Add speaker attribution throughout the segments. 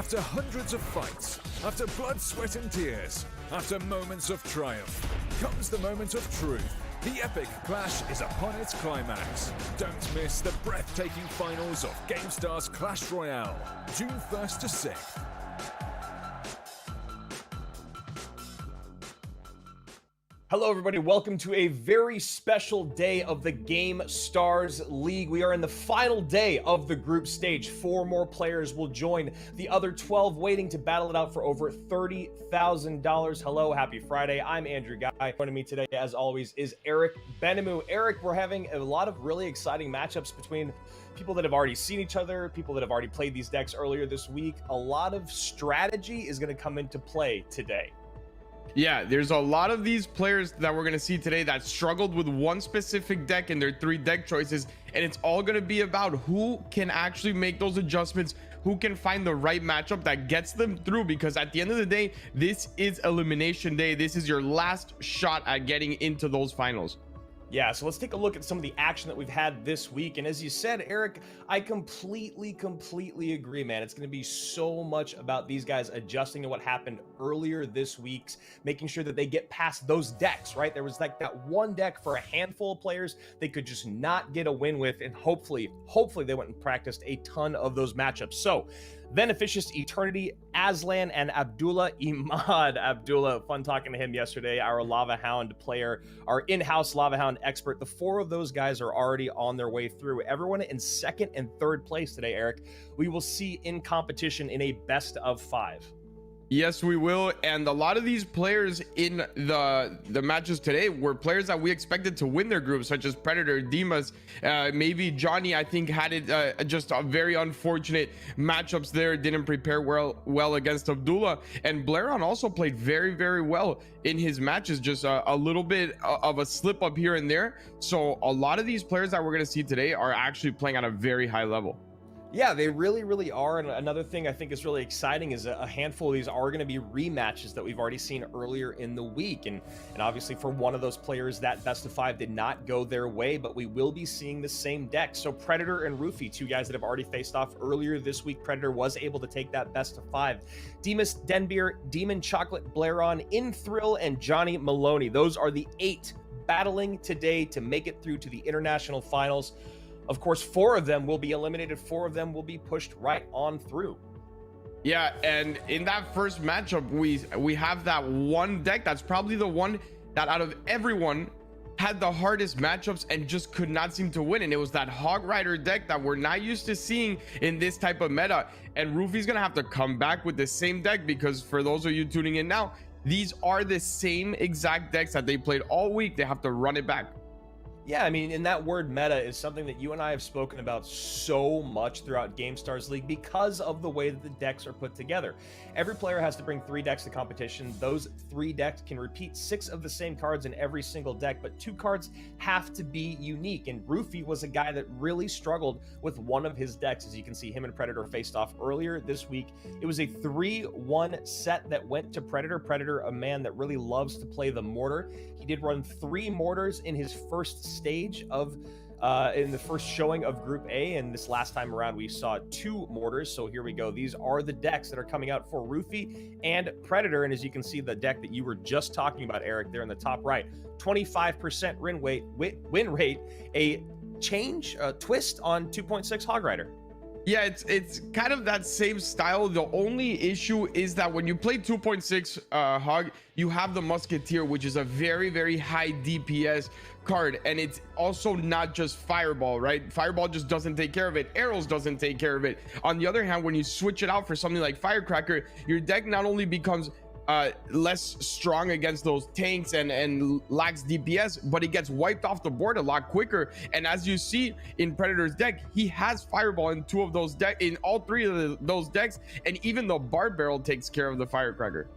Speaker 1: After hundreds of fights, after blood, sweat and tears, after moments of triumph, comes the moment of truth. The epic clash is upon its climax. Don't miss the breathtaking finals of Gamestars Clash Royale, June 1st to 6th.
Speaker 2: Hello everybody, welcome to a very special day of the Gamestars League. We are in the final day of the group stage. 4 more players will join the other 12 waiting to battle it out for over $30,000. Hello, happy Friday. I'm Andrew Guy. Joining me today, as always, is Eric Benemu. Eric, we're having a lot of really exciting matchups between people that have already seen each other, people that have already played these decks earlier this week. A lot of strategy is going to come into play today.
Speaker 3: Yeah, there's a lot of these players that we're going to see today that struggled with one specific deck in their 3 deck choices, and it's all going to be about who can actually make those adjustments, who can find the right matchup that gets them through, because at the end of the day, this is elimination day. This is your last shot at getting into those finals.
Speaker 2: Yeah, so let's take a look at some of the action that we've had this week. And as you said, Eric, I completely agree, man. It's going to be so much about these guys adjusting to what happened earlier this week, making sure that they get past those decks, right? There was like that one deck for a handful of players they could just not get a win with, and hopefully they went and practiced a ton of those matchups. So Beneficious Eternity, Aslan, and Abdullah Imad. Abdullah, fun talking to him yesterday, our Lava Hound player, our in-house Lava Hound expert. The 4 of those guys are already on their way through. Everyone in 2nd and 3rd place today, Eric, we will see in competition in a best of 5.
Speaker 3: Yes, we will. And a lot of these players in the matches today were players that we expected to win their group, such as Predator, Dimas, maybe Johnny. I think had it just a very unfortunate matchups there, didn't prepare well against Abdullah. And Blairon also played very well in his matches, just a little bit of a slip up here and there. So a lot of these players that we're going to see today are actually playing at a very high level.
Speaker 2: Yeah, they really are. And another thing I think is really exciting is a handful of these are going to be rematches that we've already seen earlier in the week. And obviously for one of those players, that best of 5 did not go their way, but we will be seeing the same deck. So Predator and Roofy, 2 guys that have already faced off earlier this week. Predator was able to take that best of 5. Demas Denbeer, Demon Chocolate, Blairon, Inthrill, and Johnny Maloney. Those are the 8 battling today to make it through to the international finals. Of course, 4 of them will be eliminated. 4 of them will be pushed right on through.
Speaker 3: Yeah, and in that first matchup, we have that one deck that's probably the one that out of everyone had the hardest matchups and just could not seem to win. And it was that Hog Rider deck that we're not used to seeing in this type of meta. And Roofy's gonna have to come back with the same deck, because for those of you tuning in now, these are the same exact decks that they played all week. They have to run it back.
Speaker 2: Yeah, I mean, and that word meta is something that you and I have spoken about so much throughout Gamestars League because of the way that the decks are put together. Every player has to bring 3 decks to competition. Those 3 decks can repeat 6 of the same cards in every single deck, but 2 cards have to be unique. And Roofy was a guy that really struggled with one of his decks. As you can see, him and Predator faced off earlier this week. It was a 3-1 set that went to Predator. Predator, a man that really loves to play the mortar. He did run 3 mortars in his first stage of in the first showing of Group A, and this last time around we saw 2 mortars. So here we go. These are the decks that are coming out for Roofy and Predator. And as you can see, the deck that you were just talking about, Eric, there in the top right, 25% win rate, a twist on 2.6 Hog Rider.
Speaker 3: Yeah, it's kind of that same style. The only issue is that when you play 2.6 Hog, you have the Musketeer, which is a very high DPS card, and it's also not just Fireball, right? Fireball just doesn't take care of it. Arrows doesn't take care of it. On the other hand, when you switch it out for something like Firecracker, your deck not only becomes less strong against those tanks and lacks DPS, but it gets wiped off the board a lot quicker. And as you see in Predator's deck, he has Fireball in 2 of those decks, in all 3 of those decks, and even the Barb Barrel takes care of the Firecracker.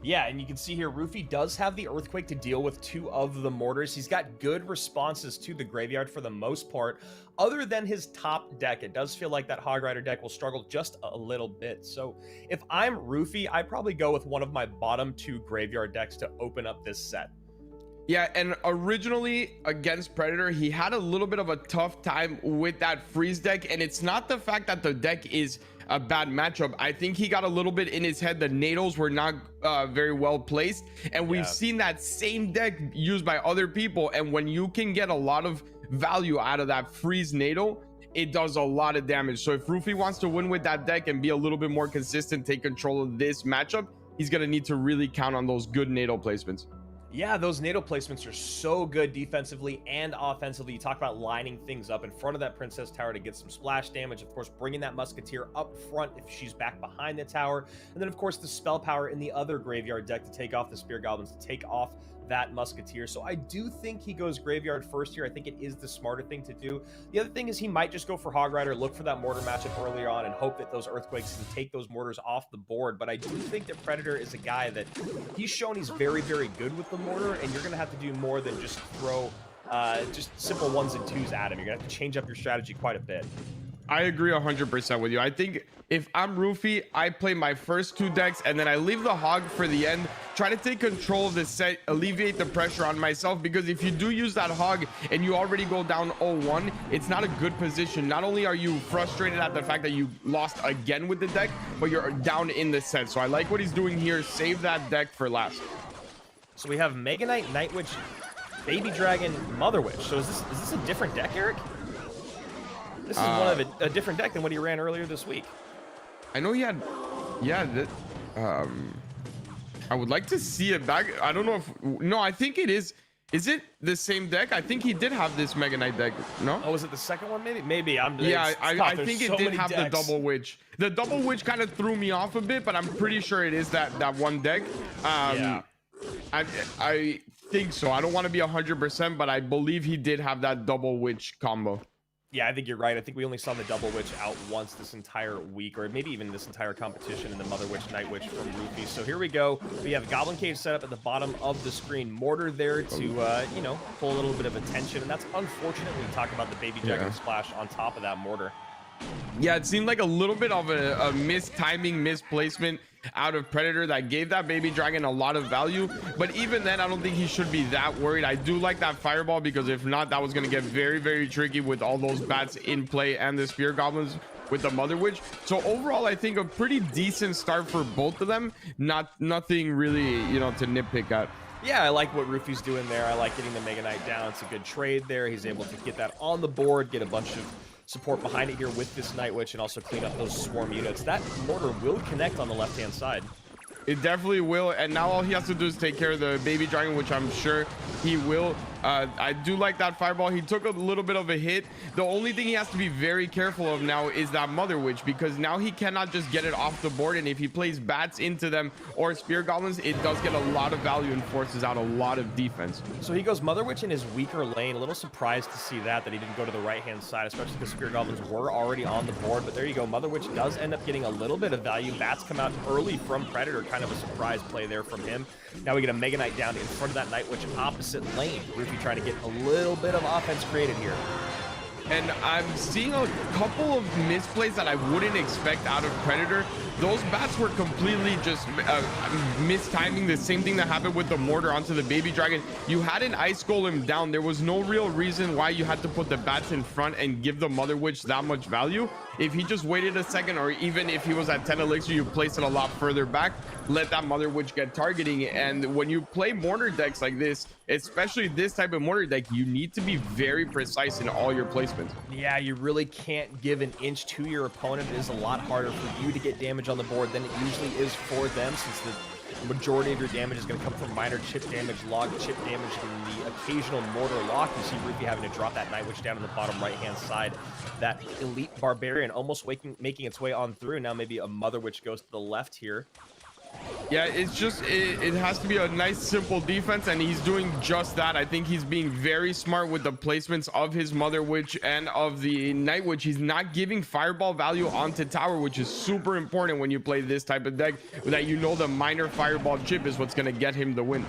Speaker 2: Yeah, and you can see here, Roofy does have the Earthquake to deal with 2 of the mortars. He's got good responses to the graveyard for the most part. Other than his top deck, it does feel like that Hog Rider deck will struggle just a little bit. So if I'm Roofy, I'd probably go with one of my bottom 2 graveyard decks to open up this set.
Speaker 3: Yeah, and originally against Predator, he had a little bit of a tough time with that freeze deck, and it's not the fact that the deck is a bad matchup. I think he got a little bit in his head. The nados were not very well placed, and we've seen that same deck used by other people, and when you can get a lot of value out of that freeze NATO, it does a lot of damage. So if Rufy wants to win with that deck and be a little bit more consistent, take control of this matchup, he's going to need to really count on those good NATO placements.
Speaker 2: Yeah, those NATO placements are so good defensively and offensively. You talk about lining things up in front of that Princess Tower to get some splash damage. Of course, bringing that Musketeer up front if she's back behind the tower. And then, of course, the spell power in the other graveyard deck to take off the Spear Goblins, to take off that Musketeer. So I do think he goes graveyard first here. I think it is the smarter thing to do. The other thing is he might just go for Hog Rider, look for that Mortar matchup earlier on, and hope that those Earthquakes can take those Mortars off the board. But I do think that Predator is a guy that he's shown he's very, very good with the Mortar, and you're going to have to do more than just throw just simple 1s and 2s at him. You're going to have to change up your strategy quite a bit.
Speaker 3: I agree 100% with you. I think if I'm Rufy, I play my first 2 decks and then I leave the Hog for the end, try to take control of the set, alleviate the pressure on myself, because if you do use that Hog and you already go down 0-1, it's not a good position. Not only are you frustrated at the fact that you lost again with the deck, but you're down in the set. So I like what he's doing here. Save that deck for last.
Speaker 2: So we have Mega Knight, Night Witch, Baby Dragon, Mother Witch. So is this a different deck, Eric? This is one of a different deck than what he ran earlier this week.
Speaker 3: I know he had, I would like to see it back. I don't know if, no, I think it is. Is it the same deck? I think he did have this Mega Knight deck. No?
Speaker 2: Oh, was it the second one? Maybe.
Speaker 3: I think it did have
Speaker 2: decks.
Speaker 3: the Double Witch. The Double Witch kind of threw me off a bit, but I'm pretty sure it is that one deck.
Speaker 2: Yeah.
Speaker 3: I think so. I don't want to be 100%, but I believe he did have that Double Witch combo.
Speaker 2: Yeah, I think you're right. I think we only saw the Double Witch out once this entire week, or maybe even this entire competition in the Mother Witch, Night Witch from Rufy. So here we go. We have Goblin Cage set up at the bottom of the screen. Mortar there to, you know, pull a little bit of attention. And that's unfortunate when you talk about the Baby Dragon Splash on top of that Mortar.
Speaker 3: Yeah, it seemed like a little bit of a mistiming, misplacement out of Predator that gave that Baby Dragon a lot of value. But even then, I don't think he should be that worried. I do like that Fireball, because if not, that was going to get very, very tricky with all those bats in play and the Spear Goblins with the Mother Witch. So overall, I think a pretty decent start for both of them. Nothing really, you know, to nitpick at.
Speaker 2: Yeah, I like what Rufy's doing there. I like getting the Mega Knight down. It's a good trade there. He's able to get that on the board, get a bunch of support behind it here with this Night Witch, and also clean up those swarm units. That Mortar will connect on the left-hand side.
Speaker 3: It definitely will, and now all he has to do is take care of the Baby Dragon, which I'm sure he will. I do like that Fireball. He took a little bit of a hit. The only thing he has to be very careful of now is that Mother Witch, because now he cannot just get it off the board, and if he plays bats into them or Spear Goblins, it does get a lot of value and forces out a lot of defense.
Speaker 2: So he goes Mother Witch in his weaker lane. A little surprised to see that he didn't go to the right-hand side, especially because Spear Goblins were already on the board. But there you go. Mother Witch does end up getting a little bit of value. Bats come out early from Predator. Kind of a surprise play there from him. Now we get a Mega Knight down in front of that Night Witch opposite lane. Rufy trying to get a little bit of offense created here.
Speaker 3: And I'm seeing a couple of misplays that I wouldn't expect out of Predator. Those bats were completely just mistiming. The same thing that happened with the Mortar onto the Baby Dragon. You had an Ice Golem down. There was no real reason why you had to put the bats in front and give the Mother Witch that much value. If he just waited a second, or even if he was at 10 elixir, you place it a lot further back, let that Mother Witch get targeting. And when you play Mortar decks like this, especially this type of Mortar deck, you need to be very precise in all your placements.
Speaker 2: Yeah, you really can't give an inch to your opponent. It is a lot harder for you to get damage on the board than it usually is for them, since the majority of your damage is going to come from minor chip damage, log chip damage, and the occasional Mortar lock. You see Rufy having to drop that Night Witch down in the bottom right-hand side. That Elite Barbarian almost making its way on through. Now maybe a Mother Witch goes to the left here.
Speaker 3: Yeah, it's just, it has to be a nice, simple defense, and he's doing just that. I think he's being very smart with the placements of his Mother Witch and of the Night Witch. He's not giving Fireball value onto tower, which is super important when you play this type of deck, that you know the minor Fireball chip is what's going to get him the win.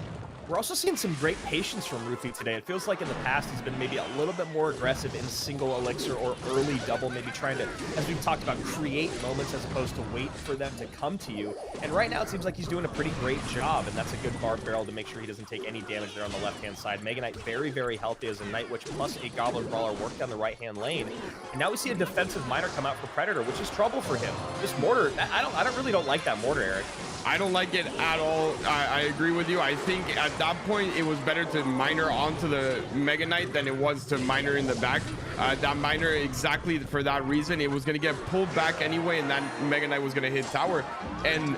Speaker 2: We're also seeing some great patience from Rufy today. It feels like in the past he's been maybe a little bit more aggressive in single elixir or early double, maybe trying to, as we've talked about, create moments as opposed to wait for them to come to you. And right now it seems like he's doing a pretty great job, and that's a good bar barrel to make sure he doesn't take any damage there on the left-hand side. Mega Knight very, very healthy as a Night Witch plus a Goblin Brawler work down the right-hand lane. And now we see a defensive Miner come out for Predator, which is trouble for him. This Mortar, I really don't like that Mortar, Eric.
Speaker 3: I don't like it at all. I agree with you. I think at that point it was better to miner onto the Mega Knight than it was to miner in the back. That miner, exactly for that reason, it was going to get pulled back anyway, and that Mega Knight was going to hit tower. And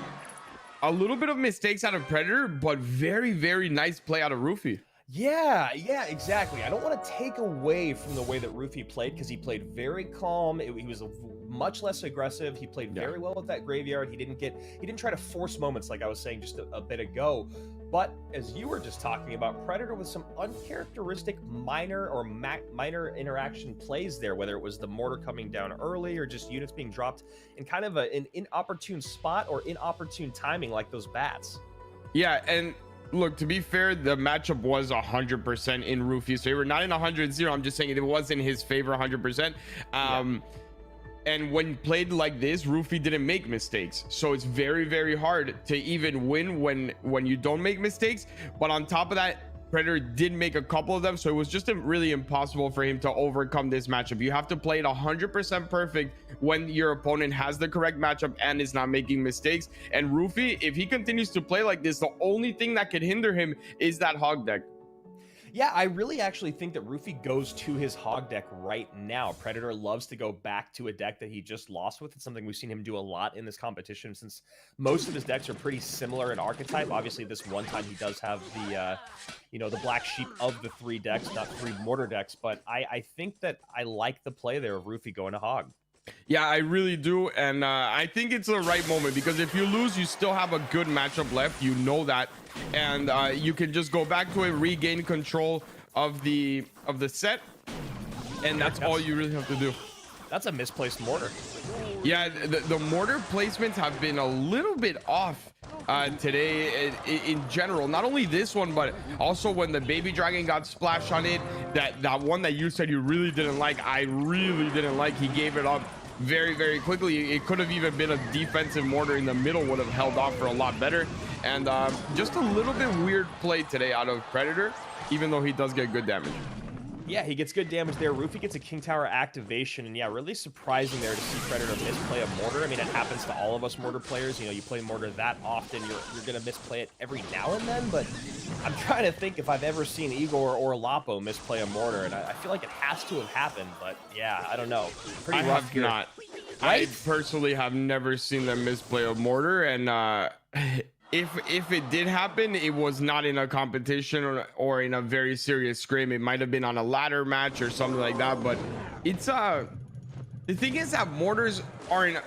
Speaker 3: a little bit of mistakes out of Predator, but very, very nice play out of Rufy.
Speaker 2: Yeah, exactly. I don't want to take away from the way that Rufy played, because he played very calm. He was much less aggressive. He played very well with that graveyard. He didn't try to force moments like I was saying just a bit ago. But as you were just talking about, Predator with some uncharacteristic minor interaction plays there, whether it was the Mortar coming down early or just units being dropped in kind of an inopportune spot or inopportune timing like those bats.
Speaker 3: Yeah, and look, to be fair, the matchup was 100% in Rufy's favor. Not in 100-0. I'm just saying it was in his favor 100%. And when played like this, Rufy didn't make mistakes. So it's very, very hard to even win when you don't make mistakes. But on top of that, Predator did make a couple of them. So it was just really impossible for him to overcome this matchup. You have to play it 100% perfect when your opponent has the correct matchup and is not making mistakes. And Rufy, if he continues to play like this, the only thing that could hinder him is that hog deck.
Speaker 2: Yeah, I really actually think that Rufy goes to his hog deck right now. Predator loves to go back to a deck that he just lost with. It's something we've seen him do a lot in this competition, since most of his decks are pretty similar in archetype. Obviously, this one time he does have the, the black sheep of the 3 decks, not 3 Mortar decks. But I think that I like the play there of Rufy going to hog.
Speaker 3: Yeah, I really do. And I think it's the right moment, because if you lose, you still have a good matchup left. You know that. And you can just go back to it, regain control of the set. And that's all you really have to do.
Speaker 2: That's a misplaced Mortar.
Speaker 3: Yeah, the Mortar placements have been a little bit off today in general. Not only this one, but also when the Baby Dragon got splashed on it, that one that you said you really didn't like, I really didn't like. He gave it up very, very quickly. It could have even been a defensive Mortar in the middle, would have held off for a lot better. And just a little bit weird play today out of Predator, even though he does get good damage.
Speaker 2: Yeah, he gets good damage there. Rufy gets a King Tower activation, and yeah, really surprising there to see Predator misplay a Mortar. I mean, it happens to all of us Mortar players. You play Mortar that often, you're going to misplay it every now and then, but I'm trying to think if I've ever seen Igor or Lapo misplay a Mortar, and I feel like it has to have happened, but yeah, I don't know. Pretty rough here.
Speaker 3: Not.
Speaker 2: Right?
Speaker 3: I personally have never seen them misplay a Mortar, and if it did happen, it was not in a competition or in a very serious scrim. It might have been on a ladder match or something like that. But it's the thing is that Mortars aren't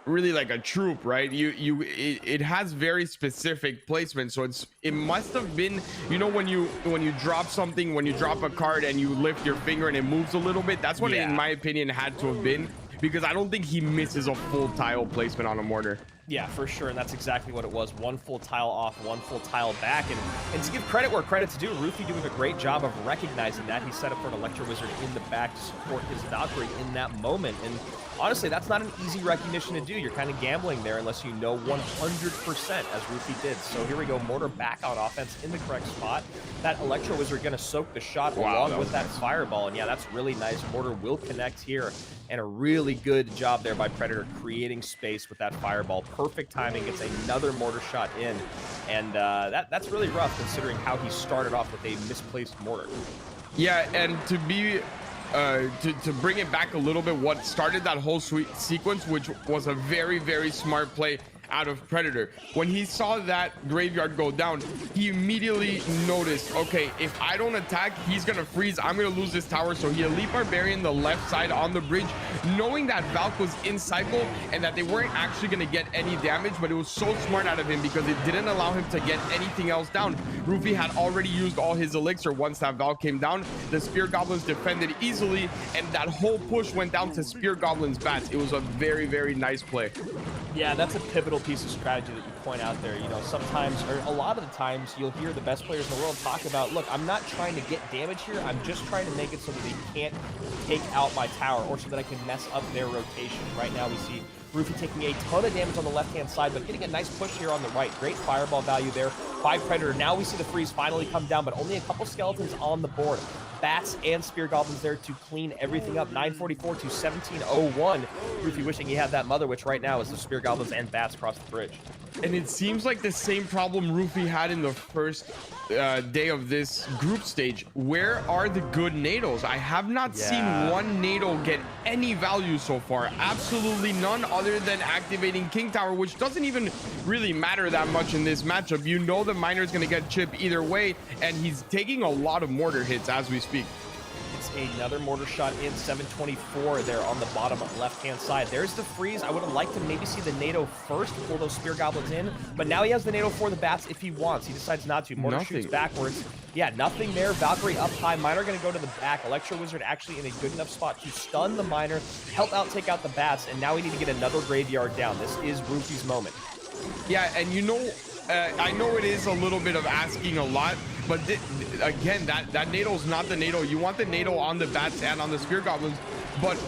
Speaker 3: really like a troop, right? It has very specific placement. So it must have been, when you drop something, when you drop a card and you lift your finger and it moves a little bit, that's what it, in my opinion, had to have been, because I don't think he misses a full tile placement on a Mortar.
Speaker 2: Yeah, for sure, and that's exactly what it was. One full tile off, one full tile back, and to give credit where credit's due, Rufy doing a great job of recognizing that. He set up for an Electro Wizard in the back to support his Valkyrie in that moment, and honestly, that's not an easy recognition to do. You're kind of gambling there unless you know 100%, as Rufy did. So here we go, Mortar back on offense in the correct spot. That Electro Wizard going to soak the shot along with that Fireball, and yeah, that's really nice. Mortar will connect here, and a really good job there by Predator creating space with that Fireball. Perfect timing, gets another Mortar shot in, and that's really rough considering how he started off with a misplaced Mortar.
Speaker 3: Yeah, and to be to bring it back a little bit, what started that whole sequence, which was a very, very smart play out of Predator. When he saw that graveyard go down, he immediately noticed, okay, if I don't attack, he's gonna freeze, I'm gonna lose this tower. So he Elite Barbarian the left side on the bridge, knowing that Valk was in cycle and that they weren't actually gonna get any damage, but it was so smart out of him because it didn't allow him to get anything else down. Rufy had already used all his elixir once that Valk came down. The Spear Goblins defended easily, and that whole push went down to Spear Goblins bats. It was a very, very nice play.
Speaker 2: Yeah, that's a pivotal little piece of strategy that you point out there. You know, sometimes, or a lot of the times, you'll hear the best players in the world talk about, look, I'm not trying to get damage here. I'm just trying to make it so that they can't take out my tower, or so that I can mess up their rotation. Right now, we see Roofy taking a ton of damage on the left-hand side, but getting a nice push here on the right. Great fireball value there by Predator. Now we see the freeze finally come down, but only a couple skeletons on the board. Bats and spear goblins there to clean everything up. 944 to 1701. Roofy wishing he had that Mother Witch right now as the spear goblins and bats cross the bridge.
Speaker 3: And it seems like the same problem Roofy had in the first day of this group stage. Where are the good nados? I have not seen one nado get any value so far. Absolutely none, other than activating King Tower, which doesn't even really matter that much in this matchup. You know the miner is going to get chipped either way, and he's taking a lot of mortar hits as we speak.
Speaker 2: It's another mortar shot in. 724 there on the bottom left-hand side. There's the freeze. I would have liked to maybe see the NATO first to pull those spear goblins in, but now he has the NATO for the bats if he wants. He decides not to. Mortar shoots backwards. Yeah, nothing there. Valkyrie up high. Miner going to go to the back. Electro Wizard actually in a good enough spot to stun the miner, help out take out the bats, and now we need to get another graveyard down. This is Roofy's moment.
Speaker 3: Yeah, and you know, I know it is a little bit of asking a lot, but again, that NATO is not the NATO. You want the NATO on the bats and on the spear goblins, but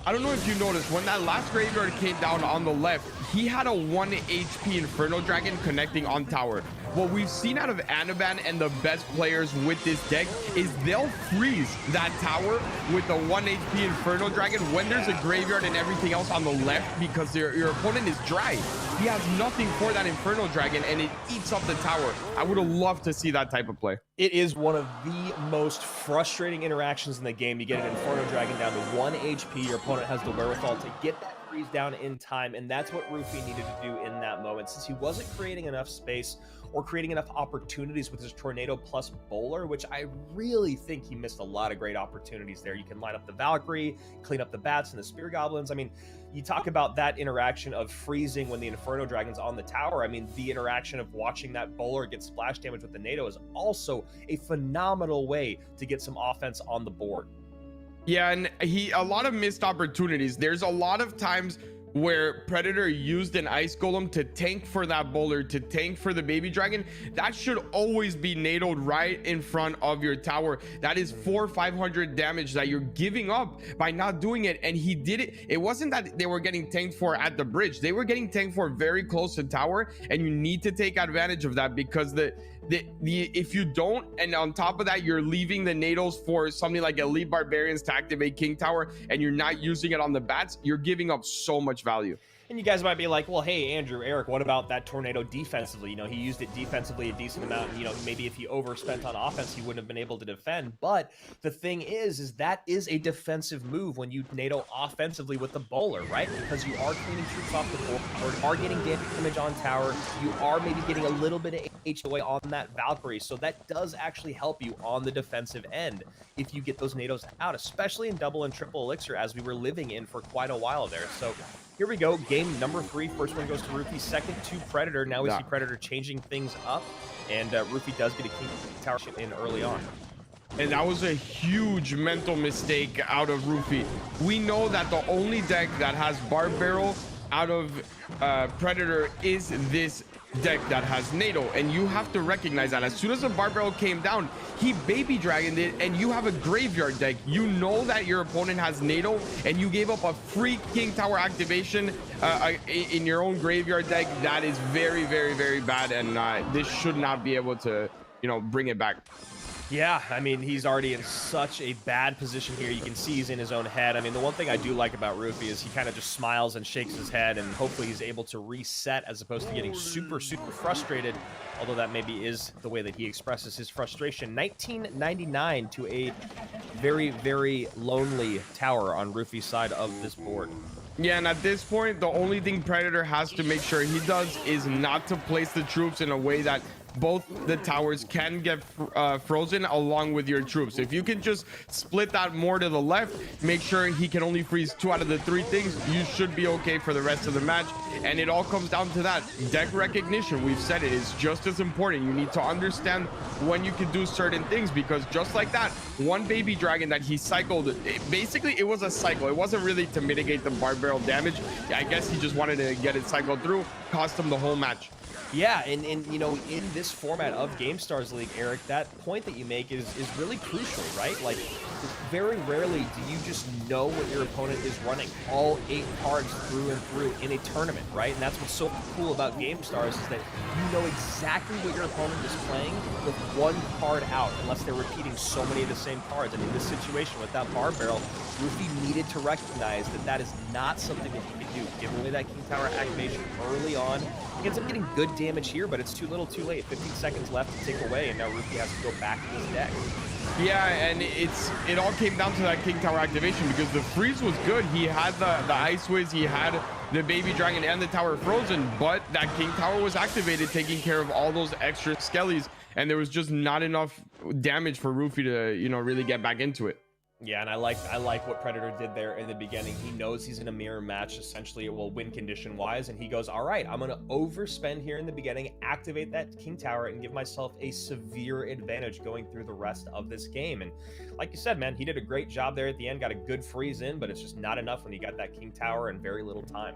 Speaker 3: I don't know if you noticed, when that last graveyard came down on the left, he had a 1 HP Inferno Dragon connecting on tower. What we've seen out of Anaban and the best players with this deck is they'll freeze that tower with the 1 HP Inferno Dragon when there's a graveyard and everything else on the left, because your opponent is dry. He has nothing for that Inferno Dragon, and it eats up the tower. I would have loved to see that type of play.
Speaker 2: It is one of the most frustrating interactions in the game. You get an Inferno Dragon down to 1 HP. Your opponent has the wherewithal to get that freeze down in time, and that's what Roofy needed to do in that moment. Since he wasn't creating enough space or creating enough opportunities with his Tornado plus Bowler, which I really think he missed a lot of great opportunities there. You can line up the Valkyrie, clean up the bats and the Spear Goblins. I mean, you talk about that interaction of freezing when the Inferno Dragon's on the tower. I mean, the interaction of watching that Bowler get splash damage with the NATO is also a phenomenal way to get some offense on the board.
Speaker 3: Yeah, and a lot of missed opportunities. There's a lot of times where Predator used an Ice Golem to tank for that Bowler, to tank for the Baby Dragon. That should always be NATO'd right in front of your tower. That is 400-500 damage that you're giving up by not doing it. And he did it. It wasn't that they were getting tanked for at the bridge. They were getting tanked for very close to tower, and you need to take advantage of that, because if you don't, and on top of that, you're leaving the NATOs for something like Elite Barbarians to activate King Tower, and you're not using it on the bats, you're giving up so much value.
Speaker 2: And you guys might be like, well, hey, Andrew, Eric, what about that Tornado defensively? You know, he used it defensively a decent amount. You know, maybe if he overspent on offense, he wouldn't have been able to defend. But the thing is that is a defensive move when you NATO offensively with the Bowler, right? Because you are cleaning troops off the board, are getting damage on tower, you are maybe getting a little bit of HOA on that Valkyrie. So that does actually help you on the defensive end if you get those NATOs out, especially in double and triple elixir, as we were living in for quite a while there. So here we go, game number 3. First one goes to Roofy, second to Predator. Now we see Predator changing things up, and Roofy does get a King Tower ship in early on.
Speaker 3: And that was a huge mental mistake out of Roofy. We know that the only deck that has Barb Barrel out of Predator is this deck that has NATO, and you have to recognize that. As soon as the Barb Barrel came down, he Baby Dragoned it, and you have a graveyard deck. You know that your opponent has NATO, and you gave up a free King Tower activation in your own graveyard deck. That is very, very, very bad, and this should not be able to, you know, bring it back.
Speaker 2: Yeah, I mean, he's already in such a bad position here. You can see he's in his own head. I mean, the one thing I do like about Roofy is he kind of just smiles and shakes his head, and hopefully he's able to reset as opposed to getting super, super frustrated, although that maybe is the way that he expresses his frustration. 1999 to a very, very lonely tower on Roofy's side of this board.
Speaker 3: Yeah, and at this point, the only thing Predator has to make sure he does is not to place the troops in a way that both the towers can get frozen along with your troops. If you can just split that more to the left, make sure he can only freeze 2 out of the 3 things, you should be okay for the rest of the match. And it all comes down to that deck recognition. We've said it is just as important. You need to understand when you can do certain things, because just like that one baby dragon that he cycled, basically it was a cycle. It wasn't really to mitigate the bar barrel damage. I guess he just wanted to get it cycled through, cost him the whole match.
Speaker 2: Yeah, and you know, in this format of GameStars League, Eric, that point that you make is really crucial, right? Like, very rarely do you just know what your opponent is running all 8 cards through and through in a tournament, right? And that's what's so cool about GameStars, is that you know exactly what your opponent is playing with 1 card out, unless they're repeating so many of the same cards. And in this situation with that bar barrel, Rufy needed to recognize that that is not something that he can do. Give away that King Tower activation early on. He ends up getting good damage here, but it's too little too late. 15 seconds left to take away, and now Rufy has to go back to his deck.
Speaker 3: Yeah, and it all came down to that King Tower activation, because the freeze was good. He had the Ice Whiz, he had the baby dragon and the tower frozen, but that King Tower was activated, taking care of all those extra skellies, and there was just not enough damage for Rufy to, you know, really get back into it.
Speaker 2: Yeah, and I like what Predator did there in the beginning. He knows he's in a mirror match, essentially, well, win condition wise, and he goes, all right, I'm gonna overspend here in the beginning, activate that King Tower, and give myself a severe advantage going through the rest of this game. And like you said, man, he did a great job there at the end, got a good freeze in, but it's just not enough when you got that King Tower and very little time.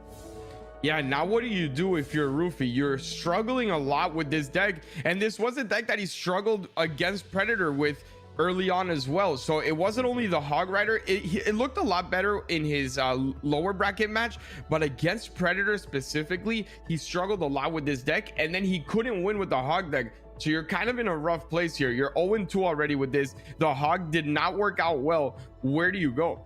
Speaker 3: Yeah, now what do you do if you're Rufy? You're struggling a lot with this deck, and this was a deck that he struggled against Predator with early on as well. So it wasn't only the Hog Rider, it looked a lot better in his lower bracket match, but against Predator specifically, he struggled a lot with this deck, and then he couldn't win with the Hog deck. So you're kind of in a rough place here. You're 0-2 already with this. The Hog did not work out well. Where do you go?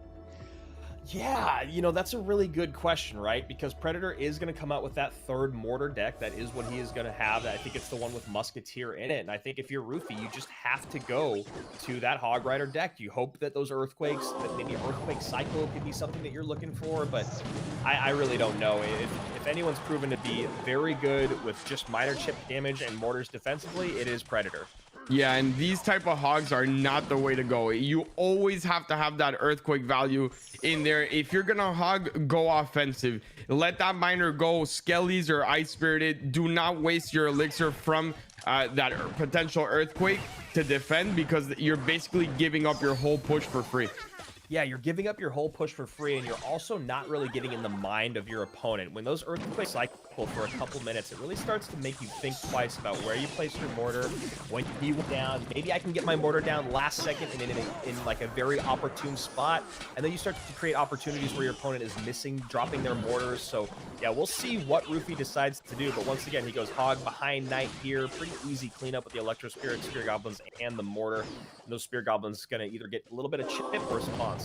Speaker 2: Yeah, you know, that's a really good question, right? Because Predator is going to come out with that 3rd mortar deck. That is what he is going to have. I think it's the one with Musketeer in it. And I think if you're Rufy, you just have to go to that Hog Rider deck. You hope that those Earthquakes, that maybe Earthquake Cycle could be something that you're looking for, but I really don't know. If anyone's proven to be very good with just minor chip damage and mortars defensively, it is Predator.
Speaker 3: Yeah, and these type of hogs are not the way to go. You always have to have that earthquake value in there. If you're gonna hog, go offensive. Let that miner go skellies or ice spirited. Do not waste your elixir from that potential earthquake to defend, because you're basically giving up your whole push for free.
Speaker 2: Yeah, you're giving up your whole push for free, and you're also not really getting in the mind of your opponent. When those earthquakes cycle for a couple minutes, it really starts to make you think twice about where you place your mortar, when you went down. Maybe I can get my mortar down last second and in like a very opportune spot, and then you start to create opportunities where your opponent is missing, dropping their mortars. So yeah, we'll see what Rufy decides to do, but once again, he goes hog behind Knight here. Pretty easy cleanup with the Electro Spirit, Spear Goblins, and the mortar. And those Spear Goblins gonna either get a little bit of chip or response.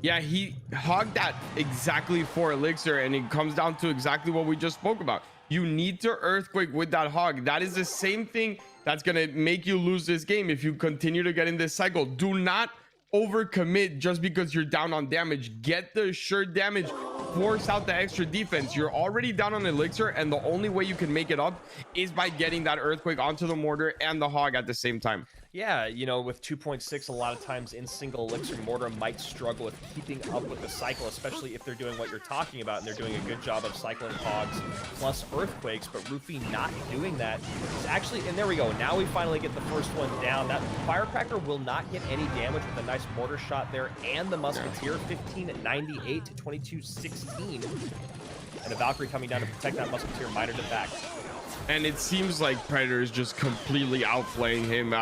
Speaker 3: Yeah, he hogged that exactly for elixir, and it comes down to exactly what we just spoke about. You need to earthquake with that hog. That is the same thing that's gonna make you lose this game if you continue to get in this cycle. Do not overcommit just because you're down on damage. Get the assured damage, force out the extra defense. You're already down on elixir, and the only way you can make it up is by getting that earthquake onto the mortar and the hog at the same time.
Speaker 2: Yeah, you know, with 2.6, a lot of times in single elixir, mortar might struggle with keeping up with the cycle, especially if they're doing what you're talking about and they're doing a good job of cycling hogs plus earthquakes. But Rufy not doing that is actually, and there we go. Now we finally get the first one down. That Firecracker will not get any damage with a nice mortar shot there, and the Musketeer 1598 to 2216, and a Valkyrie coming down to protect that Musketeer miner to back.
Speaker 3: And it seems like Predator is just completely outplaying him.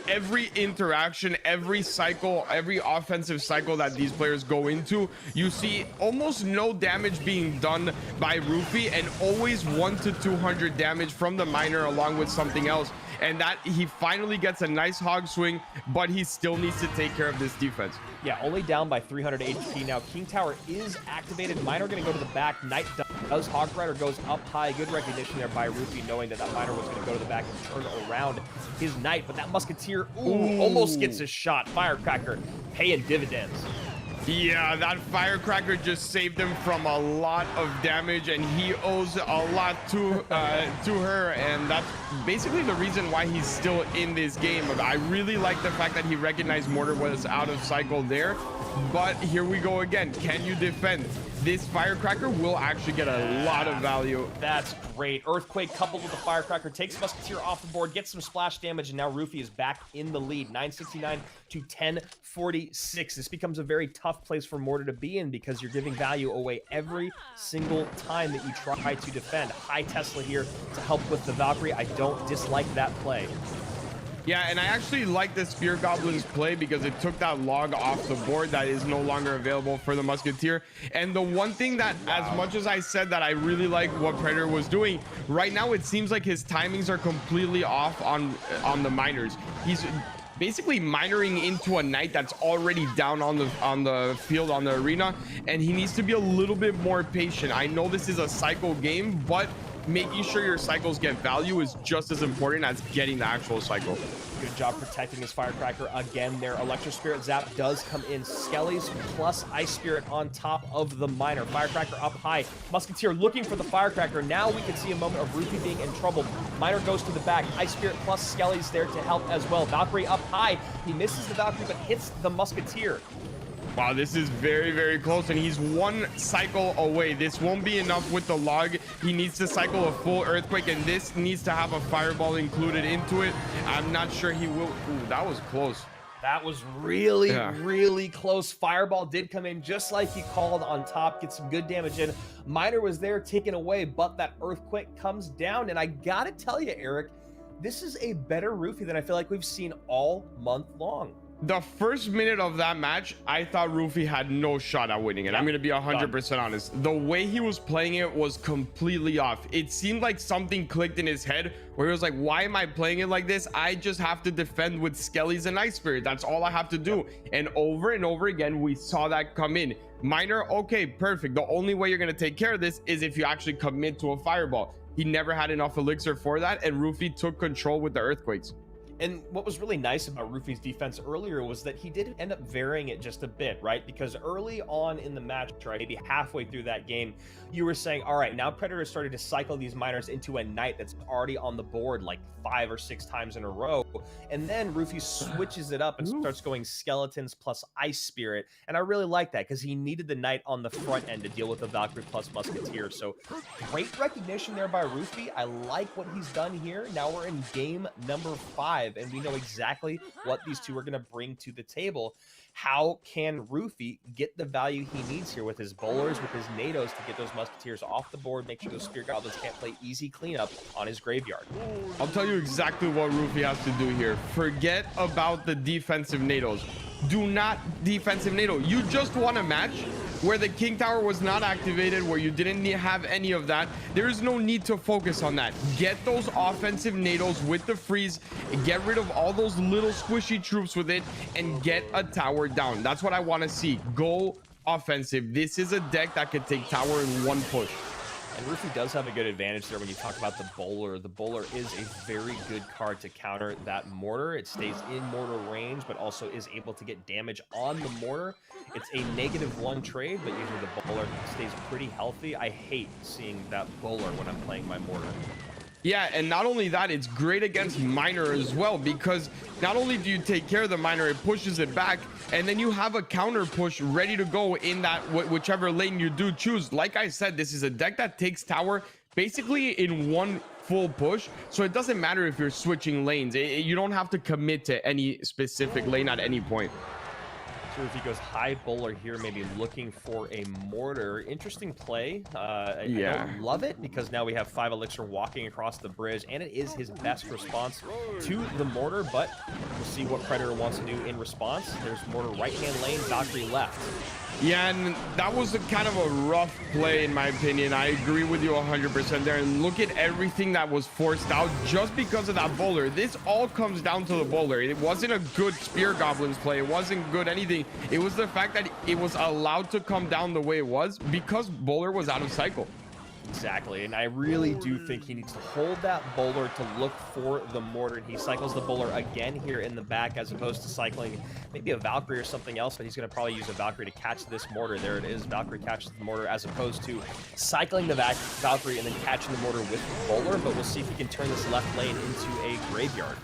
Speaker 3: Every interaction, every cycle, every offensive cycle that these players go into, you see almost no damage being done by Rufy, and always 100 to 200 damage from the miner along with something else. And that he finally gets a nice hog swing, but he still needs to take care of this defense.
Speaker 2: Yeah, only down by 300 HP. Now King Tower is activated. Miner going to go to the back. Knight does. Hog Rider goes up high. Good recognition there by Rufy, knowing that that Miner was going to go to the back and turn around his Knight. But that Musketeer, almost gets his shot. Firecracker paying dividends.
Speaker 3: Yeah, that firecracker just saved him from a lot of damage, and he owes a lot to her, and that's basically the reason why he's still in this game. I really like the fact that he recognized mortar was out of cycle there, but here we go again. Can you defend? This firecracker will actually get a lot of value.
Speaker 2: That's great. Earthquake coupled with the firecracker takes Musketeer off the board, gets some splash damage, and now Roofy is back in the lead. 969 to 1046. This becomes a very tough place for Mortar to be in because you're giving value away every single time that you try to defend. High Tesla here to help with the Valkyrie. I don't dislike that play.
Speaker 3: Yeah, and I actually like the Spear Goblin's play because it took that log off the board that is no longer available for the Musketeer. And the one thing that, as much as I said that I really like what Predator was doing, right now it seems like his timings are completely off on the miners. He's basically minoring into a knight that's already down on the field, on the arena, and he needs to be a little bit more patient. I know this is a cycle game, but making sure your cycles get value is just as important as getting the actual cycle.
Speaker 2: Good job protecting his firecracker again. Their Electro Spirit Zap does come in. Skellies plus Ice Spirit on top of the miner. Firecracker up high. Musketeer looking for the firecracker. Now we can see a moment of Roofy being in trouble. Miner goes to the back. Ice Spirit plus Skellies there to help as well. Valkyrie up high. He misses the Valkyrie but hits the Musketeer.
Speaker 3: Wow, this is very, very close, and he's one cycle away. This won't be enough with the log. He needs to cycle a full earthquake, and this needs to have a fireball included into it. I'm not sure he will. Ooh, that was close.
Speaker 2: That was really, really close. Fireball did come in just like he called on top, get some good damage in. Miner was there taken away, but that earthquake comes down, and I gotta tell you, Eric, this is a better Roofy than I feel like we've seen all month long.
Speaker 3: The first minute of that match, I thought Roofy had no shot at winning it. I'm going to be 100% honest. The way he was playing it was completely off. It seemed like something clicked in his head where he was like, why am I playing it like this? I just have to defend with Skellies and Ice Spirit. That's all I have to do. And over again, we saw that come in. Miner, okay, perfect. The only way you're going to take care of this is if you actually commit to a fireball. He never had enough elixir for that, and Roofy took control with the earthquakes.
Speaker 2: And what was really nice about Roofy's defense earlier was that he did end up varying it just a bit, right? Because early on in the match, right, maybe halfway through that game, you were saying, all right, now Predator started to cycle these miners into a knight that's already on the board like 5 or 6 times in a row. And then Roofy switches it up and starts going skeletons plus Ice Spirit. And I really like that because he needed the knight on the front end to deal with the Valkyrie plus Musketeer. So great recognition there by Roofy. I like what he's done here. Now we're in game number 5. And we know exactly what these two are going to bring to the table. How can Roofy get the value he needs here with his bowlers, with his nados to get those Musketeers off the board, make sure those Spear Goblins can't play easy cleanup on his graveyard?
Speaker 3: I'll tell you exactly what Roofy has to do here. Forget about the defensive nados. Do not defensive NATO. You just won a match where the King Tower was not activated, where you didn't have any of that. There is no need to focus on that. Get those offensive NATOs with the freeze, get rid of all those little squishy troops with it, and get a tower down. That's what I want to see. Go offensive. This is a deck that could take tower in one push.
Speaker 2: And Roofy does have a good advantage there when you talk about the bowler. The bowler is a very good card to counter that mortar. It stays in mortar range, but also is able to get damage on the mortar. It's a -1 trade, but usually the bowler stays pretty healthy. I hate seeing that bowler when I'm playing my mortar.
Speaker 3: Yeah, and not only that, it's great against miner as well, because not only do you take care of the miner, it pushes it back, and then you have a counter push ready to go in that whichever lane you do choose. Like I said, this is a deck that takes tower basically in one full push, so it doesn't matter if you're switching lanes. You don't have to commit to any specific lane at any point.
Speaker 2: So if he goes high bowler here, maybe looking for a mortar. Interesting play. I don't love it because now we have 5 elixir walking across the bridge, and it is his best response to the mortar, but we'll see what Predator wants to do in response. There's mortar right-hand lane, Valkyrie left.
Speaker 3: Yeah, and that was kind of a rough play in my opinion. I agree with you 100% there. And look at everything that was forced out just because of that bowler. This all comes down to the bowler. It wasn't a good Spear Goblins play. It wasn't good anything. It was the fact that it was allowed to come down the way it was because bowler was out of cycle.
Speaker 2: Exactly, and I really do think he needs to hold that bowler to look for the mortar, and he cycles the bowler again here in the back as opposed to cycling maybe a Valkyrie or something else, but he's going to probably use a Valkyrie to catch this mortar. There it is, Valkyrie catches the mortar as opposed to cycling the Valkyrie and then catching the mortar with the bowler, but we'll see if he can turn this left lane into a graveyard.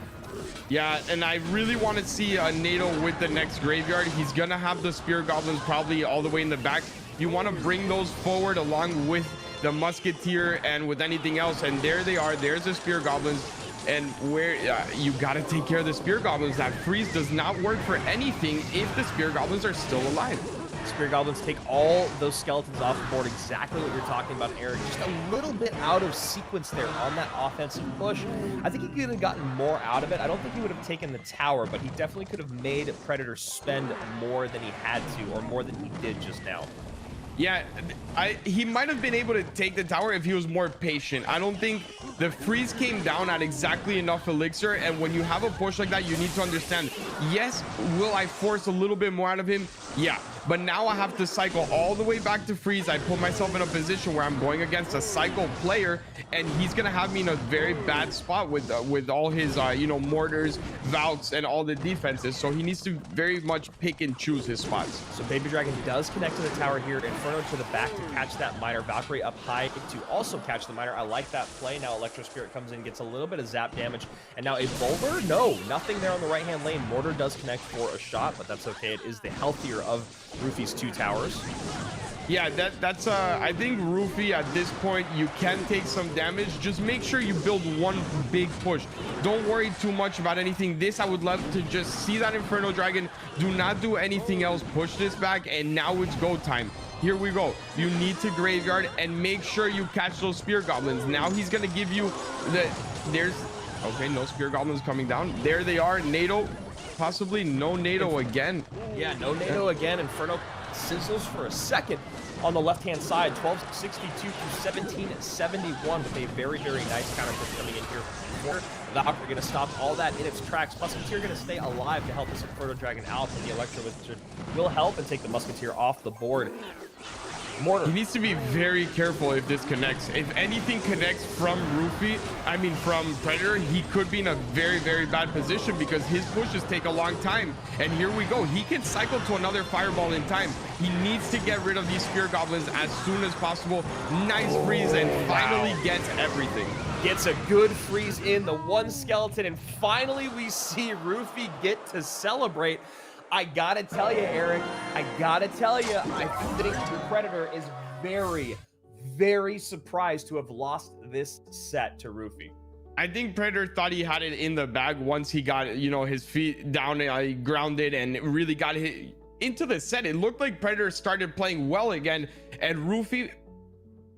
Speaker 3: Yeah, and I really want to see a NATO with the next graveyard. He's going to have the Spear Goblins probably all the way in the back. You want to bring those forward along with the Musketeer and with anything else, and there they are. There's the Spear Goblins, and where you got to take care of the Spear Goblins. That freeze does not work for anything if the Spear Goblins are still alive.
Speaker 2: Spear Goblins take all those skeletons off the board, exactly what you're talking about, Eric. Just a little bit out of sequence there on that offensive push. I think he could have gotten more out of it. I don't think he would have taken the tower, but he definitely could have made Predator spend more than he had to, or more than he did just now.
Speaker 3: Yeah, he might have been able to take the tower if he was more patient. I don't think the freeze came down at exactly enough elixir, and when you have a push like that, you need to understand, yes, will I force a little bit more out of him? Yeah, but now I have to cycle all the way back to freeze. I put myself in a position where I'm going against a cycle player, and he's gonna have me in a very bad spot with all his you know, mortars, Valks, and all the defenses. So he needs to very much pick and choose his spots.
Speaker 2: So Baby Dragon does connect to the tower here. Inferno to the back to catch that miner. Valkyrie up high to also catch the miner. I like that play. Now Electro Spirit comes in, gets a little bit of zap damage, and now a boulder. No, nothing there on the right hand lane. Mortar does connect for a shot, but that's okay. It is the healthier of Roofy's two towers.
Speaker 3: Yeah, that's I think Roofy at this point, you can take some damage. Just make sure you build one big push. Don't worry too much about anything. This, I would love to just see that Inferno Dragon. Do not do anything else. Push this back, and now it's go time. Here we go. You need to graveyard and make sure you catch those Spear Goblins. Now he's gonna give you okay, no Spear Goblins coming down. There they are. NATO, possibly no NATO again.
Speaker 2: Yeah, no NATO again. Inferno sizzles for a second on the left-hand side, 1262 to 1771 with a very, very nice counter push coming in here. Valkyrie going to stop all that in its tracks. Musketeer going to stay alive to help this Inferno Dragon out, and the Electro Wizard will help and take the Musketeer off the board. Mortar.
Speaker 3: He needs to be very careful if this connects. If anything connects from from Predator, he could be in a very, very bad position because his pushes take a long time. And here we go. He can cycle to another fireball in time. He needs to get rid of these Spear Goblins as soon as possible. Nice freeze, and finally gets everything.
Speaker 2: Gets a good freeze in the one skeleton, and finally we see Roofy get to celebrate. I gotta tell you, Eric, I think Predator is very, very surprised to have lost this set to Roofy.
Speaker 3: I think Predator thought he had it in the bag once he got, you know, his feet down, grounded, and really got hit into the set. It looked like Predator started playing well again, and Roofy,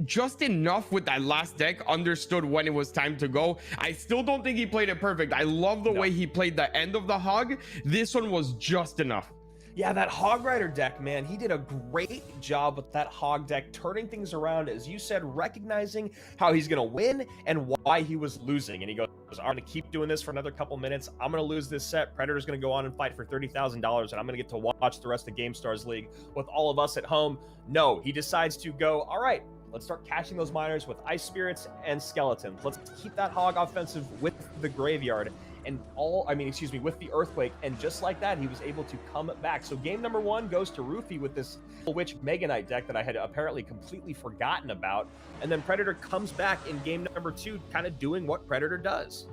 Speaker 3: just enough with that last deck, understood when it was time to go. I still don't think he played it perfect. I love the way he played the end of the hog. This one was just enough.
Speaker 2: Yeah, that Hog Rider deck, man, he did a great job with that Hog deck, turning things around, as you said, recognizing how he's going to win and why he was losing. And he goes, I'm going to keep doing this for another couple minutes. I'm going to lose this set. Predator's going to go on and fight for $30,000, and I'm going to get to watch the rest of Gamestars League with all of us at home. No, he decides to go, all right, let's start catching those miners with Ice Spirits and Skeletons. Let's keep that Hog offensive with the Graveyard and with the Earthquake. And just like that, he was able to come back. So game number one goes to Roofy with this Witch Mega Knight deck that I had apparently completely forgotten about. And then Predator comes back in game number two, kind of doing what Predator does.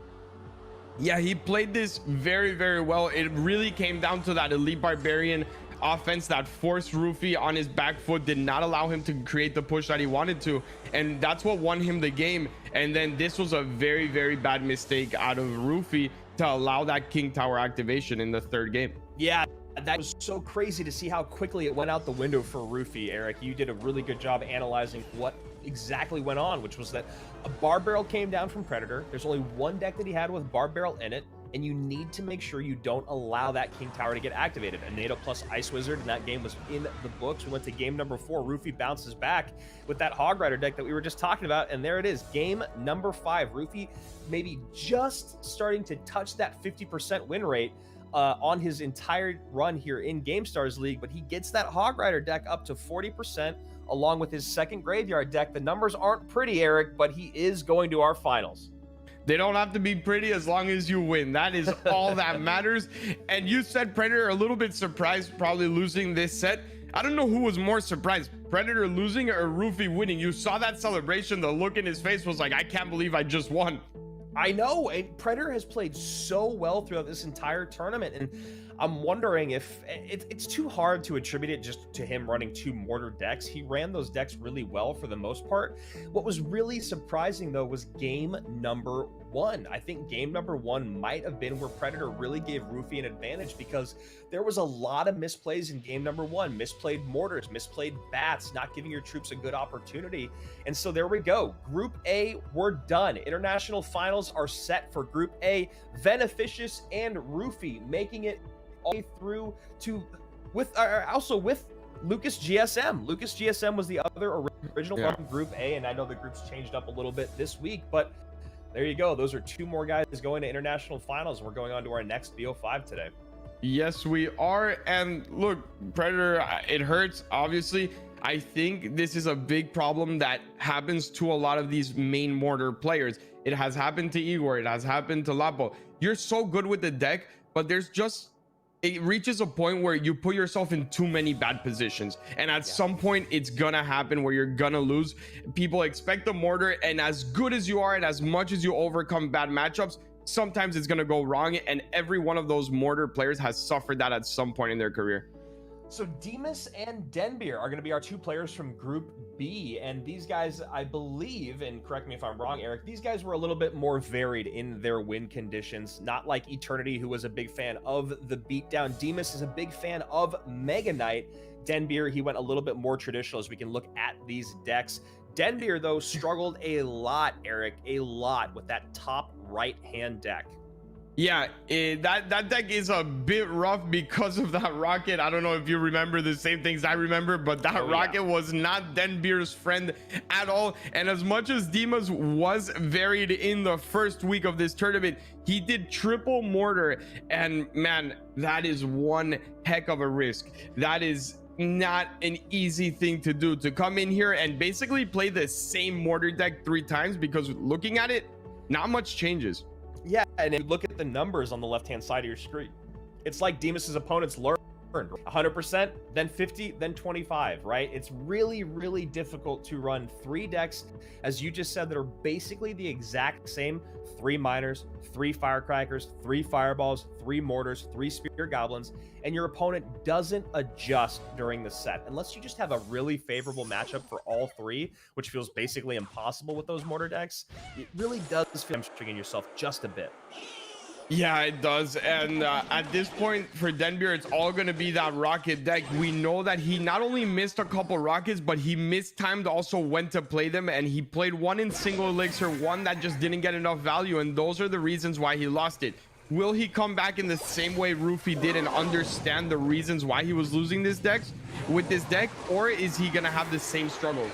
Speaker 3: Yeah, he played this very, very well. It really came down to that Elite Barbarian offense that forced Roofy on his back foot, did not allow him to create the push that he wanted to, and that's what won him the game. And then this was a very, very bad mistake out of Roofy to allow that King Tower activation in the third game.
Speaker 2: Yeah, that was so crazy to see how quickly it went out the window for Roofy. Eric, you did a really good job analyzing what exactly went on, which was that a Bar Barrel came down from Predator. There's only one deck that he had with Bar Barrel in it, and you need to make sure you don't allow that King Tower to get activated. A NATO plus Ice Wizard, and that game was in the books. We went to game number 4. Roofy bounces back with that Hog Rider deck that we were just talking about, and there it is, game number 5. Roofy maybe just starting to touch that 50% win rate on his entire run here in Gamestars League, but he gets that Hog Rider deck up to 40%, along with his second graveyard deck. The numbers aren't pretty, Eric, but he is going to our finals.
Speaker 3: They don't have to be pretty as long as you win. That is all that matters. And you said Predator a little bit surprised, probably losing this set. I don't know who was more surprised, Predator losing or Roofy winning. You saw that celebration. The look in his face was like, I can't believe I just won.
Speaker 2: I know, and Predator has played so well throughout this entire tournament, and I'm wondering if it's too hard to attribute it just to him running 2 mortar decks. He ran those decks really well for the most part. What was really surprising, though, was game number 1. I think game number 1 might have been where Predator really gave Roofy an advantage, because there was a lot of misplays in game number 1. Misplayed mortars, misplayed bats, not giving your troops a good opportunity. And so there we go. Group A, we're done. International finals are set for Group A. Veneficious and Roofy making it all the way through to also with Lucas GSM. Lucas GSM was the other original from Group A, and I know the group's changed up a little bit this week, but there you go. Those are 2 more guys going to international finals. We're going on to our next BO5 today.
Speaker 3: Yes, we are. And look, Predator, it hurts, obviously. I think this is a big problem that happens to a lot of these main mortar players. It has happened to Igor. It has happened to Lapo. You're so good with the deck, but there's just, it reaches a point where you put yourself in too many bad positions, and at some point it's gonna happen where you're gonna lose. People expect the mortar, and as good as you are and as much as you overcome bad matchups, sometimes it's gonna go wrong, and every one of those mortar players has suffered that at some point in their career.
Speaker 2: So Demas and Denbeer are going to be our 2 players from Group B, and these guys, I believe, and correct me if I'm wrong, Eric, these guys were a little bit more varied in their win conditions, not like Eternity, who was a big fan of the beatdown. Demas is a big fan of Mega Knight. Denbeer, he went a little bit more traditional as we can look at these decks. Denbeer, though, struggled a lot, Eric, a lot with that top right-hand deck.
Speaker 3: Yeah, that deck is a bit rough because of that rocket. I don't know if you remember the same things I remember, but that rocket was not Denbeer's friend at all. And as much as Demas was varied in the first week of this tournament, he did triple mortar, and man, that is one heck of a risk. That is not an easy thing to do, to come in here and basically play the same mortar deck 3 times, because looking at it, not much changes.
Speaker 2: Yeah, and if you look at the numbers on the left-hand side of your screen, it's like Demas's opponents learned 100%, then 50, then 25, right? It's really, really difficult to run 3 decks, as you just said, that are basically the exact same: 3 miners, 3 firecrackers, 3 fireballs, 3 mortars, 3 spear goblins, and your opponent doesn't adjust during the set. Unless you just have a really favorable matchup for all 3, which feels basically impossible with those mortar decks, it really does feel hamstringing yourself just a bit.
Speaker 3: Yeah, it does. And at this point for Denbeer, it's all going to be that rocket deck. We know that he not only missed a couple rockets, but he mistimed also when to play them, and he played one in single elixir, one that just didn't get enough value, and those are the reasons why he lost it. Will he come back in the same way Roofy did and understand the reasons why he was losing this deck with this deck, or is he gonna have the same struggles?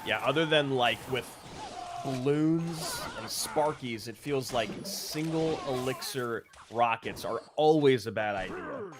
Speaker 2: Yeah, other than like with balloons and sparkies, it feels like single elixir rockets are always a bad idea.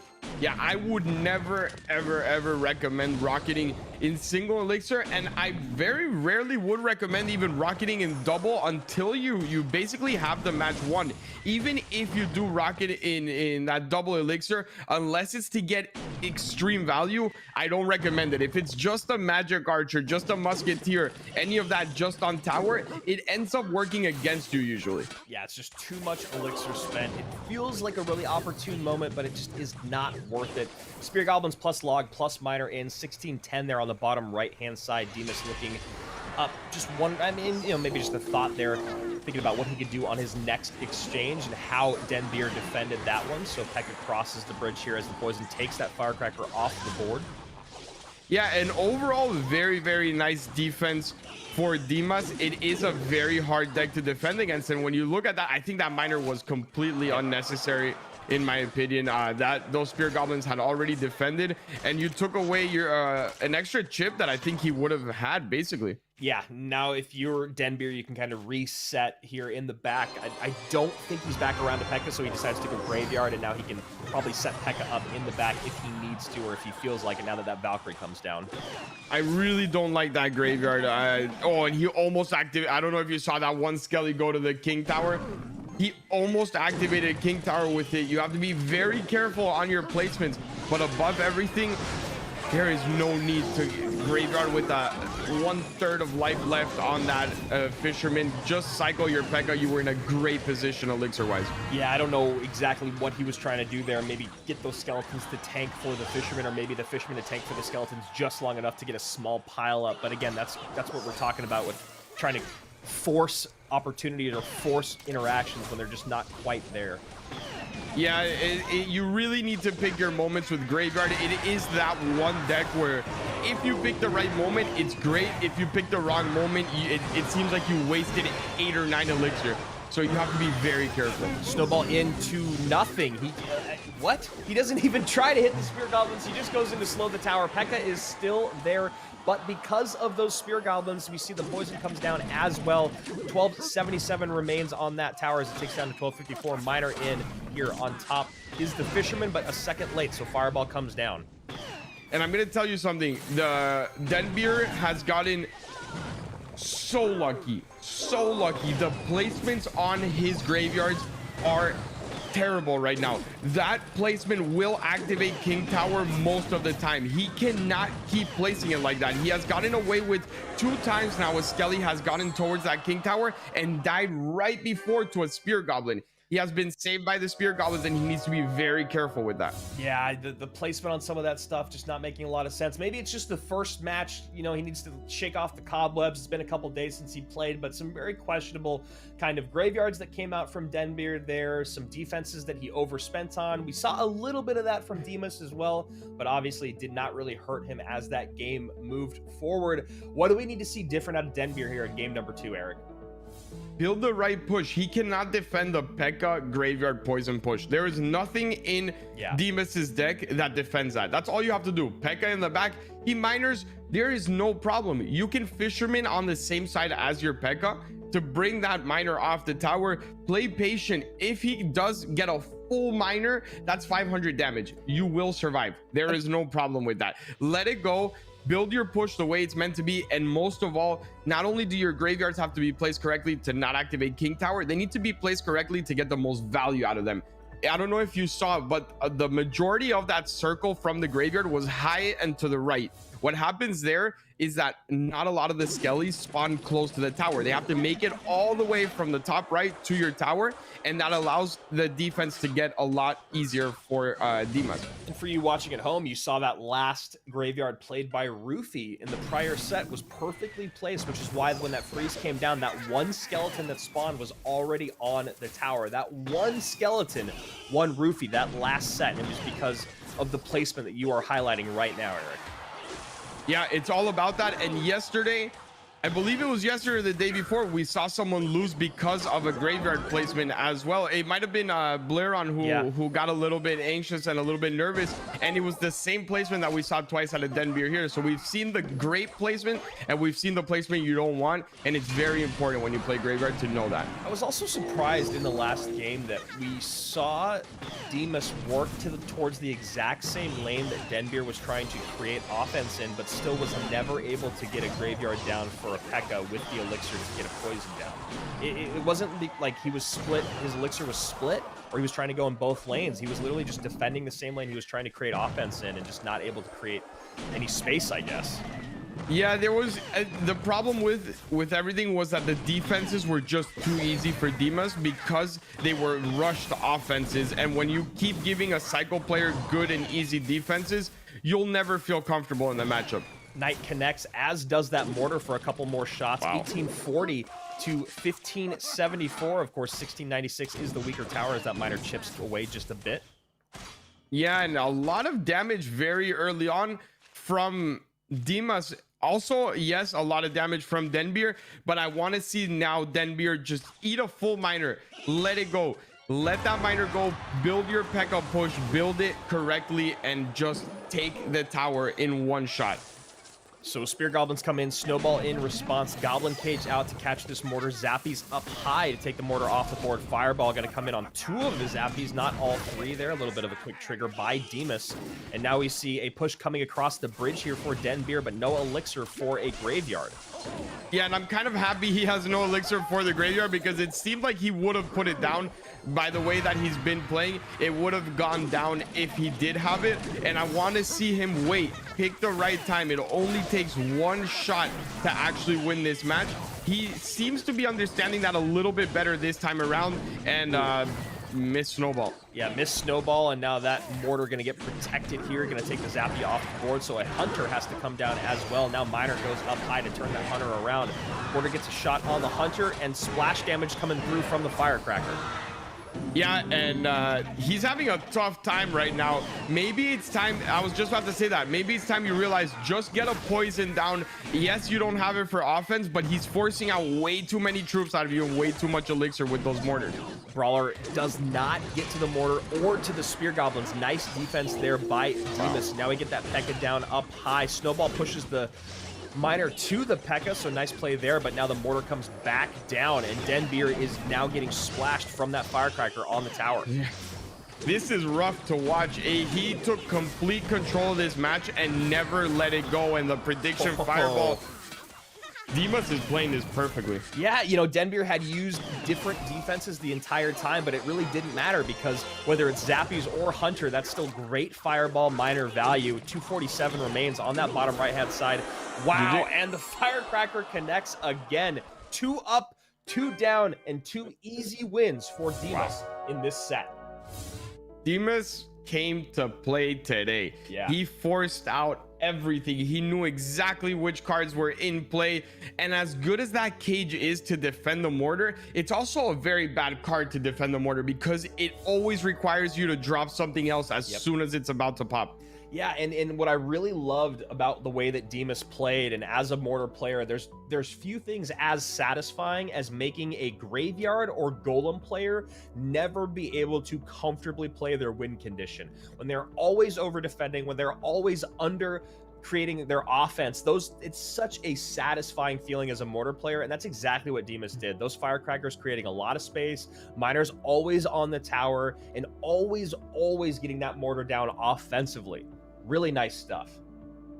Speaker 3: Yeah, I would never ever recommend rocketing in single elixir, and I very rarely would recommend even rocketing in double until you basically have the match won. Even if you do rocket in that double elixir, unless it's to get extreme value, I don't recommend it. If it's just a magic archer, just a musketeer, any of that just on tower, it ends up working against you usually.
Speaker 2: Yeah, it's just too much elixir spent. It feels like a really opportune moment, but it just is not worth it. Spear Goblins plus log plus miner in 1610 there on the bottom right hand side. Demas looking up, just one, I mean, you know, maybe just a thought there, thinking about what he could do on his next exchange and how Denbeer defended that one. So Pekka crosses the bridge here as the poison takes that firecracker off the board.
Speaker 3: Yeah, and overall very nice defense for Demas. It is a very hard deck to defend against, and when you look at that, I think that miner was completely unnecessary. in my opinion. That those spear goblins had already defended, and you took away your an extra chip that I think he would have had basically.
Speaker 2: Yeah, now if you're Denbeer, you can kind of reset here in the back. I don't think he's back around to Pekka, so he decides to go Graveyard, and now he can probably set Pekka up in the back if he needs to, or if he feels like it now that that Valkyrie comes down.
Speaker 3: I really don't like that Graveyard. Oh, and he almost activated. I don't know if you saw that one Skelly go to the King Tower. He almost activated King Tower with it. You have to be very careful on your placements, but above everything, there is no need to Graveyard with a 1/3 of life left on that Fisherman. Just cycle your Pekka. You were in a great position elixir wise.
Speaker 2: Yeah, I don't know exactly what he was trying to do there. Maybe get those skeletons to tank for the Fisherman, or maybe the Fisherman to tank for the skeletons just long enough to get a small pile up. But again, that's what we're talking about with trying to force opportunities or force interactions when they're just not quite there.
Speaker 3: Yeah, you really need to pick your moments with Graveyard. It is that one deck where if you pick the right moment, it's great. If you pick the wrong moment, it seems like you wasted 8 or 9 elixir. So you have to be very careful.
Speaker 2: Snowball into nothing. What? He doesn't even try to hit the Spear Goblins. He just goes in to slow the tower. Pekka is still there, but because of those Spear Goblins, we see the poison comes down as well. 1277 remains on that tower as it takes down to 1254. Miner in here on top is the Fisherman, but a second late, so Fireball comes down.
Speaker 3: And I'm going to tell you something. The Denbeer has gotten so lucky. So lucky. The placements on his graveyards are terrible right now. That placement will activate King Tower most of the time. He cannot keep placing it like that. He has gotten away with 2 times now. A Skelly has gotten towards that King Tower and died right before to a Spear Goblin. He has been saved by the Spear Goblins, and he needs to be very careful with that.
Speaker 2: Yeah, the placement on some of that stuff just not making a lot of sense. Maybe it's just the first match. You know, he needs to shake off the cobwebs. It's been a couple days since he played, but some very questionable kind of graveyards that came out from Denbeer there. Some defenses that he overspent on. We saw a little bit of that from Demas as well, but obviously it did not really hurt him as that game moved forward. What do we need to see different out of Denbeer here in game number 2, Eric?
Speaker 3: Build the right push. He cannot defend the Pekka Graveyard Poison push. There is nothing in Demas's deck that defends that. That's all you have to do. Pekka in the back. He miners. There is no problem. You can Fisherman on the same side as your Pekka to bring that miner off the tower. Play patient. If he does get a full miner, that's 500 damage. You will survive. There is no problem with that. Let it go. Build your push the way it's meant to be, and most of all, not only do your graveyards have to be placed correctly to not activate King Tower, they need to be placed correctly to get the most value out of them. I don't know if you saw, but the majority of that circle from the graveyard was high and to the right. What happens there is that not a lot of the Skellies spawn close to the tower. They have to make it all the way from the top right to your tower, and that allows the defense to get a lot easier for Demas.
Speaker 2: And for you watching at home, you saw that last graveyard played by Roofy in the prior set was perfectly placed, which is why when that freeze came down, that one skeleton that spawned was already on the tower. That one skeleton won Roofy that last set, and it was because of the placement that you are highlighting right now, Eric.
Speaker 3: Yeah, it's all about that. And yesterday, I believe it was yesterday or the day before, we saw someone lose because of a graveyard placement as well. It might have been Blairon who got a little bit anxious and a little bit nervous, and it was the same placement that we saw twice at a Denbeer here. So we've seen the great placement, and we've seen the placement you don't want, and it's very important when you play graveyard to know that.
Speaker 2: I was also surprised in the last game that we saw Demas work towards the exact same lane that Denbeer was trying to create offense in, but still was never able to get a graveyard down for a Pekka with the elixir to get a poison down. It wasn't like he was split, his elixir was split, or he was trying to go in both lanes. He was literally just defending the same lane he was trying to create offense in and just not able to create any space, I guess.
Speaker 3: Yeah, there was the problem with everything was that the defenses were just too easy for Demas because they were rushed offenses, and when you keep giving a cycle player good and easy defenses, you'll never feel comfortable in the matchup.
Speaker 2: Knight connects, as does that mortar for a couple more shots. Wow. 1840 to 1574. Of course, 1696 is the weaker tower as that miner chips away just a bit.
Speaker 3: Yeah, and a lot of damage very early on from Demas. Also, yes, a lot of damage from Denbeer, but I want to see now Denbeer just eat a full miner, let it go. Let that miner go, build your P.E.K.K.A push, build it correctly, and just take the tower in one shot.
Speaker 2: So Spear Goblins come in, Snowball in response, Goblin Cage out to catch this mortar, Zappies up high to take the mortar off the board, Fireball going to come in on 2 of the Zappies, not all 3 there, a little bit of a quick trigger by Demas, and now we see a push coming across the bridge here for Denbeer, but no elixir for a Graveyard.
Speaker 3: Yeah, and I'm kind of happy he has no elixir for the Graveyard because it seemed like he would have put it down. By the way that he's been playing, it would have gone down if he did have it, and I want to see him wait, pick the right time. It only takes 1 shot to actually win this match. He seems to be understanding that a little bit better this time around, and miss Snowball.
Speaker 2: Yeah, miss Snowball, and now that mortar going to get protected here, going to take the Zappy off the board, so a Hunter has to come down as well. Now Miner goes up high to turn that Hunter around. Mortar gets a shot on the Hunter, and splash damage coming through from the Firecracker.
Speaker 3: Yeah, and he's having a tough time right now. Maybe it's time, I was just about to say that, maybe it's time you realize just get a poison down. Yes, you don't have it for offense, but he's forcing out way too many troops out of you and way too much elixir with those mortars. Brawler
Speaker 2: does not get to the mortar or to the Spear Goblins. Nice defense there by Demas. Now we get that P.E.K.K.A down up high. Snowball pushes the Miner to the P.E.K.K.A, so nice play there, but now the mortar comes back down, and Denbeer is now getting splashed from that Firecracker on the tower.
Speaker 3: Yeah. This is rough to watch. He took complete control of this match and never let it go, and the prediction Fireball. Demas is playing this perfectly.
Speaker 2: Yeah, you know, Denbeer had used different defenses the entire time, but it really didn't matter because whether it's Zappies or Hunter, that's still great Fireball Miner value. 247 remains on that bottom right-hand side. Wow, and the Firecracker connects again. 2 up, 2 down, and 2 easy wins for Demas in this set.
Speaker 3: Demas came to play today.
Speaker 2: Yeah.
Speaker 3: He forced out everything. He knew exactly which cards were in play, and as good as that cage is to defend the mortar, it's also a very bad card to defend the mortar because it always requires you to drop something else as soon as it's about to pop.
Speaker 2: Yeah, and what I really loved about the way that Demas played, and as a mortar player, there's few things as satisfying as making a Graveyard or Golem player never be able to comfortably play their win condition. When they're always over defending, when they're always under creating their offense, it's such a satisfying feeling as a mortar player, and that's exactly what Demas did. Those Firecrackers creating a lot of space, Miners always on the tower, and always getting that mortar down offensively. Really nice stuff.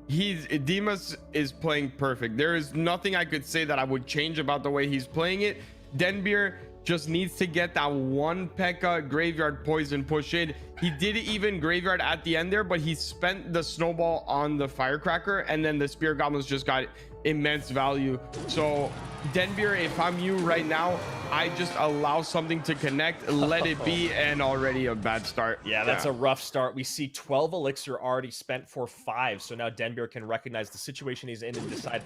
Speaker 3: Demas is playing perfect. There is nothing I could say that I would change about the way he's playing it. Denbeer just needs to get that 1 P.E.K.K.A Graveyard poison push in. He did even Graveyard at the end there, but he spent the Snowball on the Firecracker, and then the Spear Goblins just got immense value. So Denbeer, if I'm you right now, I just allow something to connect, let it be, and already a bad start.
Speaker 2: Yeah, that's a rough start. We see 12 elixir already spent for 5, so now Denbeer can recognize the situation he's in and decide,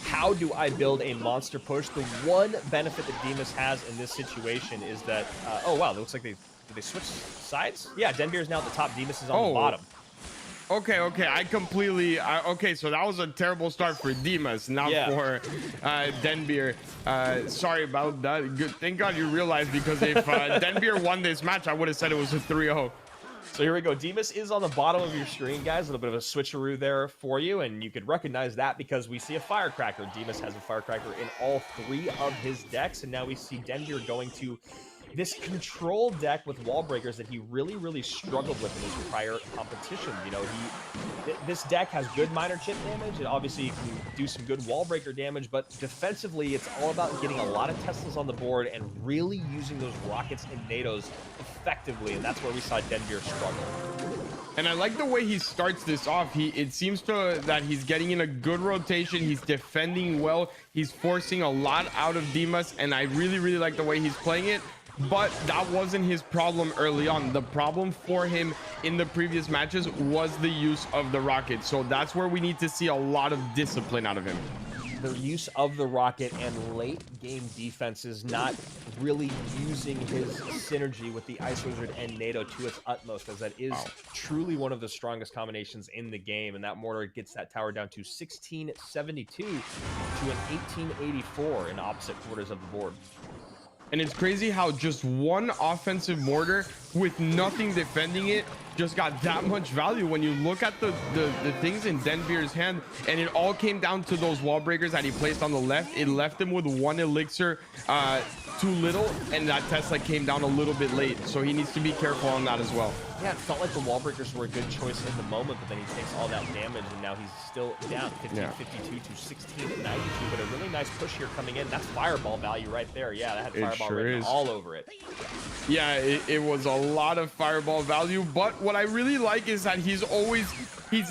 Speaker 2: how do I build a monster push? The one benefit that Demas has in this situation is that, oh wow, it looks like did they switch sides? Yeah, Denbeer is now at the top, Demas is on the bottom.
Speaker 3: Okay, I completely okay, so that was a terrible start for Demas, not for Denbeer. Sorry about that. Good, thank God you realized, because if Denbeer won this match, I would have said it was a 3-0.
Speaker 2: So here we go. Demas is on the bottom of your screen, guys. A little bit of a switcheroo there for you, and you could recognize that because we see a Firecracker. Demas has a Firecracker in all 3 of his decks, and now we see Denbeer going to this control deck with wall breakers that he really struggled with in his prior competition. You know, this deck has good minor chip damage, and obviously you can do some good wall breaker damage, but defensively it's all about getting a lot of Teslas on the board and really using those rockets and NATOs effectively, and that's where we saw Denbeer struggle.
Speaker 3: And I like the way he starts this off. It seems that he's getting in a good rotation. He's defending well. He's forcing a lot out of Demas, and I really like the way he's playing it. But that wasn't his problem early on. The problem for him in the previous matches was the use of the rocket. So that's where we need to see a lot of discipline out of him.
Speaker 2: The use of the rocket and late game defenses not really using his synergy with the Ice Wizard and NATO to its utmost, as that is truly one of the strongest combinations in the game. And that mortar gets that tower down to 1672 to an 1884 in opposite quarters of the board.
Speaker 3: And it's crazy how just one offensive mortar with nothing defending it just got that much value when you look at the things in Denbeer's hand. And it all came down to those wall breakers that he placed on the left. It left him with one elixir too little, and that Tesla came down a little bit late, so he needs to be careful on that as well.
Speaker 2: Yeah, it felt like the wall breakers were a good choice in the moment, but then he takes all that damage, and now he's still down 1552 to 1692. But a really nice push here coming in. That's fireball value right there. Yeah, that had fireball written all over it.
Speaker 3: Yeah, it was a lot of fireball value, but what I really like is that he's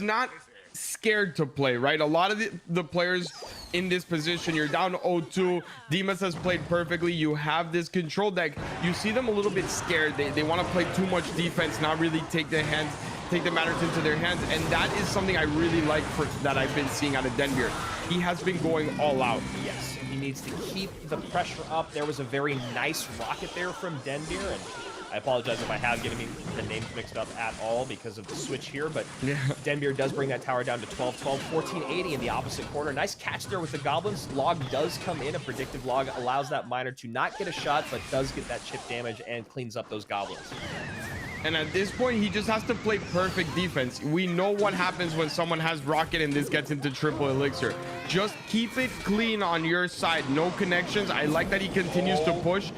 Speaker 3: not scared to play, right? A lot of the players in this position, you're down 0-2, Dimas has played perfectly, you have this control deck, you see them a little bit scared. They want to play too much defense, not really take the matters into their hands, and that is something I really like that I've been seeing out of Denbeer. He has been going all out.
Speaker 2: Yes, he needs to keep the pressure up. There was a very nice rocket there from Denbeer, and I apologize if I have getting the names mixed up at all because of the switch here, but yeah. Denbeer does bring that tower down to 12-12, 1480 in the opposite corner. Nice catch there with the goblins. Log does come in. A predictive log allows that miner to not get a shot, but does get that chip damage and cleans up those goblins.
Speaker 3: And at this point, he just has to play perfect defense. We know what happens when someone has rocket and this gets into triple elixir. Just keep it clean on your side. No connections. I like that he continues to push.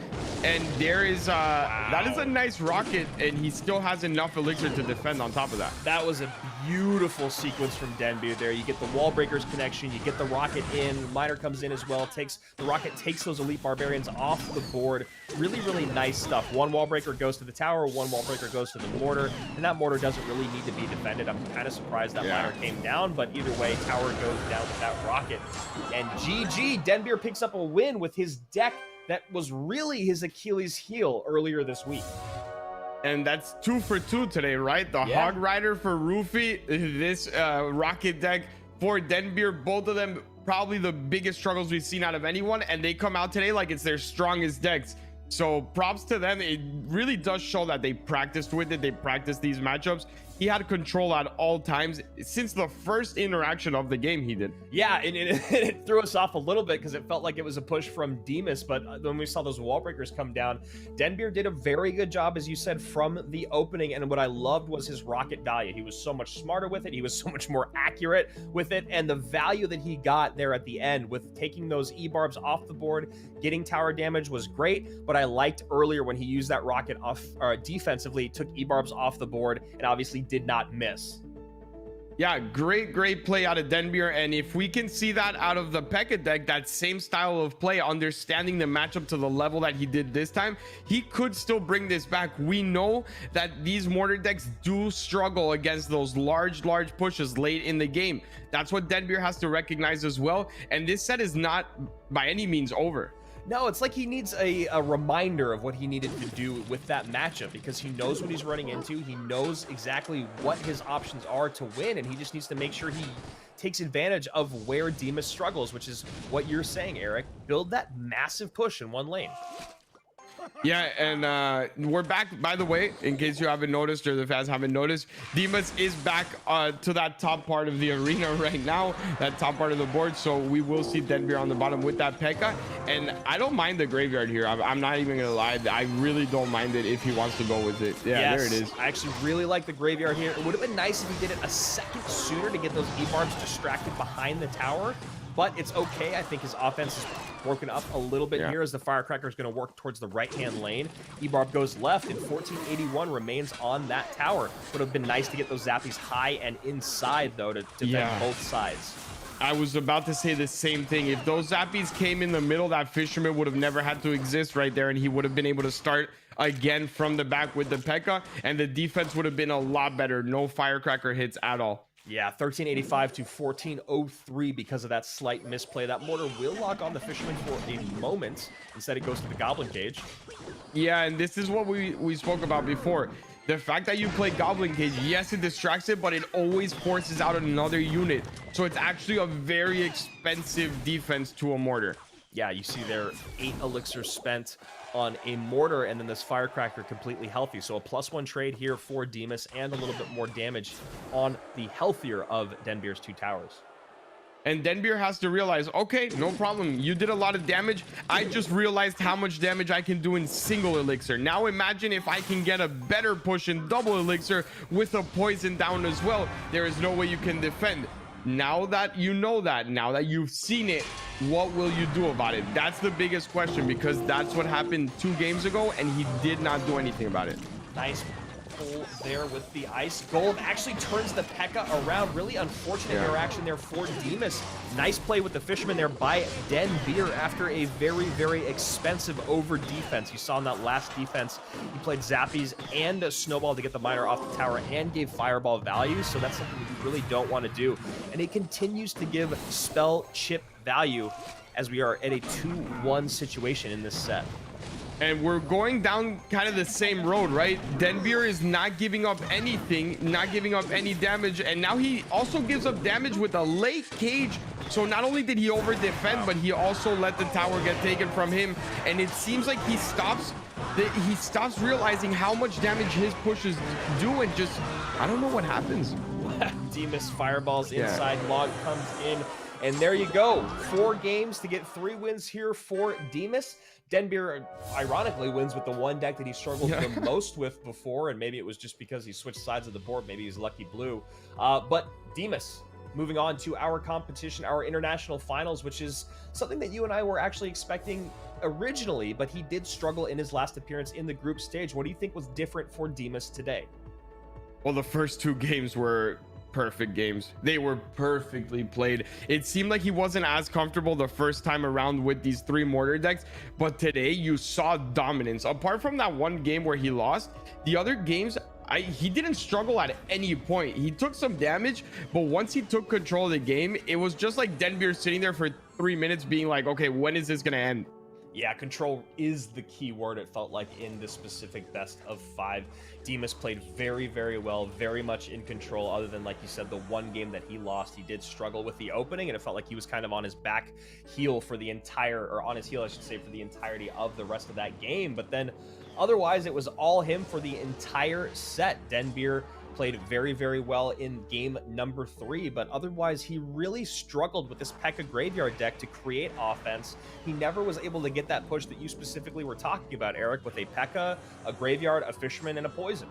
Speaker 3: And there is that is a nice rocket, and he still has enough elixir to defend on top of that.
Speaker 2: That was a beautiful sequence from Denbeer there. You get the wall breakers connection, you get the rocket in, miner comes in as well, the rocket takes those elite barbarians off the board. Really nice stuff. One wall breaker goes to the tower, one wall breaker goes to the mortar, and that mortar doesn't really need to be defended. I'm kind of surprised that miner came down, but either way, tower goes down with that rocket. And GG, Denbeer picks up a win with his deck that was really his Achilles heel earlier this week.
Speaker 3: And that's 2 for 2 today, right? The Hog Rider for Roofy, this rocket deck for Denbeer, both of them probably the biggest struggles we've seen out of anyone, and they come out today like it's their strongest decks. So props to them. It really does show that they practiced with it. They practiced these matchups. He had control at all times since the first interaction of the game. He did. Yeah, and
Speaker 2: it threw us off a little bit because it felt like it was a push from Dimas, but when we saw those wall breakers come down, Denbeer did a very good job, as you said, from the opening. And what I loved was his rocket value. He was so much smarter with it. He was so much more accurate with it. And the value that he got there at the end with taking those E-barbs off the board, getting tower damage was great. But I liked earlier when he used that rocket off defensively, took E-barbs off the board, and obviously did not miss.
Speaker 3: Yeah, great play out of Denbeer. And if we can see that out of the P.E.K.K.A deck, that same style of play, understanding the matchup to the level that he did this time, he could still bring this back. We know that these mortar decks do struggle against those large pushes late in the game. That's what Denbeer has to recognize as well. And this set is not by any means over.
Speaker 2: No, it's like he needs a reminder of what he needed to do with that matchup, because he knows what he's running into. He knows exactly what his options are to win, and he just needs to make sure he takes advantage of where Dimas struggles, which is what you're saying, Eric. Build that massive push in one lane.
Speaker 3: Yeah, and we're back, by the way, in case you haven't noticed or the fans haven't noticed. Dimas is back to that top part of the arena right now, that top part of the board. So we will see Denbeer on the bottom with that P.E.K.K.A. And I don't mind the graveyard here. I'm not even gonna lie, I really don't mind it if he wants to go with it. Yeah, yes, there it is.
Speaker 2: I actually really like the graveyard here. It would have been nice if he did it a second sooner to get those E-barbs distracted behind the tower. But it's okay. I think his offense is broken up a little bit here as the Firecracker is going to work towards the right-hand lane. E-Barb goes left, and 1481 remains on that tower. Would have been nice to get those Zappies high and inside, though, to defend both sides.
Speaker 3: I was about to say the same thing. If those Zappies came in the middle, that Fisherman would have never had to exist right there, and he would have been able to start again from the back with the P.E.K.K.A, and the defense would have been a lot better. No Firecracker hits at all.
Speaker 2: Yeah, 1385 to 1403 because of that slight misplay. That mortar will lock on the Fisherman for a moment. Instead, it goes to the Goblin Cage.
Speaker 3: Yeah, and this is what we spoke about before. The fact that you play Goblin Cage, yes, it distracts it, but it always forces out another unit. So it's actually a very expensive defense to a mortar.
Speaker 2: Yeah, you see there 8 elixirs spent on a mortar, and then this Firecracker completely healthy. So a +1 trade here for Dimas and a little bit more damage on the healthier of Denbeer's 2 towers.
Speaker 3: And Denbeer has to realize, okay, no problem. You did a lot of damage. I just realized how much damage I can do in single elixir. Now imagine if I can get a better push in double elixir with a poison down as well. There is no way you can defend. Now that you know that, now that you've seen it, what will you do about it? That's the biggest question, because that's what happened 2 games ago and he did not do anything about it.
Speaker 2: Nice pull there with the ice. Golem actually turns the P.E.K.K.A around. Really unfortunate interaction there for Demas. Nice play with the Fisherman there by Denbeer after a very, very expensive over defense. You saw in that last defense, he played Zappies and a Snowball to get the Miner off the tower and gave Fireball value, so that's something that you really don't want to do. And it continues to give Spell Chip value as we are at a 2-1 situation in this set.
Speaker 3: And we're going down kind of the same road, right? Denbeer is not giving up anything, not giving up any damage. And now he also gives up damage with a late cage. So not only did he over defend, but he also let the tower get taken from him. And it seems like he stops realizing how much damage his pushes do. And just, I don't know what happens.
Speaker 2: Demas fireballs inside, Log comes in. And there you go. 4 games to get 3 wins here for Demas. Denbeer ironically wins with the one deck that he struggled the most with before, and maybe it was just because he switched sides of the board. Maybe he's lucky blue. But Demas, moving on to our competition, our international finals, which is something that you and I were actually expecting originally, but he did struggle in his last appearance in the group stage. What do you think was different for Demas today?
Speaker 3: Well, the first 2 games were perfect games. They were perfectly played. It seemed like he wasn't as comfortable the first time around with these 3 mortar decks, but today you saw dominance. Apart from that one game where he lost, the other games he didn't struggle at any point. He took some damage, but once he took control of the game, it was just like Denbeer sitting there for 3 minutes being like, okay, when is this gonna end?
Speaker 2: Yeah, control is the key word, it felt like, in this specific best of 5. Demas played very, very well, very much in control, other than, like you said, the one game that he lost. He did struggle with the opening, and it felt like he was kind of on his back heel for the entire, or on his heel, I should say, for the entirety of the rest of that game. But then, otherwise, it was all him for the entire set. Denbeer played very, very well in game number 3, but otherwise he really struggled with this P.E.K.K.A graveyard deck to create offense. He never was able to get that push that you specifically were talking about, Eric, with a P.E.K.K.A, a graveyard, a Fisherman, and a poison.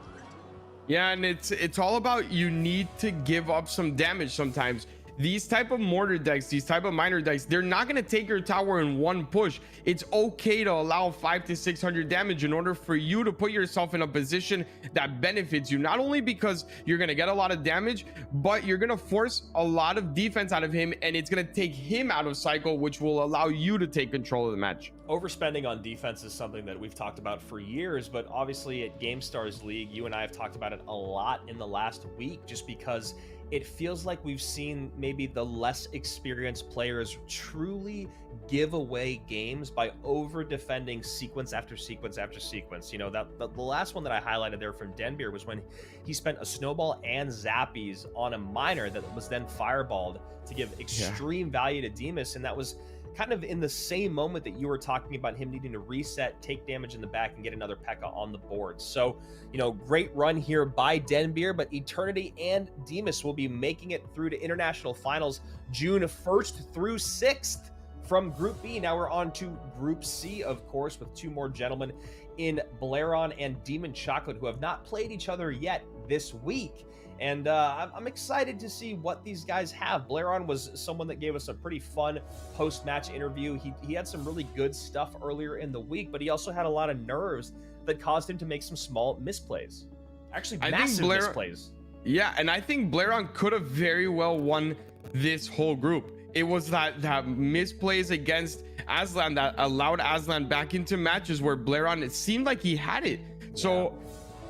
Speaker 3: Yeah, and it's all about, you need to give up some damage sometimes. These type of mortar decks, these type of miner decks, they're not going to take your tower in one push. It's okay to allow 500 to 600 damage in order for you to put yourself in a position that benefits you, not only because you're going to get a lot of damage, but you're going to force a lot of defense out of him, and it's going to take him out of cycle, which will allow you to take control of the match.
Speaker 2: Overspending on defense is something that we've talked about for years, but obviously at Gamestars League, you and I have talked about it a lot in the last week, just because it feels like we've seen maybe the less experienced players truly give away games by over defending sequence after sequence after sequence. You know, that the last one that I highlighted there from Denbeer was when he spent a Snowball and Zappies on a Miner that was then fireballed to give extreme value to Demas, and that was kind of in the same moment that you were talking about him needing to reset, take damage in the back, and get another P.E.K.K.A on the board. So, you know, great run here by Denbeer, but Eternity and Demas will be making it through to international finals June 1st through 6th from Group B. Now we're on to Group C, of course, with 2 more gentlemen in Blairon and Demon Chocolate, who have not played each other yet this week. And I'm excited to see what these guys have. Blairon was someone that gave us a pretty fun post-match interview. He had some really good stuff earlier in the week, but he also had a lot of nerves that caused him to make some small misplays. Actually, massive misplays.
Speaker 3: Yeah, and I think Blairon could have very well won this whole group. It was that misplays against Aslan that allowed Aslan back into matches where Blairon, it seemed like he had it. So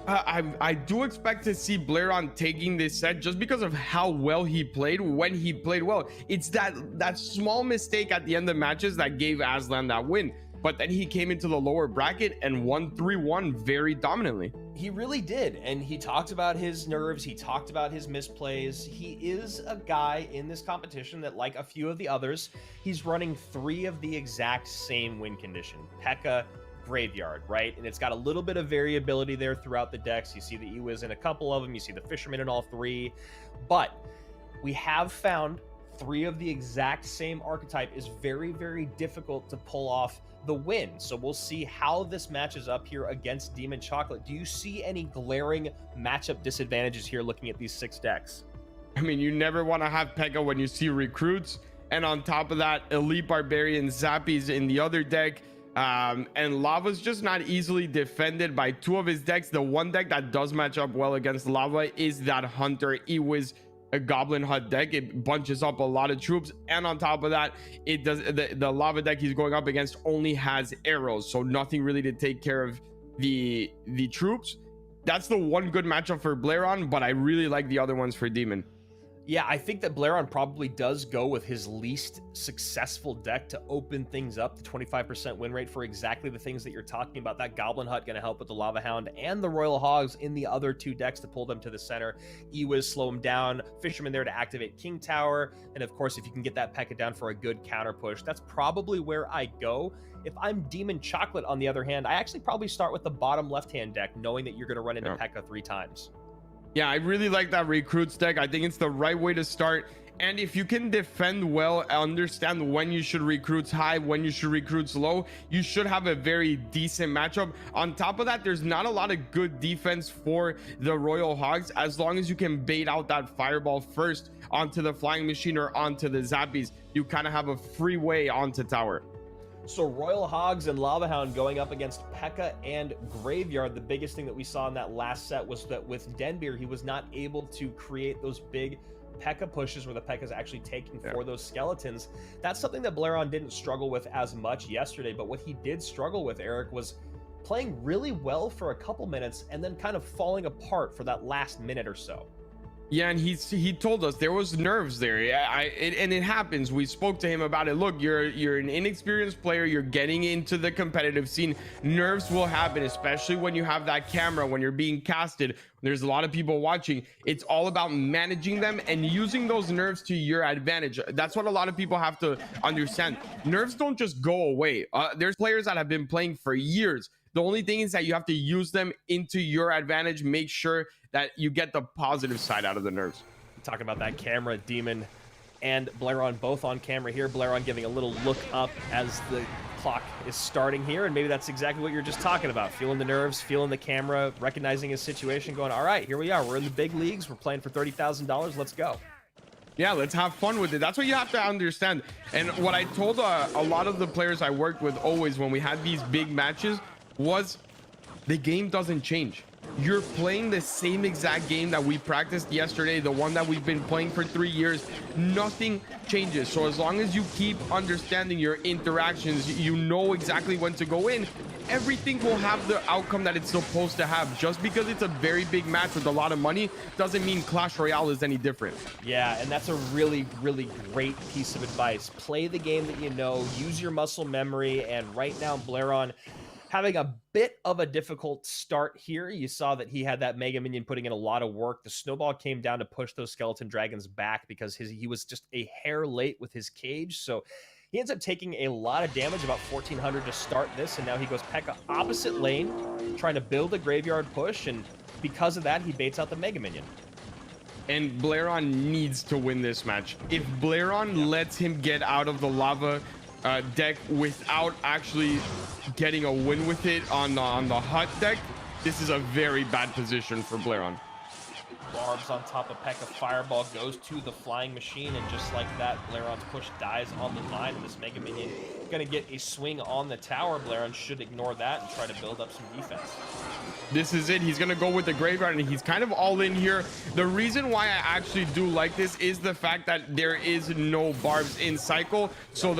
Speaker 3: I do expect to see Blairon taking this set just because of how well he played when he played well. It's that small mistake at the end of matches that gave Aslan that win. But then he came into the lower bracket and won 3-1 very dominantly.
Speaker 2: He really did. And he talked about his nerves. He talked about his misplays. He is a guy in this competition that, like a few of the others, he's running 3 of the exact same win condition. P.E.K.K.A, Graveyard, right? And it's got a little bit of variability there throughout the decks. You see the Ewiz in a couple of them. You see the Fisherman in all 3. But we have found 3 of the exact same archetype is very, very difficult to pull off the win. So we'll see how this matches up here against Demon Chocolate. Do you see any glaring matchup disadvantages here looking at these 6 decks?
Speaker 3: I mean, you never want to have P.E.K.K.A when you see recruits, and on top of that, Elite Barbarian Zappies in the other deck. And Lava's just not easily defended by 2 of his decks. The one deck that does match up well against Lava is that Hunter Ewiz, a Goblin Hut deck. It bunches up a lot of troops, and on top of that, it does the Lava deck he's going up against only has arrows, so nothing really to take care of the troops. That's the one good matchup for Blairon, but I really like the other ones for Demon.
Speaker 2: Yeah, I think that Blairon probably does go with his least successful deck to open things up, the 25% win rate for exactly the things that you're talking about. That Goblin Hut going to help with the Lava Hound and the Royal Hogs in the other 2 decks to pull them to the center. Ewiz slow him down, Fisherman there to activate King Tower, and of course, if you can get that P.E.K.K.A down for a good counter push, that's probably where I go. If I'm Demon Chocolate, on the other hand, I actually probably start with the bottom left-hand deck, knowing that you're going to run into P.E.K.K.A 3 times.
Speaker 3: Yeah, I really like that recruits deck. I think it's the right way to start. And if you can defend well, understand when you should recruits high, when you should recruits low, you should have a very decent matchup. On top of that, there's not a lot of good defense for the Royal Hogs. As long as you can bait out that fireball first onto the Flying Machine or onto the Zappies, you kind of have a free way onto tower.
Speaker 2: So Royal Hogs and Lava Hound going up against P.E.K.K.A and Graveyard. The biggest thing that we saw in that last set was that with Denbeer, he was not able to create those big P.E.K.K.A pushes where the P.E.K.K.A is actually taking for those skeletons. That's something that Blairon didn't struggle with as much yesterday, but what he did struggle with, Eric, was playing really well for a couple minutes and then kind of falling apart for that last minute or so.
Speaker 3: Yeah, and he told us there was nerves there. And it happens. We spoke to him about it. Look, you're an inexperienced player. You're getting into the competitive scene. Nerves will happen, especially when you have that camera, when you're being casted. There's a lot of people watching. It's all about managing them and using those nerves to your advantage. That's what a lot of people have to understand. Nerves don't just go away. There's players that have been playing for years. The only thing is that you have to use them into your advantage. Make sure that you get the positive side out of the nerves.
Speaker 2: Talking about that camera, Demon and Blairon both on camera here. Blairon giving a little look up as the clock is starting here, and maybe that's exactly what you're just talking about. Feeling the nerves, feeling the camera, recognizing his situation, going, all right, here we are. We're in the big leagues. We're playing for $30,000. Let's go.
Speaker 3: Yeah, let's have fun with it. That's what you have to understand. And what I told a lot of the players I worked with always when we had these big matches was the game doesn't change. You're playing the same exact game that we practiced yesterday, the one that we've been playing for 3 years. Nothing changes. So as long as you keep understanding your interactions, you know exactly when to go in, everything will have the outcome that it's supposed to have. Just because it's a very big match with a lot of money doesn't mean Clash Royale is any different.
Speaker 2: Yeah, and that's a really, really great piece of advice. Play the game that you know, use your muscle memory, and right now Blairon having a bit of a difficult start here. You saw that he had that Mega Minion putting in a lot of work. The snowball came down to push those Skeleton Dragons back because he was just a hair late with his cage. So he ends up taking a lot of damage, about 1,400 to start this, and now he goes P.E.K.K.A opposite lane, trying to build a graveyard push, and because of that, he baits out the Mega Minion.
Speaker 3: And Blairon needs to win this match. If Blairon lets him get out of the lava deck without actually getting a win with it on the Hut deck, this is a very bad position for Blairon.
Speaker 2: Barbs on top of P.E.K.K.A. Fireball goes to the Flying Machine, and just like that, Blairon's push dies on the line, and this Mega Minion is going to get a swing on the tower. Blairon should ignore that and try to build up some defense.
Speaker 3: This is it. He's going to go with the graveyard, and he's kind of all in here. The reason why I actually do like this is the fact that there is no barbs in cycle, so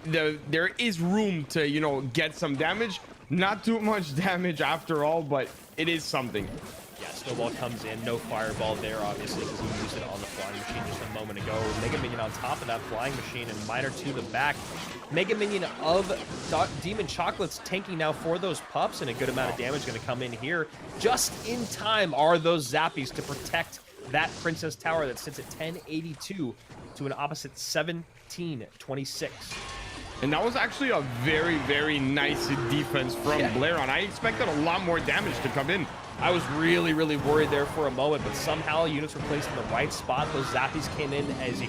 Speaker 3: there is room to, you know, get some damage. Not too much damage after all, but it is something.
Speaker 2: Yeah, snowball comes in, no fireball there, obviously, because he used it on the Flying Machine just a moment ago. Mega Minion on top of that Flying Machine, and Miner to the back. Mega Minion of Demon Chocolate's tanking now for those pups, and a good amount of damage going to come in here. Just in time are those Zappies to protect that Princess Tower that sits at 1082 to an opposite 1726.
Speaker 3: And that was actually a very, very nice defense from Blairon. I expected a lot more damage to come in.
Speaker 2: I was really worried there for a moment, but somehow units were placed in the right spot. Those zappies came in as a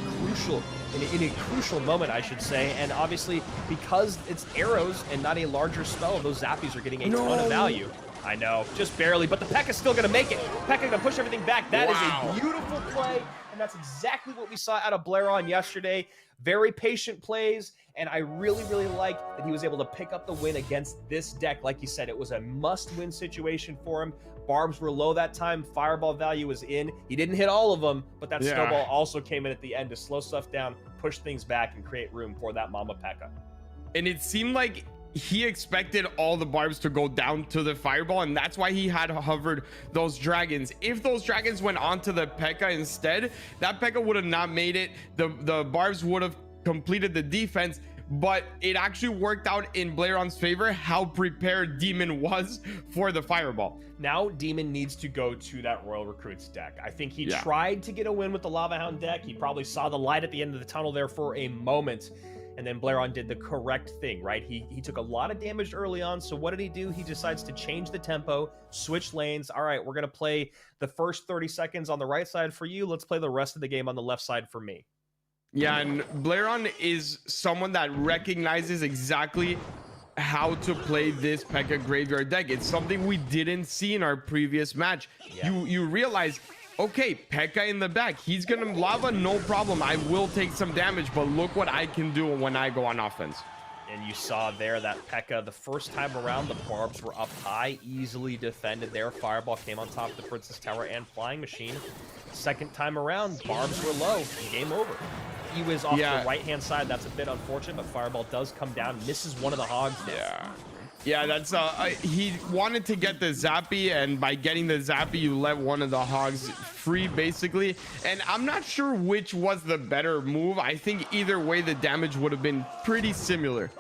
Speaker 2: in a crucial moment, I should say. And obviously, because it's arrows and not a larger spell, those zappies are getting a ton of value. I know, just barely, but the P.E.K.K.A.'s still gonna make it. P.E.K.K.A. gonna push everything back. That is a beautiful play, and that's exactly what we saw out of Blairon yesterday. Very patient plays, and I really like that he was able to pick up the win against this deck. Like you said, it was a must-win situation for him. Barbs were low that time. Fireball value was in. He didn't hit all of them, but that snowball also came in at the end to slow stuff down, push things back, and create room for that Mama P.E.K.K.A.
Speaker 3: And it seemed like he expected all the barbs to go down to the fireball, and that's why he had hovered those dragons. If those dragons went onto the P.E.K.K.A. instead, that P.E.K.K.A. would have not made it. The barbs would have completed the defense, but it actually worked out in Blairon's favor how prepared Demon was for the fireball.
Speaker 2: Now Demon needs to go to that Royal Recruits deck. I think he tried to get a win with the Lava Hound deck. He probably saw the light at the end of the tunnel there for a moment, and then Blairon did the correct thing, right? He took a lot of damage early on, so what did he do? He decides to change the tempo, switch lanes. All right, we're going to play the first 30 seconds on the right side for you. Let's play the rest of the game on the left side for me.
Speaker 3: Yeah, and Blairon is someone that recognizes exactly how to play this P.E.K.K.A. graveyard deck. It's something we didn't see in our previous match. You realize, okay, P.E.K.K.A. in the back, he's gonna lava, no problem. I will take some damage, but look what I can do when I go on offense.
Speaker 2: And you saw there that P.E.K.K.A. the first time around, the barbs were up high, easily defended there. Fireball came on top of the Princess Tower and Flying Machine. Second time around, barbs were low, game over. He was off the right-hand side. That's a bit unfortunate, but Fireball does come down, misses one of the hogs.
Speaker 3: Yeah, that's he wanted to get the zappy, and by getting the zappy, you let one of the hogs free, basically. And I'm not sure which was the better move. I think either way, the damage would have been pretty similar.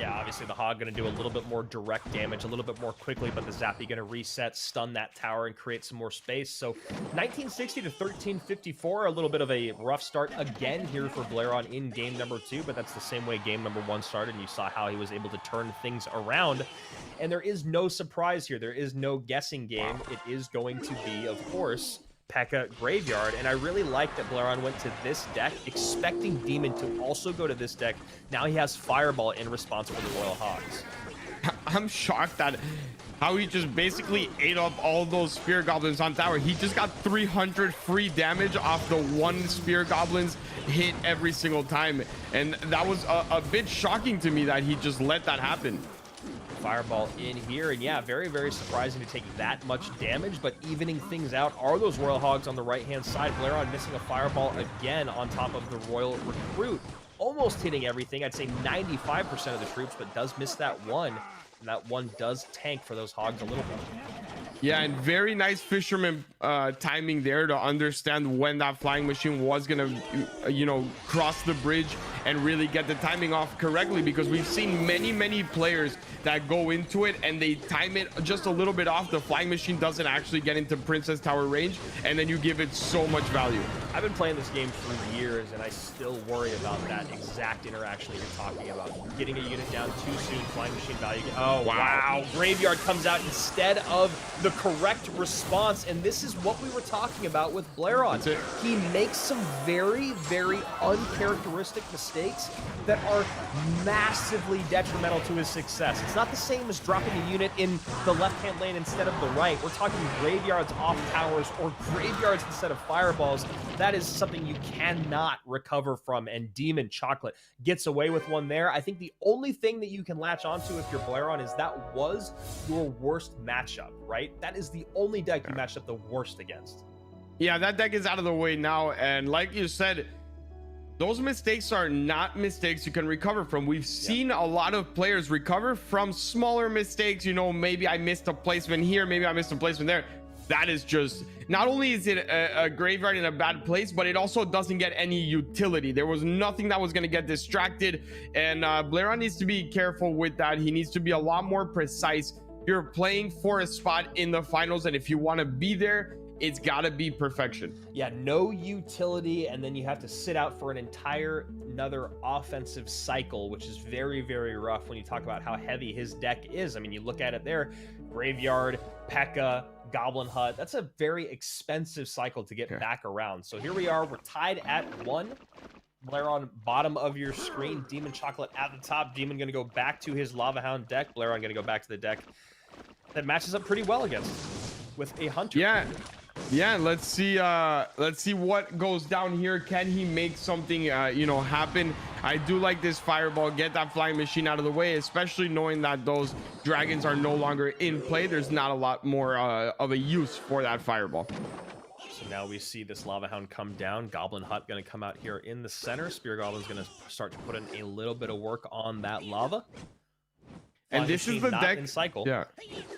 Speaker 2: Yeah, obviously the hog going to do a little bit more direct damage, a little bit more quickly, but the zappy going to reset, stun that tower, and create some more space. So 1960 to 1354, a little bit of a rough start again here for Blairon in game number 2, but that's the same way game number 1 started, and you saw how he was able to turn things around. And there is no surprise here. There is no guessing game. It is going to be, of course, P.E.K.K.A. Graveyard, and I really like that Blairon went to this deck expecting Demon to also go to this deck. Now he has Fireball in response for the Royal Hogs.
Speaker 3: I'm shocked at how he just basically ate up all those Spear Goblins on tower. He just got 300 free damage off the one Spear Goblins hit every single time, and that was a bit shocking to me that he just let that happen.
Speaker 2: Fireball in here, and yeah, very surprising to take that much damage, but evening things out are those Royal Hogs on the right-hand side. Blairon missing a Fireball again on top of the Royal Recruit, almost hitting everything. I'd say 95% of the troops, but does miss that one, and that one does tank for those Hogs a little bit.
Speaker 3: Yeah, and very nice Fisherman timing there to understand when that Flying Machine was gonna, cross the bridge and really get the timing off correctly, because we've seen many players that go into it and they time it just a little bit off. The Flying Machine doesn't actually get into Princess Tower range, and then you give it so much value.
Speaker 2: I've been playing this game for years, and I still worry about that exact interaction that you're talking about. Getting a unit down too soon, Flying Machine value. Oh, wow. Graveyard comes out instead of the correct response, and this is what we were talking about with Blairon. He makes some very uncharacteristic mistakes that are massively detrimental to his success. It's not the same as dropping a unit in the left-hand lane instead of the right. We're talking graveyards off towers or graveyards instead of fireballs. That is something you cannot recover from, and Demon Chocolate gets away with one there. I think the only thing that you can latch onto if you're Blairon is that was your worst matchup, right? That is the only deck you matched up the worst against.
Speaker 3: Yeah, that deck is out of the way now, and like you said, those mistakes are not mistakes you can recover from. We've seen a lot of players recover from smaller mistakes. Maybe I missed a placement here, maybe I missed a placement there. That is just, not only is it a graveyard in a bad place, but it also doesn't get any utility. There was nothing that was going to get distracted, and Blairon needs to be careful with that. He needs to be a lot more precise. You're playing for a spot in the finals, and if you want to be there, it's got to be perfection.
Speaker 2: Yeah, no utility, and then you have to sit out for another offensive cycle, which is very, very rough when you talk about how heavy his deck is. I mean, you look at it there, Graveyard, P.E.K.K.A, Goblin Hut. That's a very expensive cycle to get back around. So here we are, we're tied at 1. Blair on bottom of your screen, Demon Chocolate at the top. Demon going to go back to his Lava Hound deck. Blair on going to go back to the deck that matches up pretty well against with a Hunter.
Speaker 3: Yeah, let's see what goes down here. Can he make something happen? I do like this fireball. Get that flying machine out of the way, especially knowing that those dragons are no longer in play. There's not a lot more of a use for that fireball.
Speaker 2: So now we see this Lava Hound come down. Goblin Hut going to come out here in the center. Spear Goblin's going to start to put in a little bit of work on that lava.
Speaker 3: And this is the deck
Speaker 2: in cycle.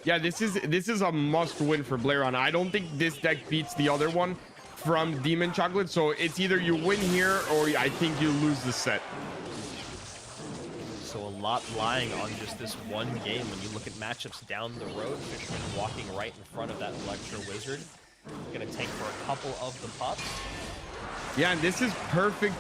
Speaker 3: Yeah, this is a must win for Blairon. I don't think this deck beats the other one from Demon Chocolate, so it's either you win here or I think you lose the set.
Speaker 2: So a lot lying on just this one game. When you look at matchups down the road, Fisherman walking right in front of that Electro Wizard. Gonna take for a couple of the pups.
Speaker 3: Yeah, and this is perfect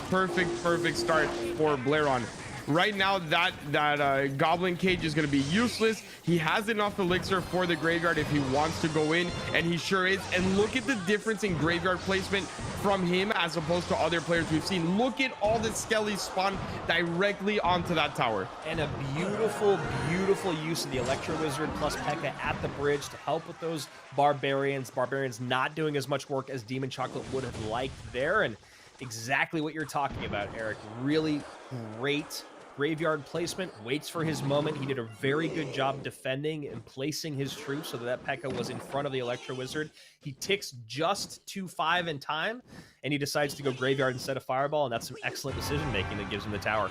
Speaker 3: start for Blairon. Right now, that Goblin Cage is going to be useless. He has enough elixir for the graveyard if he wants to go in, and he sure is. And look at the difference in graveyard placement from him as opposed to other players we've seen. Look at all the skellies spawn directly onto that tower.
Speaker 2: And a beautiful, beautiful use of the Electro Wizard plus P.E.K.K.A at the bridge to help with those Barbarians. Barbarians not doing as much work as Demon Chocolate would have liked there. And exactly what you're talking about, Eric. Really great graveyard placement, waits for his moment. He did a very good job defending and placing his troops so that P.E.K.K.A was in front of the Electro Wizard. He ticks just 2-5 in time, and he decides to go graveyard instead of fireball, and that's some excellent decision making that gives him the tower.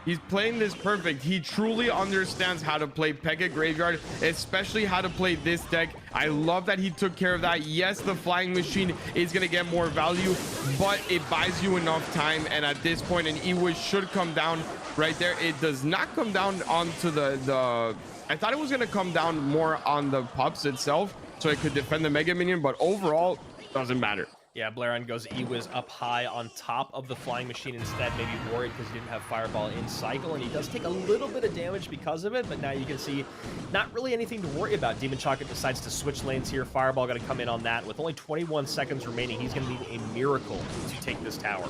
Speaker 3: He's playing this perfect. He truly understands how to play P.E.K.K.A graveyard, especially how to play this deck. I love that he took care of that. Yes, the flying machine is going to get more value, but it buys you enough time. And at this point, an E-Wish should come down right there. It does not come down onto the I thought it was going to come down more on the pups itself, so it could defend the Mega Minion, but overall, doesn't matter.
Speaker 2: Yeah, Blairon goes E-Wiz up high on top of the flying machine instead, maybe worried because he didn't have fireball in cycle, and he does take a little bit of damage because of it, but now you can see not really anything to worry about. Demon Chocolate decides to switch lanes here. Fireball going to come in on that. With only 21 seconds remaining, he's going to need a miracle to take this tower.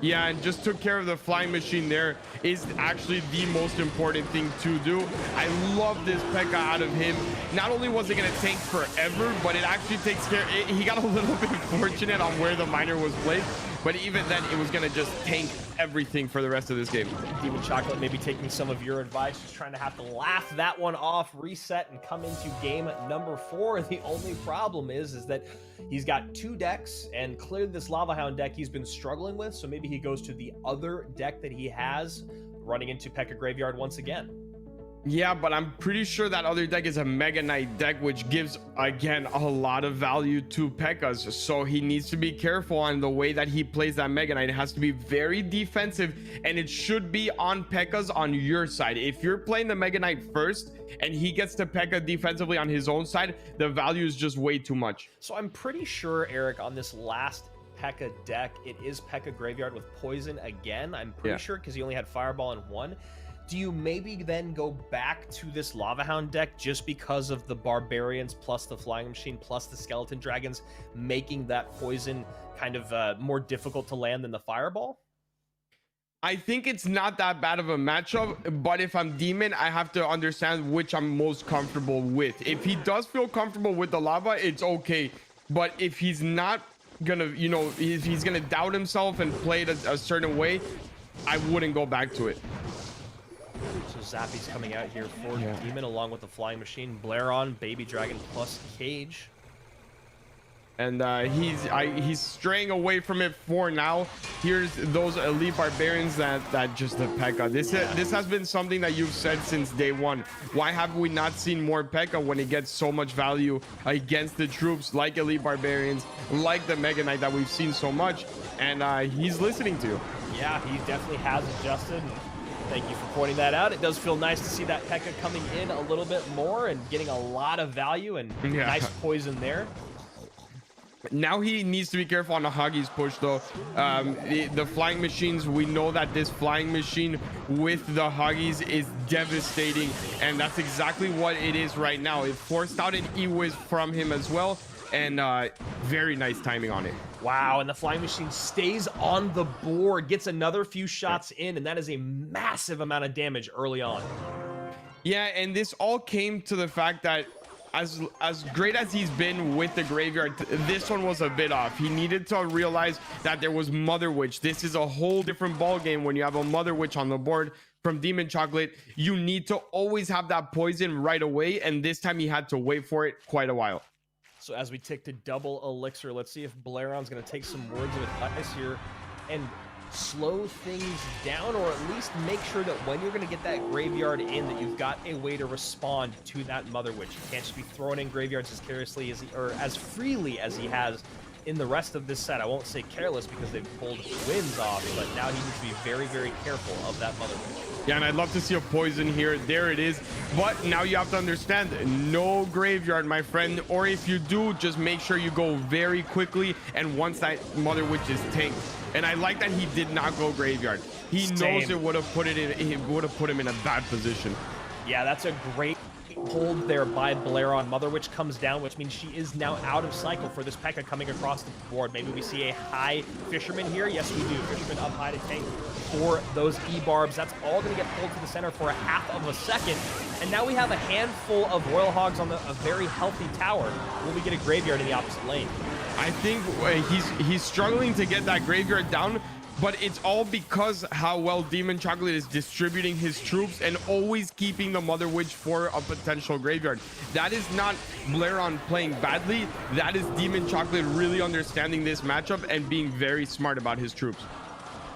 Speaker 3: Yeah, and just took care of the flying machine there is actually the most important thing to do. I love this P.E.K.K.A out of him. Not only was it going to tank forever, but it actually takes care. He got a little bit fortunate on where the miner was placed, but even then it was going to just tank everything for the rest of this game.
Speaker 2: Demon Chocolate maybe taking some of your advice, just trying to have to laugh that one off, reset, and come into game number 4. The only problem is that he's got 2 decks, and clearly this Lava Hound deck he's been struggling with, so maybe he goes to the other deck that he has, running into P.E.K.K.A Graveyard once again.
Speaker 3: Yeah, but I'm pretty sure that other deck is a Mega Knight deck, which gives, again, a lot of value to P.E.K.K.A's. So he needs to be careful on the way that he plays that Mega Knight. It has to be very defensive, and it should be on P.E.K.K.A's on your side. If you're playing the Mega Knight first, and he gets to P.E.K.K.A defensively on his own side, the value is just way too much.
Speaker 2: So I'm pretty sure, Eric, on this last P.E.K.K.A deck, it is P.E.K.K.A Graveyard with Poison again. I'm pretty sure, because he only had Fireball in 1. Do you maybe then go back to this Lava Hound deck just because of the Barbarians plus the Flying Machine plus the Skeleton Dragons making that Poison kind of more difficult to land than the Fireball?
Speaker 3: I think it's not that bad of a matchup, but if I'm Demon, I have to understand which I'm most comfortable with. If he does feel comfortable with the lava, it's okay. But if he's not gonna, if he's gonna doubt himself and play it a certain way, I wouldn't go back to it.
Speaker 2: So Zappy's coming out here for Demon along with the Flying Machine. Blairon, Baby Dragon plus Cage.
Speaker 3: And he's straying away from it for now. Here's those elite barbarians that just the P.E.K.K.A. This has been something that you've said since day one. Why have we not seen more P.E.K.K.A when it gets so much value against the troops like elite barbarians, like the Mega Knight that we've seen so much? And he's listening to you.
Speaker 2: Yeah, he definitely has adjusted. Thank you for pointing that out. It does feel nice to see that P.E.K.K.A coming in a little bit more and getting a lot of value and nice poison there.
Speaker 3: Now he needs to be careful on the Huggies push though. The flying machines, we know that this flying machine with the Huggies is devastating, and that's exactly what it is right now. It forced out an E-Wiz from him as well, and very nice timing on it.
Speaker 2: Wow, and the flying machine stays on the board, gets another few shots in, and that is a massive amount of damage early on.
Speaker 3: Yeah, and this all came to the fact that as great as he's been with the graveyard, this one was a bit off. He needed to realize that there was Mother Witch. This is a whole different ball game when you have a Mother Witch on the board from Demon Chocolate. You need to always have that poison right away, and this time he had to wait for it quite a while.
Speaker 2: So as we tick to double elixir, let's see if Blairon's going to take some words of advice here and slow things down, or at least make sure that when you're going to get that graveyard in, that you've got a way to respond to that Mother Witch. You can't just be throwing in graveyards as carelessly as or as freely as he has in the rest of this set. I won't say careless because they've pulled wins off, but now he needs to be very, very careful of that Mother Witch.
Speaker 3: Yeah, and I'd love to see a poison here. There it is. But now you have to understand, no graveyard, my friend. Or if you do, just make sure you go very quickly, and once that Mother Witch is tanked. And I like that he did not go graveyard. He knows it would have put him in a bad position. Yeah,
Speaker 2: that's a great hold there by Blairon. Mother Witch comes down, which means she is now out of cycle for this P.E.K.K.A coming across the board. Maybe we see a high Fisherman here. Yes, we do. Fisherman up high to tank for those E-Barbs. That's all going to get pulled to the center for a half of a second. And now we have a handful of Royal Hogs on a very healthy tower. Will we get a graveyard in the opposite lane?
Speaker 3: I think he's struggling to get that graveyard down, but it's all because how well Demon Chocolate is distributing his troops and always keeping the Mother Witch for a potential graveyard. That is not Blairon playing badly. That is Demon Chocolate really understanding this matchup and being very smart about his troops.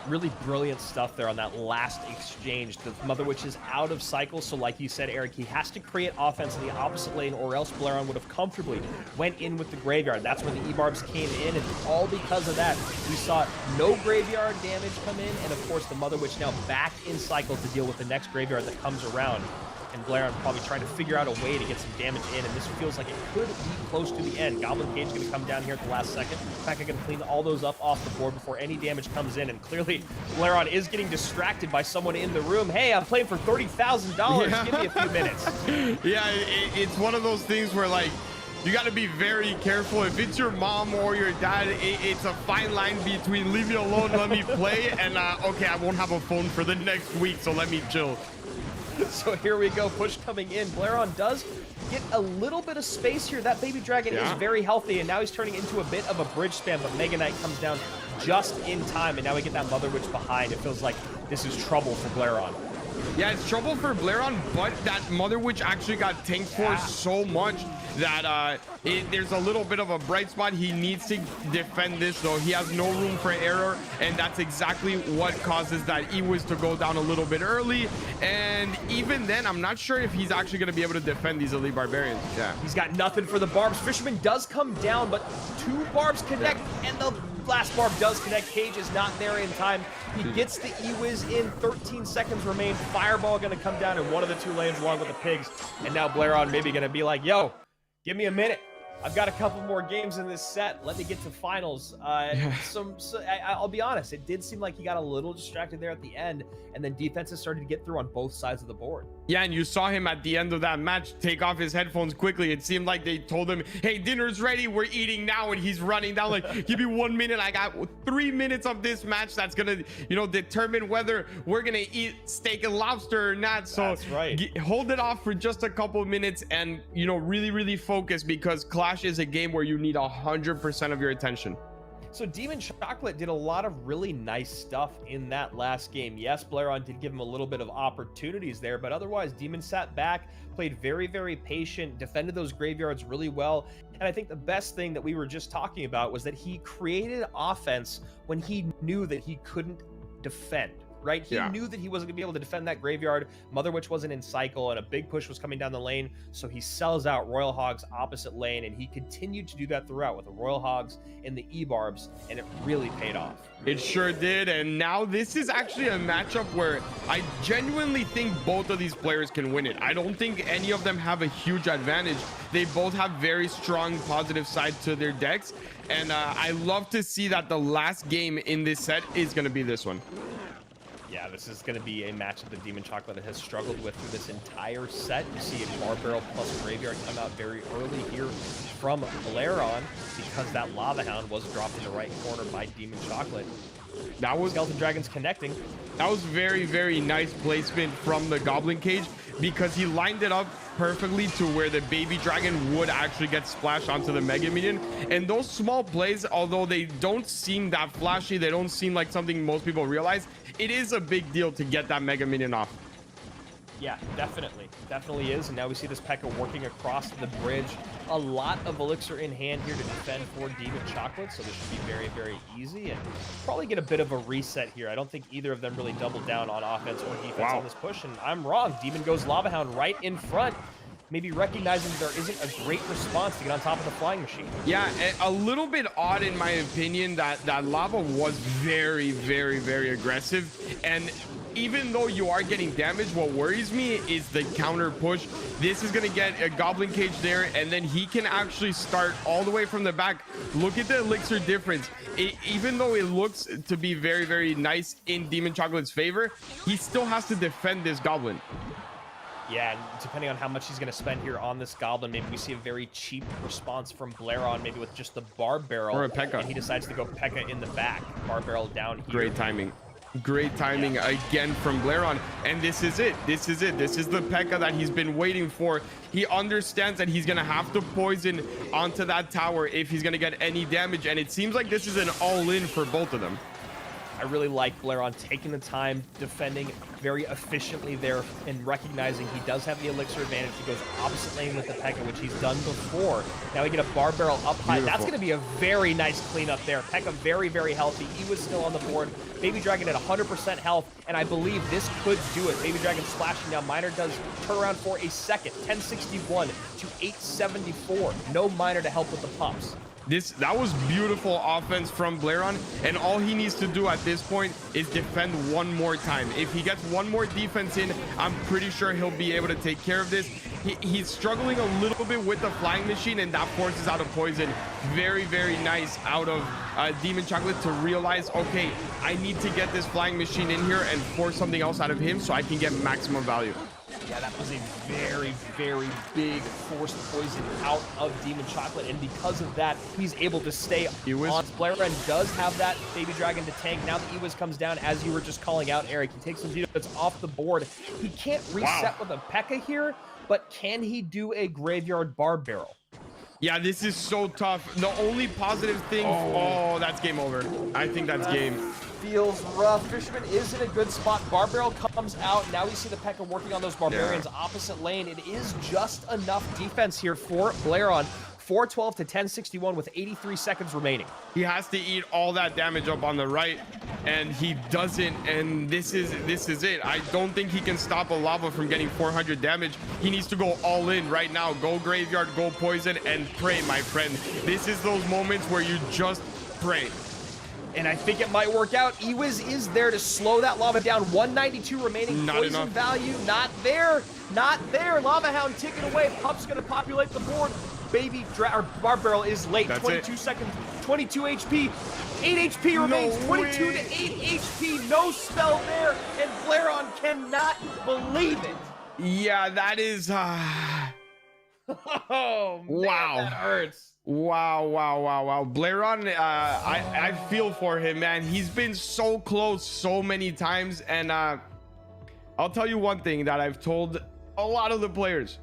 Speaker 2: Really brilliant stuff there on that last exchange. The Mother Witch is out of cycle, so like you said, Eric, he has to create offense in the opposite lane, or else Blairon would have comfortably went in with the graveyard. That's when the E-Barbs came in, and all because of that, we saw no graveyard damage come in, and of course the Mother Witch now back in cycle to deal with the next graveyard that comes around. And Blairon probably trying to figure out a way to get some damage in, and this feels like it could be close to the end. Goblin Cage going to come down here at the last second. P.E.K.K.A going to clean all those up off the board before any damage comes in, and clearly Blairon is getting distracted by someone in the room. Hey, I'm playing for $30,000.
Speaker 3: Yeah.
Speaker 2: Give me a few minutes.
Speaker 3: Yeah, it's one of those things where, like, you got to be very careful. If it's your mom or your dad, it's a fine line between leave me alone, let me play, and okay, I won't have a phone for the next week, so let me chill.
Speaker 2: So here we go, push coming in. Blairon does get a little bit of space here. That baby dragon is very healthy, and now he's turning into a bit of a bridge spam, but Mega Knight comes down just in time, and now we get that Mother Witch behind. It feels like this is trouble for Blairon.
Speaker 3: Yeah, it's trouble for Blairon, but that Mother Witch actually got tanked for so much that there's a little bit of a bright spot. He needs to defend this, though. He has no room for error, and that's exactly what causes that E-Wiz to go down a little bit early. And even then, I'm not sure if he's actually going to be able to defend these Elite Barbarians. Yeah,
Speaker 2: he's got nothing for the Barbs. Fisherman does come down, but two Barbs connect, and the last Barb does connect. Cage is not there in time. He gets the E-Wiz in. 13 seconds remain. Fireball going to come down in one of the two lanes along with the pigs. And now Blairon maybe going to be like, yo, give me a minute. I've got a couple more games in this set. Let me get to finals. I'll be honest. It did seem like he got a little distracted there at the end, and then defenses started to get through on both sides of the board. Yeah, and you saw him at the end of that match take off his headphones quickly. It seemed like they told him, hey, dinner's ready. We're eating now. And he's running down like, give me 1 minute. I got 3 minutes of this match that's going to, determine whether we're going to eat steak and lobster or not. So that's right.
Speaker 3: Hold it off for just a couple of minutes and, really, really focus, because Clash is a game where you need 100% of your attention. So Demon Chocolate did a lot of really nice stuff in that last game. Yes, Blairon did give him a little bit of opportunities there, but otherwise Demon sat back, played very, very patient, defended those graveyards really well. And I think the best thing that we were just talking about was that he created offense when he knew that he couldn't defend. Right? He knew that he wasn't going to be able to defend that graveyard. Mother Witch wasn't in cycle, and a big push was coming down the lane. So he sells out Royal Hogs opposite lane, and he continued to do that throughout with the Royal Hogs and the E-Barbs, and it really paid off. It sure did. And now this is actually a matchup where I genuinely think both of these players can win it. I don't think any of them have a huge advantage. They both have very strong positive side to their decks. And I love to see that the last game in this set is going to be this one.
Speaker 2: Yeah, this is going to be a matchup that Demon Chocolate has struggled with through this entire set. You see a Bar Barrel plus Graveyard come out very early here from Blairon because that Lava Hound was dropped in the right corner by Demon Chocolate.
Speaker 3: That was
Speaker 2: Skeleton Dragon's connecting.
Speaker 3: That was very, very nice placement from the Goblin Cage because he lined it up perfectly to where the Baby Dragon would actually get splashed onto the Mega Minion. And those small plays, although they don't seem that flashy, they don't seem like something most people realize, it is a big deal to get that Mega Minion off.
Speaker 2: Yeah, definitely. Definitely is. And now we see this P.E.K.K.A working across the bridge. A lot of Elixir in hand here to defend for Demon Chocolate, so this should be very, very easy. And probably get a bit of a reset here. I don't think either of them really doubled down on offense or defense on this push. And I'm wrong. Demon goes Lava Hound right in front. Maybe recognizing that there isn't a great response to get on top of the flying machine. Yeah,
Speaker 3: a little bit odd in my opinion that Lava was very, very, very aggressive. And even though you are getting damage, what worries me is the counter push. This is going to get a Goblin Cage there, and then he can actually start all the way from the back. Look at the Elixir difference. Even though it looks to be very, very nice in Demon Chocolate's favor, he still has to defend this Goblin.
Speaker 2: Yeah, and depending on how much he's going to spend here on this Goblin, maybe we see a very cheap response from Blairon, maybe with just the Bar Barrel.
Speaker 3: Or a P.E.K.K.A.
Speaker 2: And he decides to go P.E.K.K.A in the back. Bar Barrel down here.
Speaker 3: Great timing. Great timing again from Blairon. And this is it. This is it. This is the P.E.K.K.A that he's been waiting for. He understands that he's going to have to poison onto that tower if he's going to get any damage. And it seems like this is an all-in for both of them.
Speaker 2: I really like Blairon taking the time, defending very efficiently there, and recognizing he does have the Elixir advantage. He goes opposite lane with the P.E.K.K.A, which he's done before. Now we get a Bar Barrel up high. Beautiful. That's going to be a very nice cleanup there. P.E.K.K.A very, very healthy. He was still on the board. Baby Dragon at 100% health, and I believe this could do it. Baby Dragon splashing now. Miner does turn around for a second. 1061 to 874. No Miner to help with the pops.
Speaker 3: That was beautiful offense from Blairon, and all he needs to do at this point is defend one more time. If he gets one more defense in, I'm pretty sure he'll be able to take care of this. He's struggling a little bit with the flying machine, and that forces out a poison. Very, very nice out of Demon Chocolate to realize, okay, I need to get this flying machine in here and force something else out of him so I can get maximum value.
Speaker 2: Yeah, that was a very, very big forced poison out of Demon Chocolate, and because of that, he's able to stay on. Blairon does have that Baby Dragon to tank. Now that Ewiz comes down, as you were just calling out, Eric, he takes some units off the board. He can't reset with a P.E.K.K.A here, but can he do a Graveyard Bar Barrel?
Speaker 3: Yeah, this is so tough. The only positive thing... Oh, that's game over. I think that's game.
Speaker 2: Feels rough. Fisherman is in a good spot. Bar Barrel comes out. Now we see the P.E.K.K.A working on those Barbarians opposite lane. It is just enough defense here for Blairon. 412 to 1061 with 83 seconds remaining.
Speaker 3: He has to eat all that damage up on the right, and he doesn't, and this is it. I don't think he can stop a Lava from getting 400 damage. He needs to go all in right now. Go Graveyard, go Poison, and pray, my friend. This is those moments where you just pray.
Speaker 2: And I think it might work out. Ewiz is there to slow that Lava down. 192 remaining.
Speaker 3: Not
Speaker 2: poison
Speaker 3: enough.
Speaker 2: Value, not there. Not there. Lava Hound ticking away. Pup's going to populate the board. Bar Barrel is late.
Speaker 3: That's
Speaker 2: 22
Speaker 3: it.
Speaker 2: seconds. 22 HP. 8 HP remains. 22 to 8 HP. No spell there. And Blairon cannot believe it.
Speaker 3: Yeah, that is...
Speaker 2: Oh, man,
Speaker 3: wow.
Speaker 2: That hurts.
Speaker 3: Wow. Blairon, I feel for him, man. He's been so close so many times, and I'll tell you one thing that I've told a lot of the players.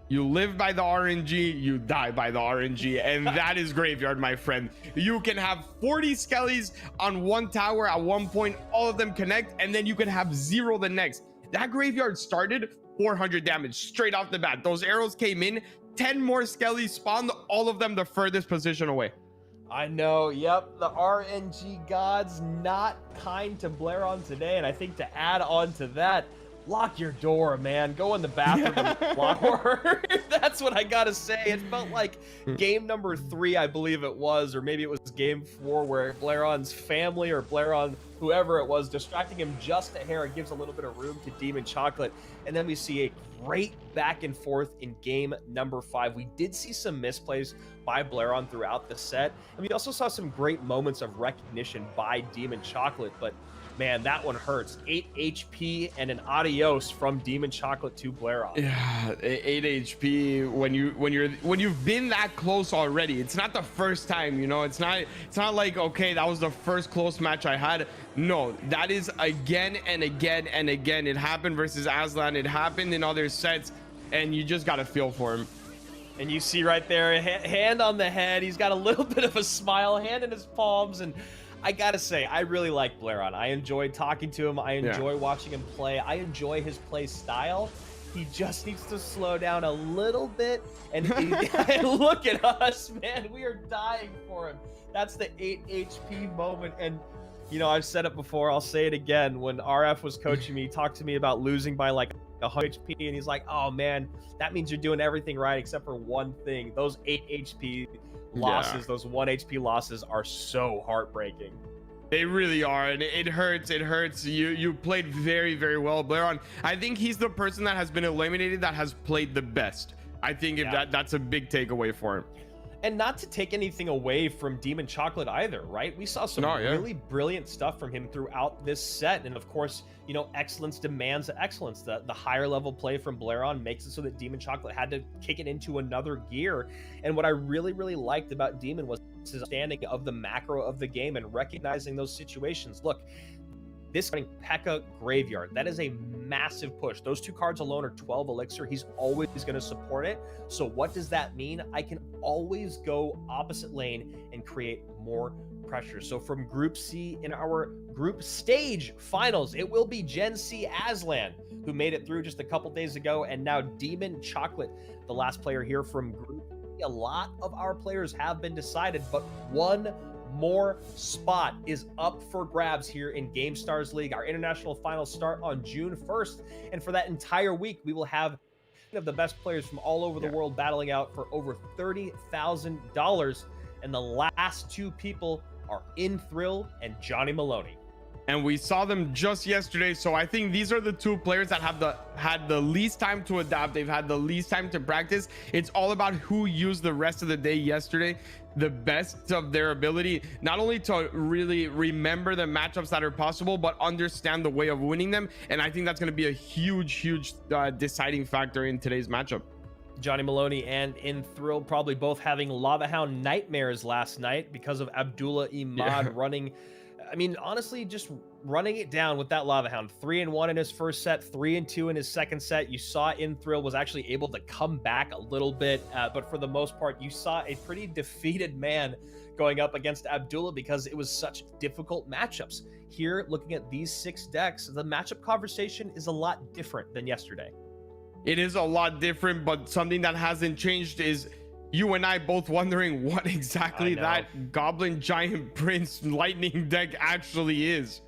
Speaker 3: You live by the RNG, you die by the RNG, and that is Graveyard, my friend. You can have 40 skellies on one tower at one point, all of them connect, and then you can have 0 the next. That Graveyard started 400 damage straight off the bat. Those arrows came in, 10 more skellies spawned, all of them the furthest position away.
Speaker 2: I know, yep, the RNG gods not kind to Blairon today, and I think to add on to that, lock your door, man. Go in the bathroom and lock her. That's what I gotta say. It felt like game number 3, I believe it was, or maybe it was game 4, where Blairon's family or Blairon, whoever it was, distracting him just a hair. It gives a little bit of room to Demon Chocolate. And then we see a great back and forth in game number 5. We did see some misplays by Blairon throughout the set. And we also saw some great moments of recognition by Demon Chocolate, but man, that one hurts. 8 HP and an adios from Demon Chocolate to Blairon.
Speaker 3: Yeah, 8 HP when you've been that close already. It's not the first time, you know. It's not like, okay, that was the first close match I had. No, that is again and again and again. It happened versus Aslan. It happened in other sets, and you just gotta feel for him.
Speaker 2: And you see right there, hand on the head. He's got a little bit of a smile, hand in his palms, and I gotta say, I really like Blairon. I enjoyed talking to him. I enjoy watching him play. I enjoy his play style. He just needs to slow down a little bit. And look at us, man. We are dying for him. That's the 8 HP moment. And, you know, I've said it before. I'll say it again. When RF was coaching me, he talked to me about losing by like 100 HP. And he's like, oh, man, that means you're doing everything right except for one thing. Those 8 HP losses, those 1 HP losses are so heartbreaking.
Speaker 3: They really are, and it hurts. You played very, very well, Blairon. I think he's the person that has been eliminated that has played the best. I think if that's a big takeaway for him.
Speaker 2: And not to take anything away from Demon Chocolate either, right? We saw some really brilliant stuff from him throughout this set. And of course, you know, excellence demands excellence. The higher level play from Blairon makes it so that Demon Chocolate had to kick it into another gear. And what I really, really liked about Demon was his understanding of the macro of the game and recognizing those situations. Look, this P.E.K.K.A. Graveyard, that is a massive push. Those 2 cards alone are 12 elixir. He's always going to support it. So what does that mean? I can always go opposite lane and create more pressure. So from Group C in our group stage finals, it will be Gen C Aslan, who made it through just a couple days ago, and now Demon Chocolate, the last player here from Group C. A lot of our players have been decided, but one more spot is up for grabs here in Gamestars League. Our international finals start on June 1st, and for that entire week, we will have of the best players from all over the world battling out for over $30,000, and the last 2 people are Thrill and Johnny Maloney.
Speaker 3: And we saw them just yesterday, so I think these are the 2 players that have had the least time to adapt. They've had the least time to practice. It's all about who used the rest of the day yesterday the best of their ability, not only to really remember the matchups that are possible, but understand the way of winning them. And I think that's going to be a huge deciding factor in today's matchup.
Speaker 2: Johnny Maloney and Thrill probably both having Lava Hound nightmares last night because of Abdullah Imad running. I mean, honestly, just running it down with that Lava Hound. 3-1 in his first set, 3-2 in his second set. You saw Thrill was actually able to come back a little bit, but for the most part, you saw a pretty defeated man going up against Abdullah because it was such difficult matchups. Here, looking at these 6 decks, the matchup conversation is a lot different than yesterday.
Speaker 3: It is a lot different, but something that hasn't changed is you and I both wondering what exactly that Goblin Giant Prince Lightning deck actually is.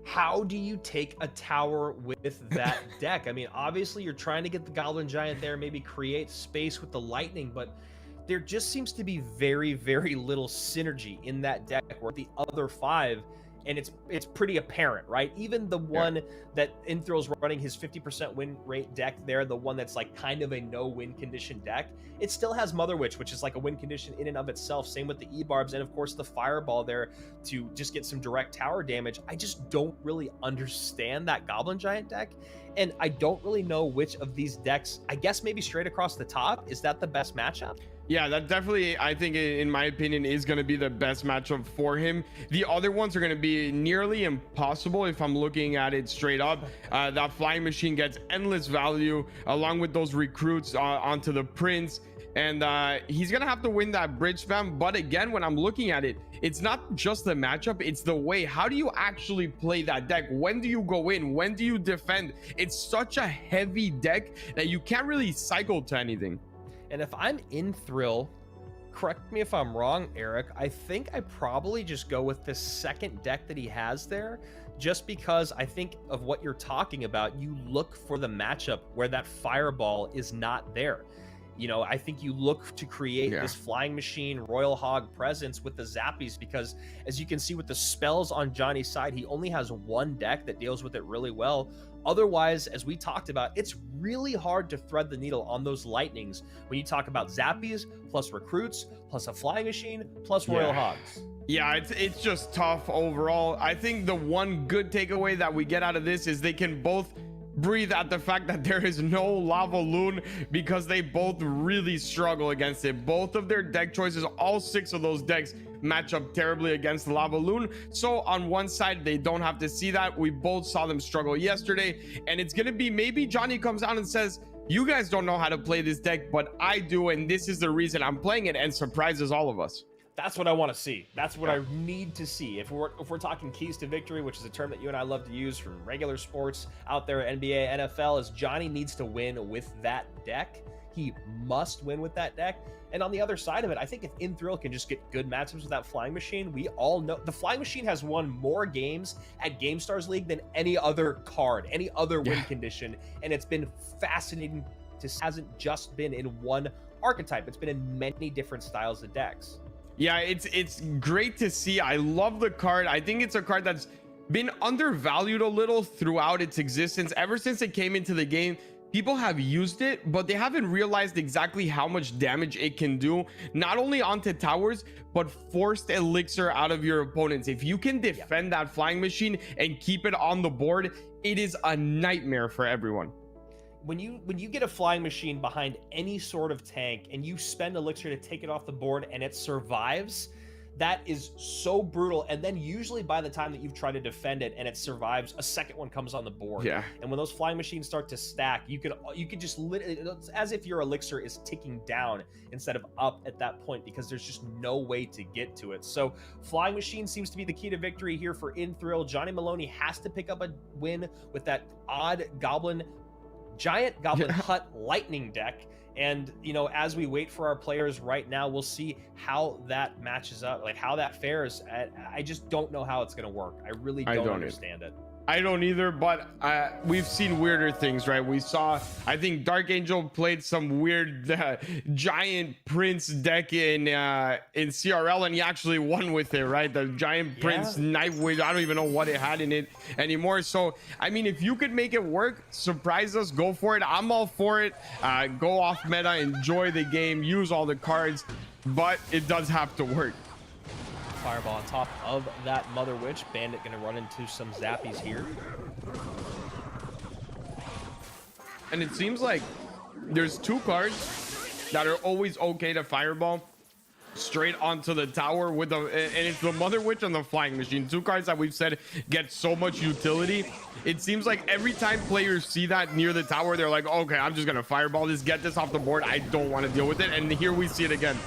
Speaker 2: How do you take a tower with that deck? I mean, obviously you're trying to get the Goblin Giant there, maybe create space with the Lightning, but there just seems to be very, very little synergy in that deck where the other 5, and it's pretty apparent, right? Even the one that Thrill's running his 50% win rate deck there, the one that's like kind of a no win condition deck, it still has Mother Witch, which is like a win condition in and of itself. Same with the E-Barbs, and of course the Fireball there to just get some direct tower damage. I just don't really understand that Goblin Giant deck, and I don't really know which of these decks, I guess maybe straight across the top, is that the best matchup?
Speaker 3: Yeah, that definitely, I think, in my opinion, is going to be the best matchup for him. The other ones are going to be nearly impossible if I'm looking at it straight up. That Flying Machine gets endless value along with those recruits onto the Prince. And he's going to have to win that bridge spam. But again, when I'm looking at it, it's not just the matchup, it's the way. How do you actually play that deck? When do you go in? When do you defend? It's such a heavy deck that you can't really cycle to anything.
Speaker 2: And if I'm Thrill, correct me if I'm wrong, Eric, I think I probably just go with the second deck that he has there, just because I think of what you're talking about. You look for the matchup where that fireball is not there. You know, I think you look to create this flying machine, Royal Hog presence with the Zappies, because as you can see with the spells on Johnny's side, he only has one deck that deals with it really well. Otherwise, as we talked about, it's really hard to thread the needle on those lightnings when you talk about Zappies, plus recruits, plus a flying machine, plus Royal Hogs.
Speaker 3: Yeah, it's just tough overall. I think the one good takeaway that we get out of this is they can both breathe at the fact that there is no Lava Loon, because they both really struggle against it. Both of their deck choices, all 6 of those decks, match up terribly against the Lava Loon. So on one side, they don't have to see that. We both saw them struggle yesterday, and it's gonna be maybe Johnny comes out and says, you guys don't know how to play this deck, but I do, and this is the reason I'm playing it, and surprises all of us.
Speaker 2: That's what I want to see. That's what I need to see. If we're talking keys to victory, which is a term that you and I love to use for regular sports out there, NBA, NFL, is Johnny needs to win with that deck. He must win with that deck. And on the other side of it, I think if InThrill can just get good matchups with that Flying Machine, we all know the Flying Machine has won more games at GameStars League than any other card, any other win condition. And it's been fascinating. This hasn't just been in one archetype. It's been in many different styles of decks.
Speaker 3: Yeah, it's great to see. I love the card. I think it's a card that's been undervalued a little throughout its existence. Ever since it came into the game, people have used it, but they haven't realized exactly how much damage it can do, not only onto towers, but forced elixir out of your opponents. If you can defend that Flying Machine and keep it on the board, it is a nightmare for everyone.
Speaker 2: When you get a Flying Machine behind any sort of tank and you spend elixir to take it off the board and it survives, that is so brutal. And then usually by the time that you've tried to defend it and it survives, a second one comes on the board.
Speaker 3: Yeah.
Speaker 2: And when those Flying Machines start to stack, you could just literally, it's as if your elixir is ticking down instead of up at that point, because there's just no way to get to it. So Flying Machine seems to be the key to victory here for InThrill. Johnny Maloney has to pick up a win with that odd giant goblin hut lightning deck. And you know, as we wait for our players right now, we'll see how that matches up, like how that fares. I just don't know how it's going to work. I really don't understand it.
Speaker 3: I don't either, but we've seen weirder things, right? We saw, I think Dark Angel played some weird giant prince deck in CRL, and he actually won with it, right? The giant prince knife witch. I don't even know what it had in it anymore. So I mean, if you could make it work, surprise us, go for it. I'm all for it. Go off meta, enjoy the game, use all the cards, but it does have to work.
Speaker 2: Fireball on top of that Mother Witch. Bandit gonna run into some Zappies here.
Speaker 3: And it seems like there's 2 cards that are always okay to fireball straight onto the tower with the, and it's the Mother Witch and the Flying Machine. 2 cards that we've said get so much utility. It seems like every time players see that near the tower, they're like, okay, I'm just gonna fireball this, get this off the board. I don't want to deal with it. And here we see it again.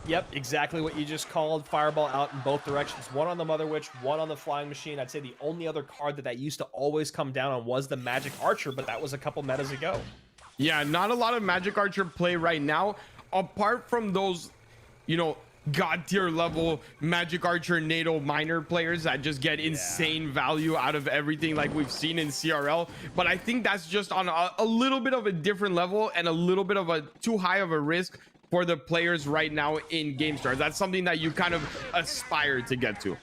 Speaker 2: Yep, exactly what you just called. Fireball out in both directions. One on the Mother Witch, one on the Flying Machine. I'd say the only other card that used to always come down on was the Magic Archer, but that was a couple metas ago. Yeah,
Speaker 3: not a lot of Magic Archer play right now, apart from those, you know, god tier level Magic Archer NATO minor players that just get insane value out of everything like we've seen in CRL. But I think that's just on a little bit of a different level and a little bit of a too high of a risk for the players right now in GameStars. That's something that you kind of aspire to get to.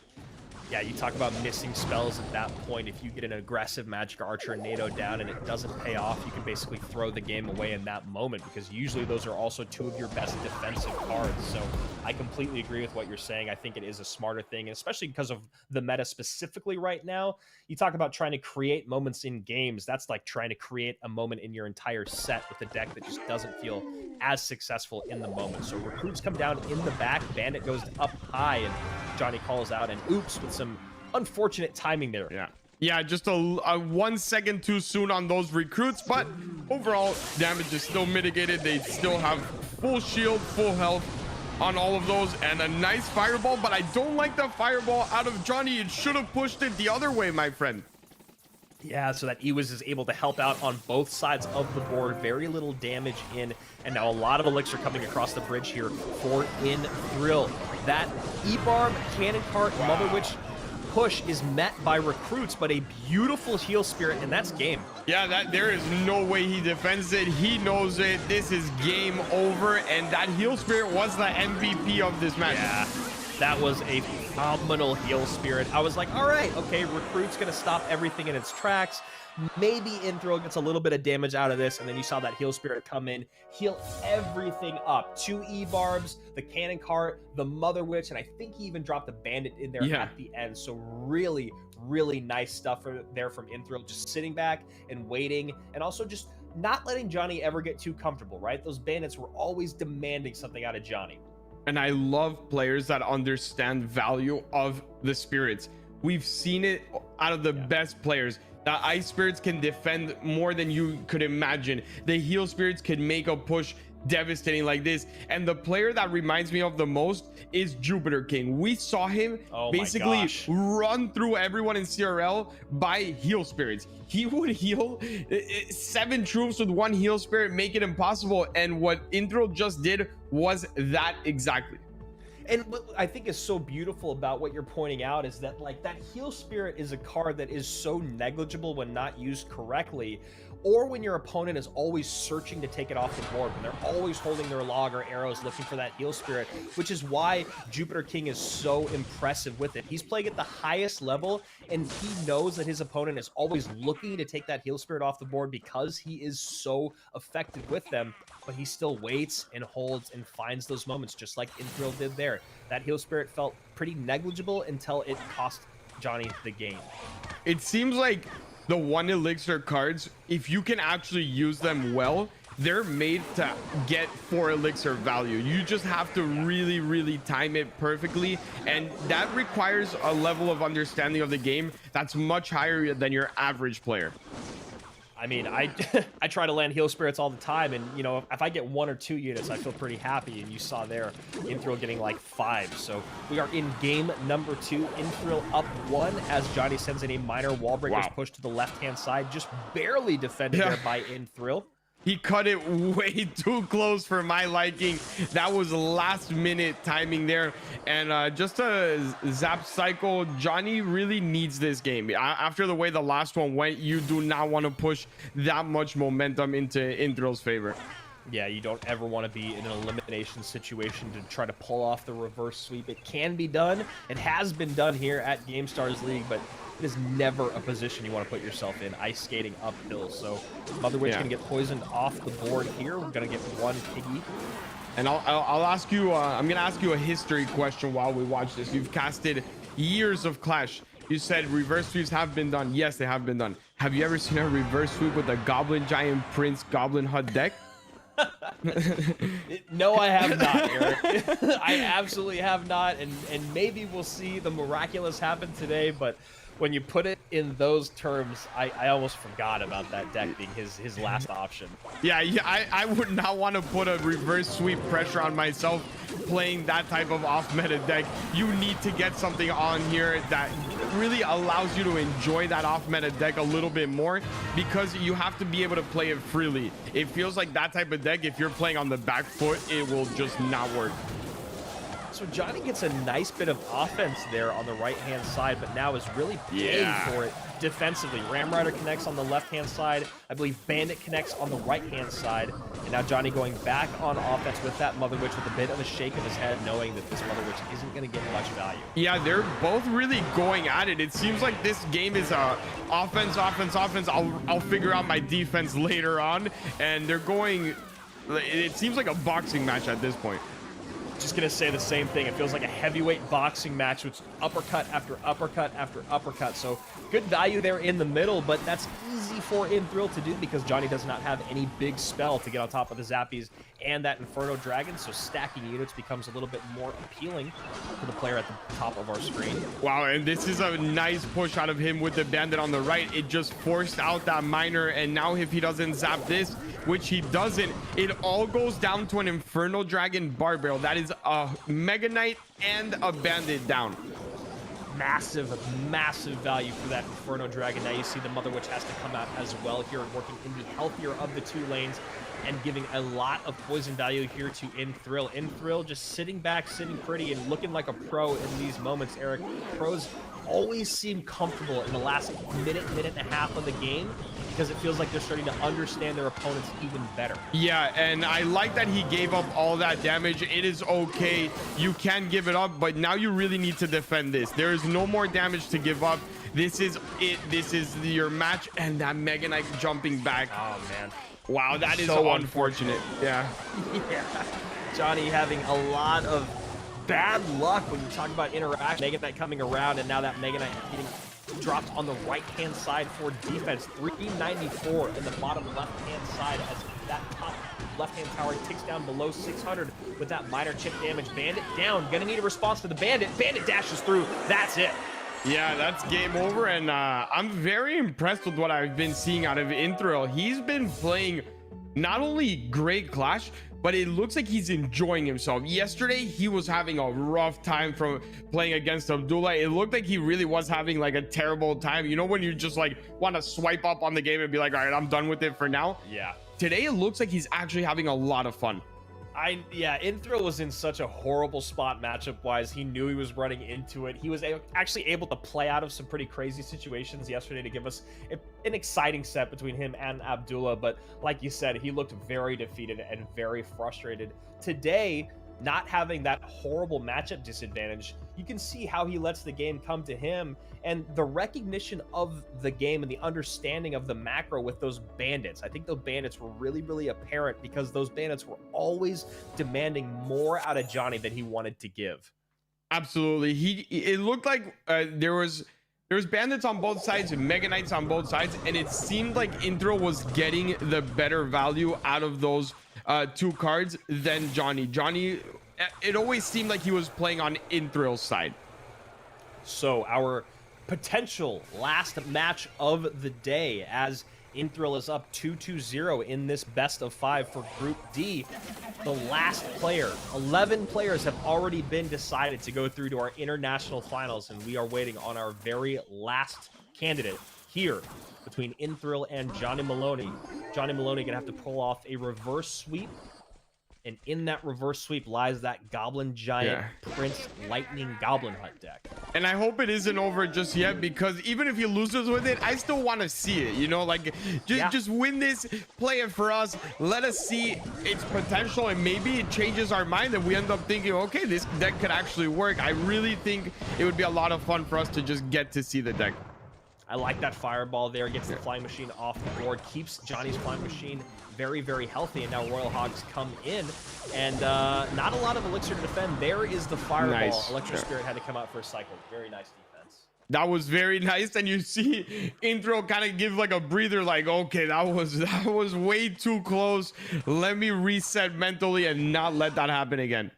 Speaker 2: Yeah, you talk about missing spells at that point. If you get an aggressive Magic Archer NATO down and it doesn't pay off, you can basically throw the game away in that moment, because usually those are also 2 of your best defensive cards. So I completely agree with what you're saying. I think it is a smarter thing, and especially because of the meta specifically right now. You talk about trying to create moments in games. That's like trying to create a moment in your entire set with a deck that just doesn't feel as successful in the moment. So recruits come down in the back, Bandit goes up high, and Johnny calls out, and oops, with some unfortunate timing there.
Speaker 3: Yeah, just a 1 second too soon on those recruits, but overall damage is still mitigated. They still have full shield, full health on all of those, and a nice fireball. But I don't like the fireball out of Johnny. It should have pushed it the other way, my friend.
Speaker 2: Yeah, so that Ewis is able to help out on both sides of the board. Very little damage in, and now a lot of elixir coming across the bridge here for Thrill. That E-Barb, Cannon Cart, Mother Witch push is met by recruits, but a beautiful heal spirit, and that's game.
Speaker 3: Yeah, that there is no way he defends it. He knows it. This is game over, and that heal spirit was the MVP of this match.
Speaker 2: Yeah, that was a phenomenal heal spirit. I was like, all right, okay, recruit's gonna stop everything in its tracks. Maybe Thrill gets a little bit of damage out of this, and then you saw that heal spirit come in, heal everything up. 2 E-Barbs, the Cannon Cart, the Mother Witch, and I think he even dropped the Bandit in there at the end. So really, really nice stuff there from Thrill, just sitting back and waiting, and also just not letting Johnny ever get too comfortable, right? Those Bandits were always demanding something out of Johnny.
Speaker 3: And I love players that understand value of the spirits. We've seen it out of the best players. The ice spirits can defend more than you could imagine. The heal spirits can make a push devastating like this. And the player that reminds me of the most is Jupiter King. We saw him basically run through everyone in CRL by heal spirits. He would heal 7 troops with 1 heal spirit, make it impossible. And what Intro just did was that exactly.
Speaker 2: And what I think is so beautiful about what you're pointing out is that, like, that heal spirit is a card that is so negligible when not used correctly, or when your opponent is always searching to take it off the board, when they're always holding their log or arrows looking for that heal spirit, which is why Jupiter King is so impressive with it. He's playing at the highest level, and he knows that his opponent is always looking to take that heal spirit off the board because he is so effective with them, but he still waits and holds and finds those moments, just like Thrill did there. That heal spirit felt pretty negligible until it cost Johnny the game.
Speaker 3: It seems like the 1 elixir cards, if you can actually use them well, they're made to get 4 elixir value. You just have to really, really time it perfectly, and that requires a level of understanding of the game that's much higher than your average player.
Speaker 2: I mean, I try to land heal spirits all the time, and you know, if I get 1 or 2 units, I feel pretty happy. And you saw there, Thrill getting like 5. So we are in game number 2. Thrill up 1 as Johnny sends in a minor wall breakers push to the left-hand side, just barely defended there by Thrill.
Speaker 3: He cut it way too close for my liking. That was last minute timing there. And just a zap cycle, Johnny really needs this game. After the way the last one went, you do not want to push that much momentum into Thrill's favor.
Speaker 2: Yeah, you don't ever want to be in an elimination situation to try to pull off the reverse sweep. It can be done. It has been done here at Gamestars League, but it is never a position you want to put yourself in, ice skating uphill. So Mother Witch gonna get poisoned off the board here. We're gonna get 1 piggy.
Speaker 3: And I'll ask you, I'm gonna ask you a history question while we watch this. You've casted years of Clash. You said reverse sweeps have been done. Yes, they have been done. Have you ever seen a reverse sweep with a Goblin Giant Prince Goblin Hut deck?
Speaker 2: No, I have not, Eric. I absolutely have not, and maybe we'll see the miraculous happen today, but when you put it in those terms, I almost forgot about that deck being his last option.
Speaker 3: Yeah, I would not want to put a reverse sweep pressure on myself playing that type of off-meta deck. You need to get something on here that really allows you to enjoy that off-meta deck a little bit more, because you have to be able to play it freely. It feels like that type of deck, if you're playing on the back foot, it will just not work.
Speaker 2: So Johnny gets a nice bit of offense there on the right-hand side, but now is really paying for it defensively. Ram Rider connects on the left-hand side. I believe Bandit connects on the right-hand side. And now Johnny going back on offense with that Mother Witch with a bit of a shake of his head, knowing that this Mother Witch isn't going to get much value.
Speaker 3: Yeah, they're both really going at it. It seems like this game is offense, offense, offense. I'll figure out my defense later on. And they're going... It seems like a boxing match at this point.
Speaker 2: Just gonna say the same thing. It feels like a heavyweight boxing match with uppercut after uppercut after uppercut. So good value there in the middle, but that's easy for Thrill to do because Johnny does not have any big spell to get on top of the Zappies and that Inferno Dragon. So stacking units becomes a little bit more appealing for the player at the top of our screen.
Speaker 3: Wow, and this is a nice push out of him with the Bandit on the right. It just forced out that Miner, and now if he doesn't zap this, which he doesn't, it all goes down to an Inferno Dragon Bar Barrel. That is a Mega Knight and a Bandit down.
Speaker 2: massive, massive value for that Inferno Dragon. Now you see the Mother Witch has to come out as well here and working in the healthier of the two lanes and giving a lot of poison value here to Inthrill. Inthrill just sitting back, sitting pretty, and looking like a pro in these moments, Eric. Pros always seem comfortable in the last minute and a half of the game because it feels like they're starting to understand their opponents even better.
Speaker 3: Yeah, and I like that he gave up all that damage. It is okay. You can give it up, but now you really need to defend this. There is no more damage to give up. This is it. This is your match, and that Mega Knight jumping back.
Speaker 2: Oh, man.
Speaker 3: Wow, that is
Speaker 2: so
Speaker 3: unfortunate. Yeah.
Speaker 2: Yeah. Johnny having a lot of bad luck when you talk about interaction. Mega Knight coming around, and now that Mega Knight getting dropped on the right-hand side for defense. 394 in the bottom left-hand side as that top left-hand tower ticks down below 600 with that minor chip damage. Bandit down. Gonna need a response to the Bandit. Bandit dashes through. That's it.
Speaker 3: Yeah, that's game over, and I'm very impressed with what I've been seeing out of Inthrill. He's been playing not only great Clash, but it looks like he's enjoying himself. Yesterday, he was having a rough time from playing against Abdullah. It looked like he really was having like a terrible time. You know, when you just like want to swipe up on the game and be like, all right, I'm done with it for now.
Speaker 2: Yeah.
Speaker 3: Today, it looks like he's actually having a lot of fun.
Speaker 2: Yeah, Inthrill was in such a horrible spot matchup-wise. He knew he was running into it. He was actually able to play out of some pretty crazy situations yesterday to give us an exciting set between him and Abdullah. But like you said, he looked very defeated and very frustrated. Today, not having that horrible matchup disadvantage, you can see how he lets the game come to him, and the recognition of the game and the understanding of the macro with those bandits. I think those bandits were really, really apparent because those bandits were always demanding more out of Johnny than he wanted to give.
Speaker 3: Absolutely. It looked like there was bandits on both sides and Mega Knights on both sides, and it seemed like Inthrill was getting the better value out of those two cards than Johnny. Johnny, it always seemed like he was playing on Inthrill's side.
Speaker 2: So our potential last match of the day, as Inthrill is up 2-0 in this best of 5 for Group D. The last player, 11 players have already been decided to go through to our international finals, and we are waiting on our very last candidate here between Inthrill and Johnny Maloney. Johnny Maloney gonna have to pull off a reverse sweep, and in that reverse sweep lies that Goblin Giant Prince Lightning Goblin Hunt deck.
Speaker 3: And I hope it isn't over just yet, because even if he loses with it, I still want to see it, you know, like just win this, play it for us, let us see its potential, and maybe it changes our mind and we end up thinking, okay, this deck could actually work. I really think it would be a lot of fun for us to just get to see the deck.
Speaker 2: I like that fireball there, gets the flying machine off the board, keeps Johnny's flying machine very, very healthy, and now Royal Hogs come in, and not a lot of elixir to defend. There is the fireball.
Speaker 3: Nice.
Speaker 2: Electro Spirit had to come out for a cycle. Very nice defense.
Speaker 3: That was very nice, and you see Inthrill kind of give like a breather, like, okay, that was way too close. Let me reset mentally and not let that happen again.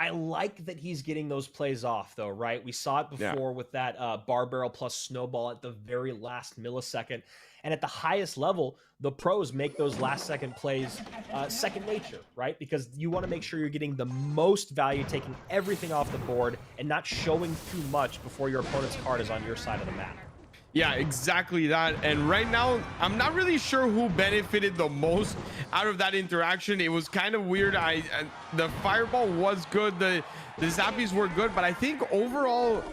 Speaker 2: I like that he's getting those plays off, though, right? We saw it before with that bar barrel plus snowball at the very last millisecond. And at the highest level, the pros make those last second plays second nature, right? Because you want to make sure you're getting the most value, taking everything off the board and not showing too much before your opponent's card is on your side of the map.
Speaker 3: Yeah, exactly that. And right now, I'm not really sure who benefited the most out of that interaction. It was kind of weird. The fireball was good. The zappies were good, but I think overall,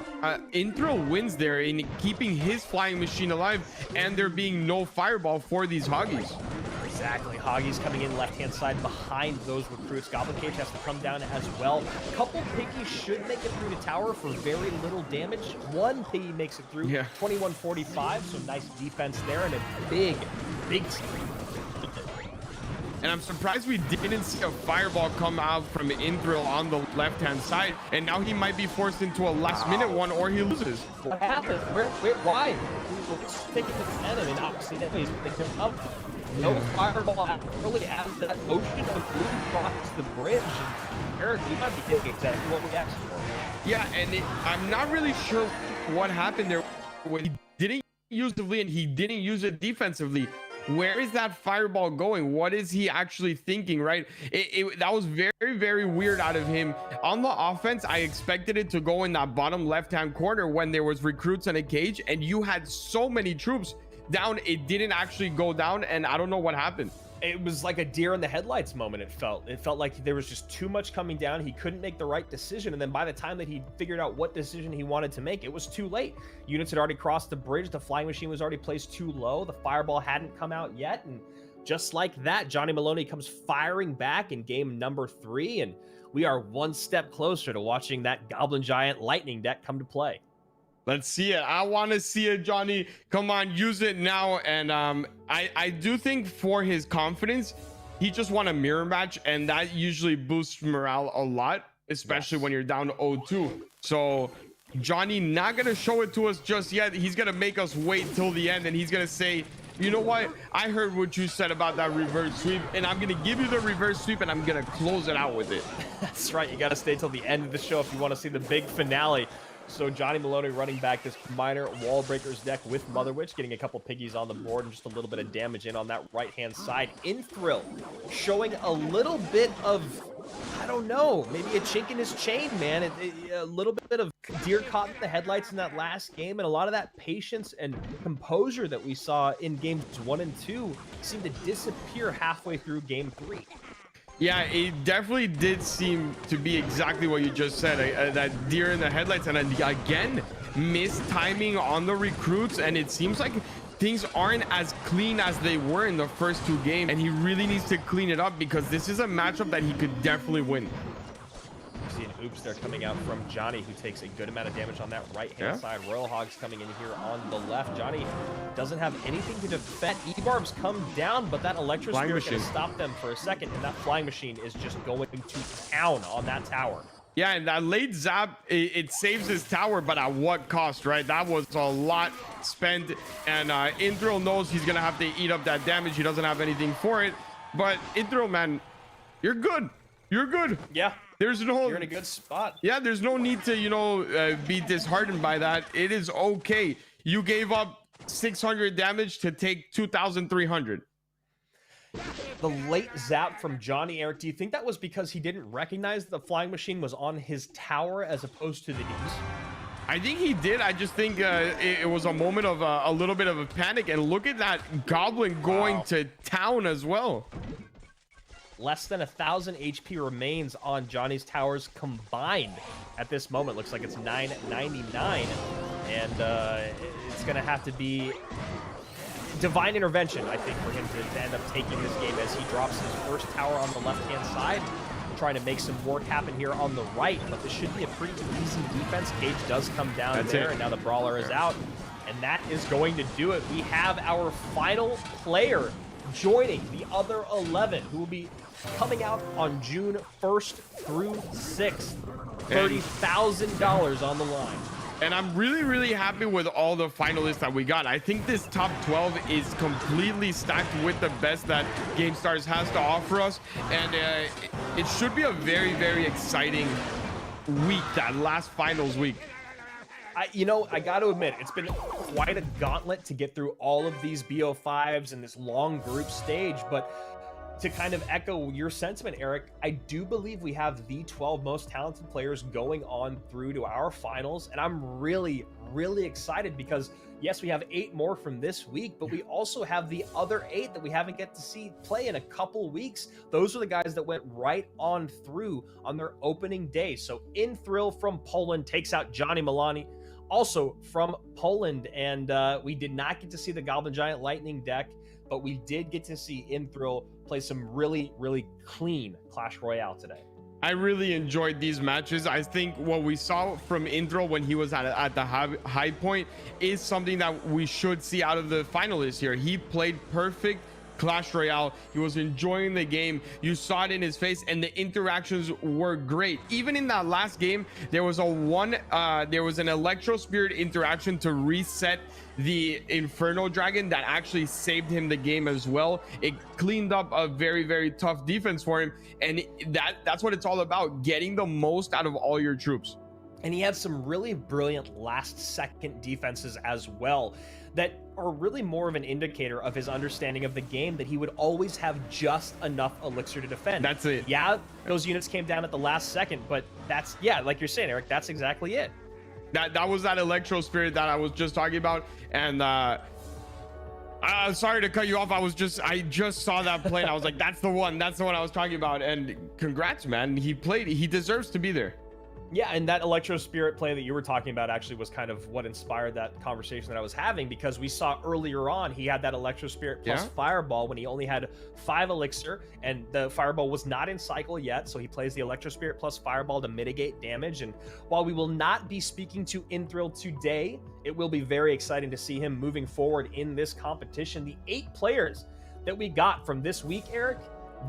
Speaker 3: Inthrill wins there in keeping his flying machine alive and there being no fireball for these Hoggies.
Speaker 2: Exactly. Hoggies coming in left-hand side behind those recruits. Goblin Cage has to come down as well. A couple piggies should make it through the tower for very little damage. One piggy makes it through, 2145, so nice defense there, and a big
Speaker 3: and I'm surprised we didn't see a fireball come out from Inthrill on the left-hand side, and now he might be forced into a last-minute one, or he loses.
Speaker 2: What happened? Why? He was taking the enemy, and obviously that he's picking him up. No fireball really as that ocean of blue crosses the bridge. And Eric, you might be getting exactly what we asked for.
Speaker 3: Yeah, and I'm not really sure what happened there when he didn't use it and he didn't use it defensively. where is that fireball going? What is he actually thinking, right? That was very, very weird out of him. On the offense, I expected it to go in that bottom left-hand corner when there was recruits in a cage, and you had so many troops down. It didn't actually go down, and I don't know what happened.
Speaker 2: It was like a deer in the headlights moment. It felt like there was just too much coming down. He couldn't make the right decision, and then by the time that he figured out what decision he wanted to make, it was too late. Units had already crossed the bridge. The flying machine was already placed too low. The fireball hadn't come out yet, and just like that, Johnny Maloney comes firing back in game number 3, and we are one step closer to watching that Goblin Giant Lightning deck come to play.
Speaker 3: Let's see it. I want to see it, Johnny. Come on, use it now. And I do think for his confidence, he just won a mirror match, and that usually boosts morale a lot, especially when you're down 0-2. So Johnny not gonna show it to us just yet. He's gonna make us wait till the end, and he's gonna say, you know what, I heard what you said about that reverse sweep, and I'm gonna give you the reverse sweep, and I'm gonna close it out with it.
Speaker 2: That's right. You got to stay till the end of the show if you want to see the big finale. So Johnny Maloney running back this minor wall breakers deck with Mother Witch, getting a couple piggies on the board and just a little bit of damage in on that right-hand side. In Thrill, showing a little bit of, I don't know, maybe a chink in his chain, man. A little bit of deer caught in the headlights in that last game, and a lot of that patience and composure that we saw in games 1 and 2 seemed to disappear halfway through game 3.
Speaker 3: Yeah, it definitely did seem to be exactly what you just said, that deer in the headlights, and again, missed timing on the recruits, and it seems like things aren't as clean as they were in the first 2 games, and he really needs to clean it up because this is a matchup that he could definitely win.
Speaker 2: See an oops there coming out from Johnny, who takes a good amount of damage on that right-hand side. Royal Hogs coming in here on the left. Johnny doesn't have anything to defend. E-Barbs come down, but that Electro Spirit can stop them for a second, and that Flying Machine is just going to town on that tower.
Speaker 3: Yeah, and that late zap, it saves his tower, but at what cost, right? That was a lot spent, and Indril knows he's going to have to eat up that damage. He doesn't have anything for it, but Indril, man, you're good. You're good.
Speaker 2: Yeah.
Speaker 3: There's no,
Speaker 2: you're in a good spot.
Speaker 3: Yeah, there's no need to, you know, be disheartened by that. It is okay. You gave up 600 damage to take 2,300.
Speaker 2: The late zap from Johnny, Eric, do you think that was because he didn't recognize the Flying Machine was on his tower as opposed to the D's?
Speaker 3: I think he did. I just think it was a moment of a little bit of a panic. And look at that Goblin going to town as well.
Speaker 2: Less than 1,000 HP remains on Johnny's towers combined at this moment. Looks like it's 999, and it's going to have to be divine intervention, I think, for him to end up taking this game as he drops his first tower on the left-hand side, trying to make some work happen here on the right. But this should be a pretty easy defense. Cage does come down there, and now the Brawler is out, and that is going to do it. We have our final player joining the other 11, who will be coming out on June 1st through 6th. $30,000 on the line.
Speaker 3: And I'm really, really happy with all the finalists that we got. I think this top 12 is completely stacked with the best that GameStars has to offer us. And it should be a very, very exciting week, that last finals week.
Speaker 2: You know, I got to admit, it's been quite a gauntlet to get through all of these BO5s and this long group stage, but to kind of echo your sentiment, Eric, I do believe we have the 12 most talented players going on through to our finals, and I'm really, really excited because, yes, we have 8 more from this week, but we also have the other 8 that we haven't get to see play in a couple weeks. Those are the guys that went right on through on their opening day. So In Thrill from Poland takes out Johnny Maloney, also from Poland, and we did not get to see the Goblin Giant Lightning deck, but we did get to see In Thrill play some really, really clean Clash Royale today.
Speaker 3: I really enjoyed these matches. I think what we saw from Indril when he was at the high point is something that we should see out of the finalists here. He played perfect Clash Royale. He was enjoying the game. You saw it in his face, and the interactions were great. Even in that last game, there was an Electro Spirit interaction to reset the Inferno Dragon that actually saved him the game as well. It cleaned up a very, very tough defense for him, and that's what it's all about, getting the most out of all your troops.
Speaker 2: And he had some really brilliant last-second defenses as well that are really more of an indicator of his understanding of the game, that he would always have just enough elixir to defend.
Speaker 3: That's it.
Speaker 2: Yeah, those units came down at the last second, but that's, yeah, like you're saying, Eric, that's exactly it.
Speaker 3: That was that electro spirit that I was just talking about. And sorry to cut you off. I just saw that play and I was like, that's the one I was talking about. And congrats, man. He deserves to be there.
Speaker 2: Yeah, and that Electro Spirit play that you were talking about actually was kind of what inspired that conversation that I was having, because we saw earlier on he had that Electro Spirit plus Fireball when he only had 5 Elixir, and the Fireball was not in cycle yet, so he plays the Electro Spirit plus Fireball to mitigate damage. And while we will not be speaking to Inthrill today, it will be very exciting to see him moving forward in this competition. The 8 players that we got from this week, Eric: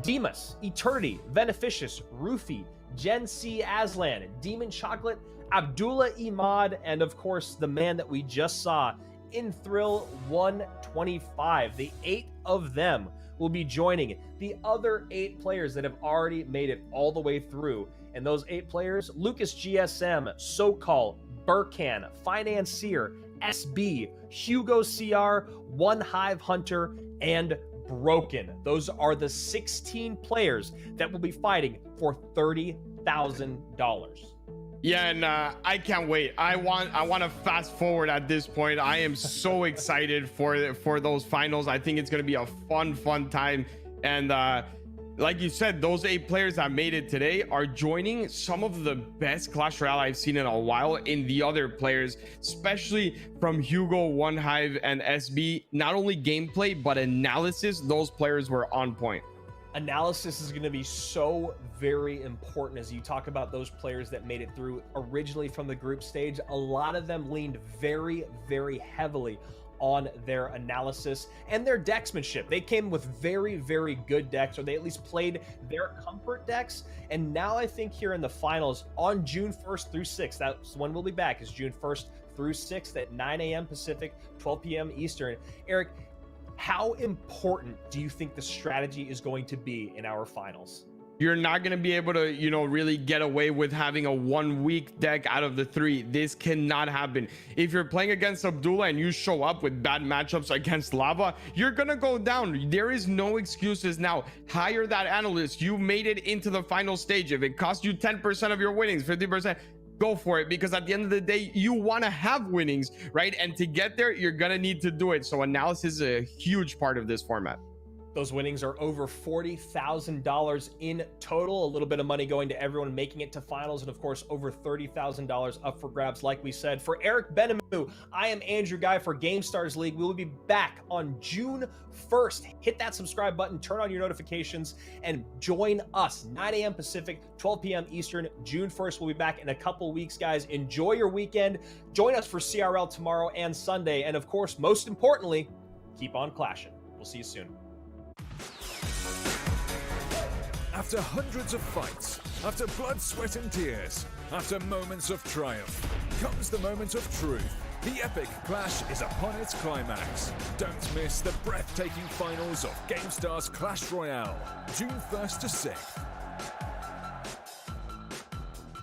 Speaker 2: Demas, Eternity, Beneficius, Rufy, Gen C Aslan, Demon Chocolate, Abdullah Imad, and of course the man that we just saw, Inthrill 125. The 8 of them will be joining the other 8 players that have already made it all the way through. And those 8 players: Lucas GSM, SoCall, Burkan, Financier, SB, Hugo CR, One Hive Hunter, and Broken. Those are the 16 players that will be fighting for $30,000.
Speaker 3: Yeah, and I can't wait. I want to fast forward at this point. I am so excited for those finals. I think it's going to be a fun time. And like you said, those 8 players that made it today are joining some of the best Clash Royale I've seen in a while in the other players, especially from Hugo, One Hive, and SB. Not only gameplay, but analysis. Those players were on point.
Speaker 2: Analysis is going to be so very important as you talk about those players that made it through originally from the group stage. A lot of them leaned very, very heavily on their analysis and their decksmanship. They came with very, very good decks, or they at least played their comfort decks. And now I think here in the finals on June 1st through 6th, that's when we'll be back, is June 1st through 6th at 9 a.m. Pacific, 12 p.m. Eastern. Eric, how important do you think the strategy is going to be in our finals?
Speaker 3: You're not going to be able to, really get away with having a 1 week deck out of the 3. This cannot happen. If you're playing against Abdullah and you show up with bad matchups against Lava, you're going to go down. There is no excuses now. Hire that analyst. You made it into the final stage. If it costs you 10% of your winnings, 50%, go for it, because at the end of the day, you want to have winnings, right? And to get there, you're going to need to do it. So analysis is a huge part of this format.
Speaker 2: Those winnings are over $40,000 in total. A little bit of money going to everyone making it to finals, and of course over $30,000 up for grabs, like we said. For Eric Benamou, I am Andrew Guy for Gamestars League. We will be back on June 1st. Hit that subscribe button, turn on your notifications, and join us 9 a.m. Pacific, 12 p.m. Eastern. June 1st, we'll be back in a couple weeks, guys. Enjoy your weekend. Join us for CRL tomorrow and Sunday, and of course, most importantly, keep on clashing. We'll see you soon.
Speaker 1: After hundreds of fights, after blood, sweat and tears, after moments of triumph, comes the moment of truth. The epic clash is upon its climax. Don't miss the breathtaking finals of Gamestars Clash Royale, June 1st to 6th.